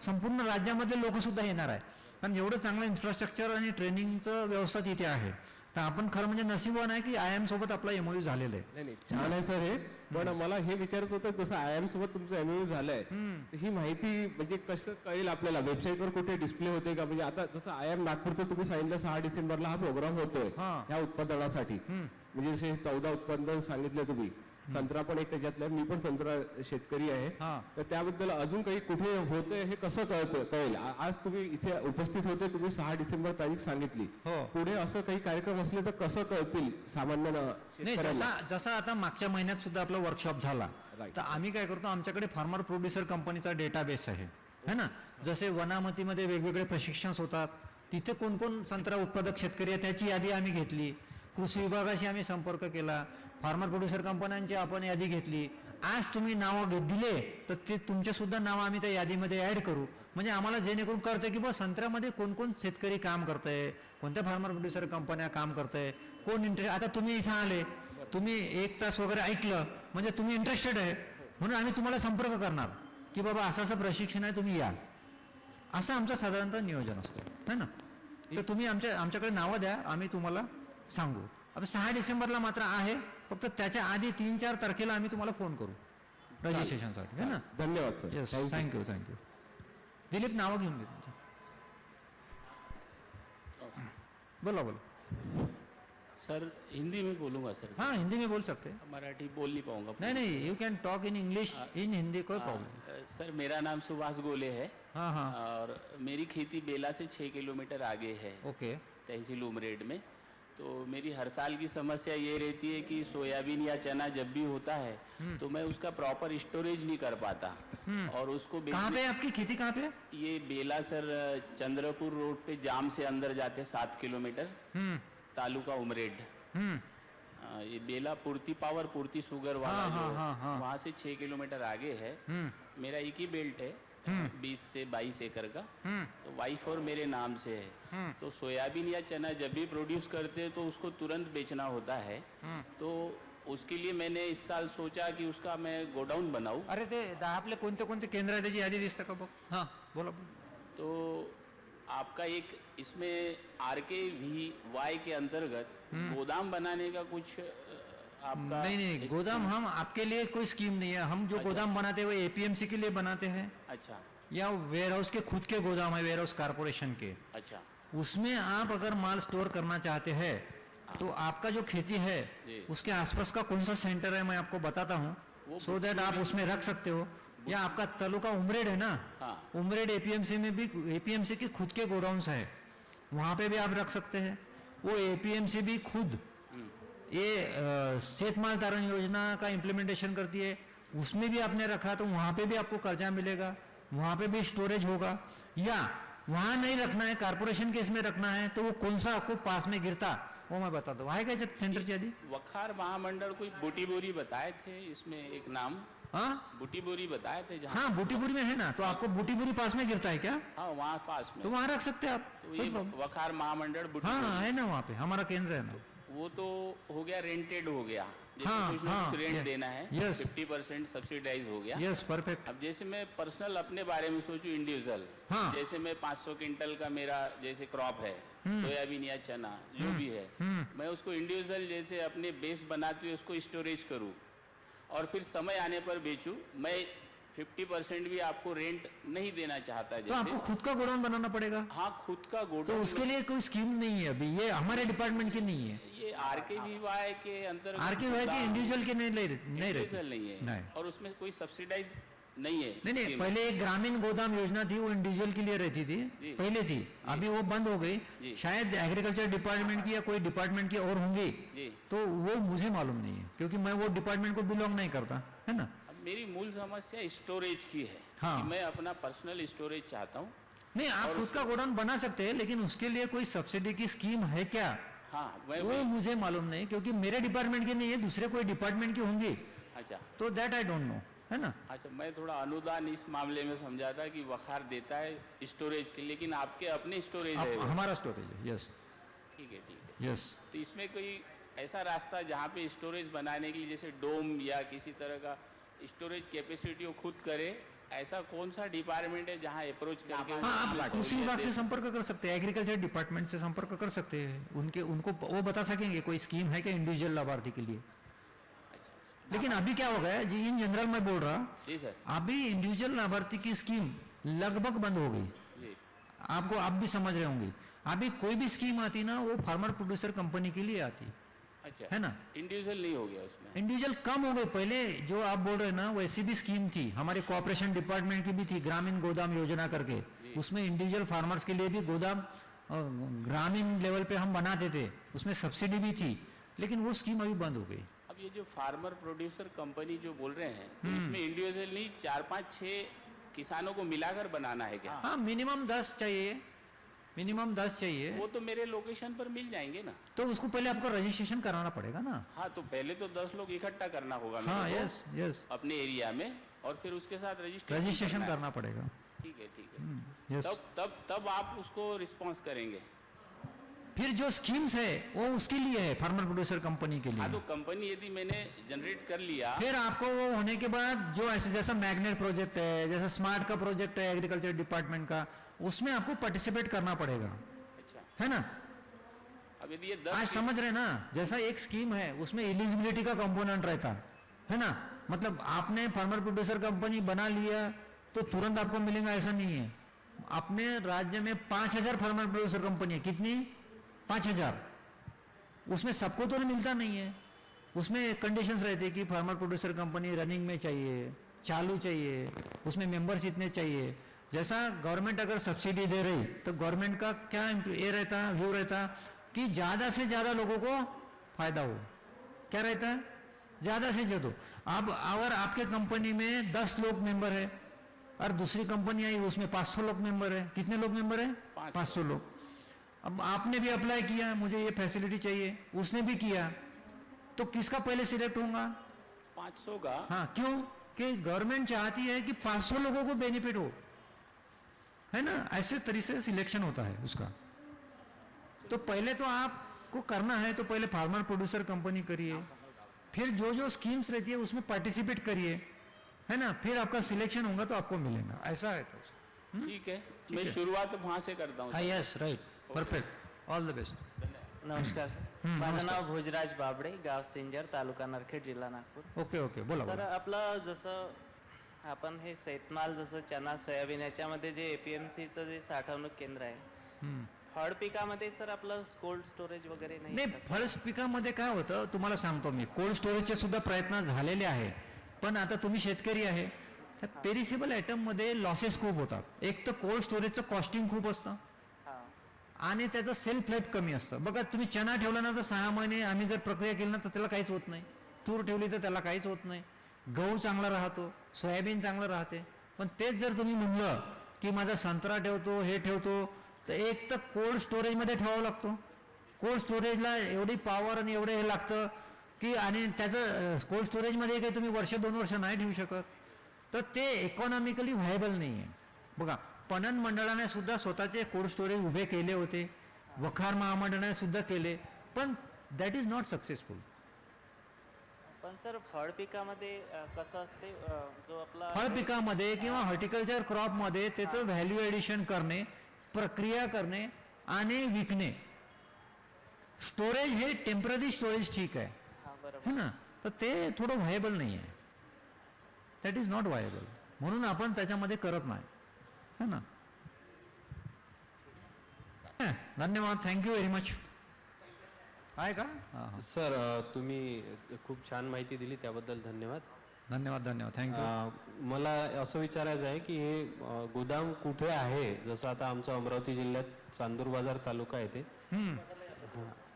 संपूर्ण राज्यामधले लोक सुद्धा येणार आहे. कारण एवढं चांगलं इन्फ्रास्ट्रक्चर आणि ट्रेनिंगचं व्यवस्था तिथे आहे. तर आपण खरं म्हणजे नशीबवान आहे की IIM सोबत आपला MOU झालेला आहे. नाही छान आहे सर हे. पण मला हे विचारत होतं जसं IIM सोबत तुमचं MOU झालंय तर ही माहिती म्हणजे कसं कळेल आपल्याला? वेबसाईटवर कुठे डिस्प्ले होते का? म्हणजे आता जसं IIM नागपूरचं तुम्ही सांगितलं 6 डिसेंबरला हा प्रोग्राम होतोय हा. ह्या उत्पादनासाठी, म्हणजे जसे 14 उत्पादन सांगितलं तुम्ही, संत्रा पण एक त्याच्यातलं, मी पण संत्रा शेतकरी आहे. हा. तर त्याबद्दल अजून काही कुठे होतंय हे कसं कळेल? आज तुम्ही इथे उपस्थित होते, तुम्ही 6 डिसेंबर तारीख सांगितली. हो. पुढे असं काही कार्यक्रम असले तर कसं कळतील सामान्य नाही, शेतकऱ्यांना? जसा आता मागच्या महिन्यात सुद्धा आपला वर्कशॉप झाला, Right. तर आम्ही काय करतो, आमच्याकडे फार्मर प्रोड्युसर कंपनीचा डेटाबेस आहे, है ना? जसे वनामतीमध्ये वेगवेगळे प्रशिक्षण होतात, तिथे कोण कोण संत्रा उत्पादक शेतकरी आहे त्याची यादी आम्ही घेतली, कृषी विभागाशी आम्ही संपर्क केला, फार्मर प्रोड्युसर कंपन्यांची आपण यादी घेतली आज तुम्ही नावं दिले तर ते तुमचे सुद्धा नावं आम्ही त्या यादीमध्ये ऍड करू, म्हणजे आम्हाला जेणेकरून कळतं की बा संत्र्यामध्ये कोण कोण शेतकरी काम करतंय, कोणत्या फार्मर प्रोड्युसर कंपन्या काम करतंय, कोण इंटरेस्ट. आता तुम्ही इथं आले, तुम्ही 1 तास वगैरे ऐकलं म्हणजे तुम्ही इंटरेस्टेड आहे, म्हणून आम्ही तुम्हाला संपर्क करणार की बाबा असं असं प्रशिक्षण आहे, तुम्ही या. असं आमचं साधारणतः नियोजन असतं है ना. तर तुम्ही आमच्याकडे नावं द्या, आम्ही तुम्हाला सांगू. आता 6 डिसेंबरला मात्र आहे, फक्त त्याच्या आधी 3-4 तारखेला आम्ही तुम्हाला फोन करू रजिस्ट्रेशनसाठी है ना. धन्यवाद सर. Yes, thank you. दिलीप नावं घेऊन घे तुमची. बोला. सर हिंदी में बोलूंगा सर. हाँ, हिंदी में बोल सकते हैं. मराठी बोल नहीं पाऊंगा. नहीं, you can talk in English, in Hindi, कोई प्रॉब्लम. सर मेरा नाम सुभाष गोले है. हाँ. और मेरी खेती बेला से 6 किलोमीटर आगे है, ओके. तहसील उमरेड में. तो मेरी हर साल की समस्या ये रहती है कि सोयाबीन या चना जब भी होता है तो मैं उसका प्रॉपर स्टोरेज नहीं कर पाता. और उसको कहाँ पे है आपकी खेती, कहाँ पे है? ये बेला सर चंद्रपुर रोड पे जाम से अंदर जाते 7 किलोमीटर, तालुका उमरेड. ये बेला पूर्ति पावर पूर्ति शुगर वाला जो वहाँ से 6 किलोमीटर आगे है. मेरा एक ही बेल्ट है 20 से 22 एकड़ का. तो वाइफ और मेरे नाम से है. तो सोयाबीन या चना जब भी प्रोड्यूस करते हैं तो उसको तुरंत बेचना होता है. तो उसके लिए मैंने इस साल सोचा कि उसका मैं गोडाउन बनाऊं. अरे ते आपले कोणते कोणते केंद्र आहे त्याची यादी दिसतं का बघ. हां, बोला. तो आपका एक इसमें RKVY के अंतर्गत गोदाम बनाने का कुछ आपका. नहीं, गोदाम हम आपके लिए कोई स्कीम नहीं है. हम जो गोदाम बनाते हैं वो APMC के लिए बनाते हैं, अच्छा या वेयर हाउस के खुद के गोदाम है, वेयर हाउस कारपोरेशन के. अच्छा. उसमें आप अगर माल स्टोर करना चाहते हैं तो आपका जो खेती है उसके आसपास का कौन सा सेंटर है मैं आपको बताता हूँ, सो दैट आप उसमें रख सकते हो. या आपका तालुका उमरेड है ना, उमरेड APMC में भी APMC के खुद के गोडाउन्स है, वहां पे भी आप रख सकते हैं. वो APMC भी खुद ये शेतमाल तारण योजना का इम्प्लीमेंटेशन करती है, उसमें भी आपने रखा तो वहां पे भी आपको कर्जा मिलेगा, वहां पे भी स्टोरेज होगा. या वहां नहीं रखना है, कारपोरेशन के इसमें रखना है, तो वो कौन सा आपको पास में गिरता वो मैं बताता हूँ. है क्या सेंटर की यदि वखार महामंडल कोई बूटी बोरी बताए थे, इसमें एक नाम. हाँ, बूटी बोरी बताए थे जहाँ. हाँ, बूटीपुरी में है ना, तो आपको बूटीपुरी पास में गिरता है क्या, हाँ वहाँ पास में. तो वहां रख सकते हैं आप. तो ये वखार महामंडल बूटी हाँ, है ना, वहाँ पे हमारा केंद्र है ना. वो तो हो गया, रेंटेड हो गया. जैसे हाँ, कुछ ना हाँ, कुछ रेंट yes, देना है, yes. 50% सब्सिडाइज हो गया. Yes, perfect. अब जैसे मैं पर्सनल अपने बारे में सोचूं इंडिविजुअल, हाँ. जैसे मैं 500 क्विंटल का मेरा जैसे क्रॉप है, सोयाबीन या चना जो भी है, मैं उसको इंडिविजुअल जैसे अपने बेस बनाते हुए उसको स्टोरेज करूं और फिर समय आने पर बेचूं. मैं 50% भी आपको रेंट नहीं देना चाहता. तो आपको जैसे खुद का गोडाउन बनाना पड़ेगा, हाँ खुद का तो गोडाउन. उसके लिए कोई स्कीम नहीं है अभी, ये हमारे डिपार्टमेंट की नहीं है. ये RKVY के अंतर्गत RKVY के इंडिविजुअल के नहीं इंडिविजुअल रहते. नहीं है. नहीं. और उसमें कोई सब्सिडाइज नहीं है. नहीं, scheme. पहले एक ग्रामीण गोदाम योजना थी, वो इंडिविजुअल के लिए रहती थी, जी. पहले थी, अभी वो बंद हो गई. जी. शायद एग्रीकल्चर डिपार्टमेंट की या कोई डिपार्टमेंट की और होंगी, जी. तो वो मुझे मालूम नहीं है, क्योंकि मैं वो डिपार्टमेंट को बिलोंग नहीं करता है ना. अब मेरी मूल समस्या स्टोरेज की है. हाँ. कि मैं अपना पर्सनल स्टोरेज चाहता हूँ. नहीं, आप खुद का गोडाउन बना सकते हैं, लेकिन उसके लिए कोई सब्सिडी की स्कीम है क्या, हाँ मैं वो मुझे मालूम नहीं, क्योंकि मेरे डिपार्टमेंट की नहीं है, दूसरे कोई डिपार्टमेंट की होंगी, अच्छा तो दैट आई डोंट नो, है ना. अच्छा. मैं थोड़ा अनुदान इस मामले में समझा था कि वखार देता है स्टोरेज के, लेकिन आपके अपने स्टोरेज है वो. हमारा स्टोरेज है. यस, ठीक है. यस. तो इसमें कोई ऐसा रास्ता जहाँ पे स्टोरेज बनाने के लिए जैसे डोम या किसी तरह का स्टोरेज कैपेसिटी वो खुद करे, ऐसा कौन सा डिपार्टमेंट है जहाँ अप्रोच करके हाँ, आप कृषि विभाग से संपर्क कर सकते हैं, एग्रीकल्चर डिपार्टमेंट से संपर्क कर सकते हैं, उनको वो बता सकेंगे कोई स्कीम है क्या इंडिविजुअल लाभार्थी के लिए. अच्छा. लेकिन अभी क्या हो गया जी, इन जनरल मैं बोल रहा, जी सर. अभी इंडिविजुअल लाभार्थी की स्कीम लगभग बंद हो गई. जी. आपको आप भी समझ रहे होंगे, अभी कोई भी स्कीम आती ना वो फार्मर प्रोड्यूसर कंपनी के लिए आती अच्छा. है ना. इंडिविजुअल नहीं हो गया उसमें. इंडिविजुअल कम हो गए. पहले जो आप बोल रहे हैं ना वैसी भी स्कीम थी, हमारे कोऑपरेशन डिपार्टमेंट की भी थी, ग्रामीण गोदाम योजना करके, उसमें इंडिविजुअल फार्मर्स के लिए भी गोदाम ग्रामीण लेवल पे हम बनाते थे, उसमें सब्सिडी भी थी, लेकिन वो स्कीम अभी बंद हो गई. अब ये जो फार्मर प्रोड्यूसर कंपनी जो बोल रहे हैं, तो इसमें इंडिविजुअल नहीं 4-5-6 किसानों को मिलाकर बनाना है क्या? हाँ, मिनिमम 10 चाहिए, मिनिमम 10 चाहिए, वो तो मेरे लोकेशन पर मिल जाएंगे ना। तो उसको पहले आपको रजिस्ट्रेशन कराना पड़ेगा ना। हाँ, तो पहले तो 10 लोग इकट्ठा करना होगा हाँ, मेरे को यस यस, अपने एरिया में, और फिर उसके साथ रजिस्ट्रेशन है। करना पड़ेगा। ठीक है। यस, तब आप उसको रिस्पॉन्स करेंगे। फिर जो स्कीम्स है वो उसके लिए है, फार्मर प्रोड्यूसर कंपनी के लिए। हाँ, तो कंपनी यदि मैंने जनरेट कर लिया, फिर आपको वो होने के बाद जो ऐसे जैसा मैग्नेट प्रोजेक्ट है, जैसा स्मार्ट का प्रोजेक्ट है एग्रीकल्चर डिपार्टमेंट का, उसमें आपको पार्टिसिपेट करना पड़ेगा, अच्छा, है ना। अब यदि ये आज 10 समझ रहे ना, जैसा एक स्कीम है उसमें एलिजिबिलिटी का कंपोनेंट रहता है ना। मतलब आपने फार्मर प्रोड्यूसर कंपनी बना लिया तो तुरंत आपको मिलेगा ऐसा नहीं है। अपने राज्य में 5000 फार्मर प्रोड्यूसर कंपनी है, कितनी? 5000। उसमें सबको तो मिलता नहीं है, उसमें कंडीशंस रहते हैं कि फार्मर प्रोड्यूसर कंपनी रनिंग में चाहिए, चालू चाहिए, उसमें मेंबर्स इतने चाहिए। जैसा गवर्नमेंट अगर सब्सिडी दे रही तो गवर्नमेंट का क्या ये रहता, व्यू रहता कि ज़्यादा से ज़्यादा लोगों को फायदा हो। क्या रहता है? ज़्यादा से ज़्यादा। अब अगर आपके कंपनी में 10 लोग मेंबर है और दूसरी कंपनी आई उसमें 500 लोग मेंबर है, कितने लोग मेंबर है? 500 लोग। अब आपने भी अप्लाई किया, मुझे ये फैसिलिटी चाहिए, उसने भी किया, तो किसका पहले सिलेक्ट होगा? 500 का। हाँ, क्यों? कि गवर्नमेंट चाहती है कि 500 लोगों को बेनिफिट हो, है ना। ऐसे तरीके से सिलेक्शन होता है उसका। तो पहले तो आपको करना है तो पहले फार्मर प्रोड्यूसर कंपनी करिए, फिर जो जो स्कीम्स रहती है उसमें पार्टिसिपेट करिए, है ना, फिर आपका सिलेक्शन होगा तो आपको मिलेगा, ऐसा है। तो ठीक है, मैं शुरुआत वहां से करता हूँ। Yes, right, perfect, all the best. नमस्कार सर, माझं नाव भोजराज बाबडे, गाव सिंजर, तालुका नरखेड, जिल्हा नागपूर. ओके ओके, बोला सर बोला. आपलं जसं आपण हे शेतमाल जसं चना सोयाबीन याच्यामध्ये जे एपीएमसीचं जे साठवणूक केंद्र आहे, फळ पिकामध्ये सर आपलं कोल्ड स्टोरेज वगैरे नाही नाही, का सर? फळ पिकामध्ये काय होतं तुम्हाला सांगतो मी, कोल्ड स्टोरेजचे सुद्धा प्रयत्न झालेले आहे, पण आता तुम्ही शेतकरी आहे, तर पेरिसेबल आयटम मध्ये लॉसेस खूप होतात. एक तर कोल्ड स्टोरेजचं कॉस्टिंग खूप असतं हां. आणि त्याचं सेल्फ लाईफ कमी असतं. बघा तुम्ही चना ठेवला ना तर 6 महिने आम्ही जर प्रक्रिया केली ना तर त्याला काहीच होत नाही, तूर ठेवली तर त्याला काहीच होत नाही, गहू चांगला राहतो, सोयाबीन चांगलं राहते. पण तेच जर तुम्ही म्हणलं की माझा संत्रा ठेवतो, हे ठेवतो, तर एक तर कोल्ड स्टोरेजमध्ये ठेवावं लागतो. कोल्ड स्टोरेजला एवढी पॉवर आणि एवढे हे लागतं की, आणि त्याचं कोल्ड स्टोरेजमध्ये काही तुम्ही वर्ष 2 वर्ष नाही ठेवू शकत, तर ते इकॉनॉमिकली व्हायबल नाही आहे. बघा पणन मंडळाने सुद्धा स्वतःचे कोल्ड स्टोरेज उभे केले होते, वखार महामंडळाने सुद्धा केले, पण दॅट इज नॉट सक्सेसफुल. पण सर फळ पिकामध्ये कसं असते, जो आपला फळ पिकामध्ये किंवा हॉर्टिकल्चर क्रॉपमध्ये त्याचं व्हॅल्यू एडिशन करणे, प्रक्रिया करणे आणि विकणे, स्टोरेज हे टेम्पररी स्टोरेज ठीक आहे, हां बरोबर. है ना, तर ते थोडं व्हायबल नाही आहे, दॅट इज नॉट व्हायबल, म्हणून आपण त्याच्यामध्ये करत नाही, है ना. धन्यवाद, थँक्यू व्हेरी मच. आहे का? हां हां, सर तुम्ही खूप छान माहिती दिली त्याबद्दल धन्यवाद. धन्यवाद धन्यवाद, थँक्यू. मला असं विचारायचं आहे की हे गोदाम कुठे आहे? जसं आता आमचं अमरावती जिल्ह्यात चांदूर बाजार तालुका आहे, ते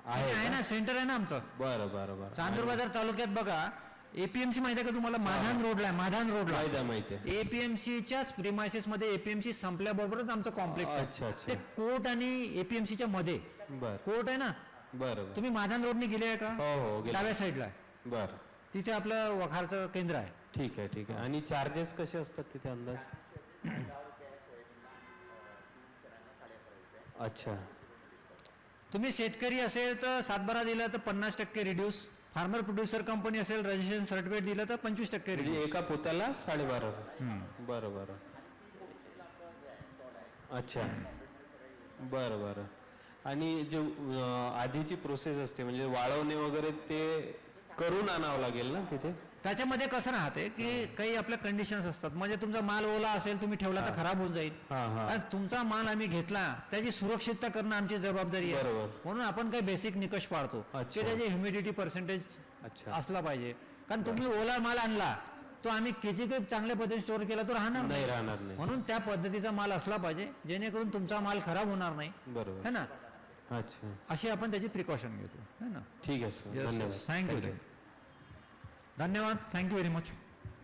आहे आहे ना, का? सेंटर आहे ना आमचं बरं बरं बरं. चांदूर बाजार तालुक्यात. बघा एपीएमसी माहिती आहे का तुम्हाला? माधान रोडला आहे, माधान रोडला. माहिती आहे, माहिती आहे. एपीएमसीच्याच प्रिमायसेस मध्ये एपीएमसी संपल्याबरोबरच आमचं कॉम्प्लेक्स अच्छा, आहे. अच्छा. ते कोर्ट आणि एपीएमसीच्या मध्ये बरं कोर्ट आहे ना. बरं बरं. तुम्ही माधान रोडने गेले आहे का? हो हो गेलो. डाव्या साईडला आहे, बरं तिथे आपलं वखारचं केंद्र आहे. ठीक आहे ठीक आहे. आणि चार्जेस कसे असतात तिथे अंदाज? अच्छा. तुम्ही शेतकरी असेल तर 7/12 दिला तर 50% रिड्यूस, फार्मर प्रोड्युसर कंपनी असेल रजिस्ट्रेशन सर्टिफिकेट दिलं तर 25% म्हणजे रिड्यूस. एका पोत्याला 12.5. बरं बरं. अच्छा. बरं बरं. आणि जे आधीची प्रोसेस असते म्हणजे वाळवणे वगैरे ते करून आणावं लागेल ना तिथे? त्याच्यामध्ये कसं राहते की काही आपल्या कंडिशन्स असतात, म्हणजे तुमचा माल ओला असेल तुम्ही ठेवला तर खराब होऊन जाईल, हां हां. आणि तुमचा माल आम्ही घेतला त्याची सुरक्षितता करणं आमची जबाबदारी आहे. बरोबर. म्हणून आपण काही बेसिक निकष पाळतो की अच्छा. त्याची ह्युमिडिटी पर्सेंटेज अच्छा. असला पाहिजे. कारण तुम्ही ओला माल आणला तो आम्ही किती काही चांगल्या पद्धतीने स्टोअर केला तो राहणार नाही राहणार नाही. म्हणून त्या पद्धतीचा माल असला पाहिजे जेणेकरून तुमचा माल खराब होणार नाही, बरोबर. है ना. अच्छा. अशी आपण त्याची प्रिकॉशन घेतो, है ना. ठीक आहे सर, Yes, धन्यवाद. yes. Thank you. Thank you. धन्यवाद, थँक्यू व्हेरी मच.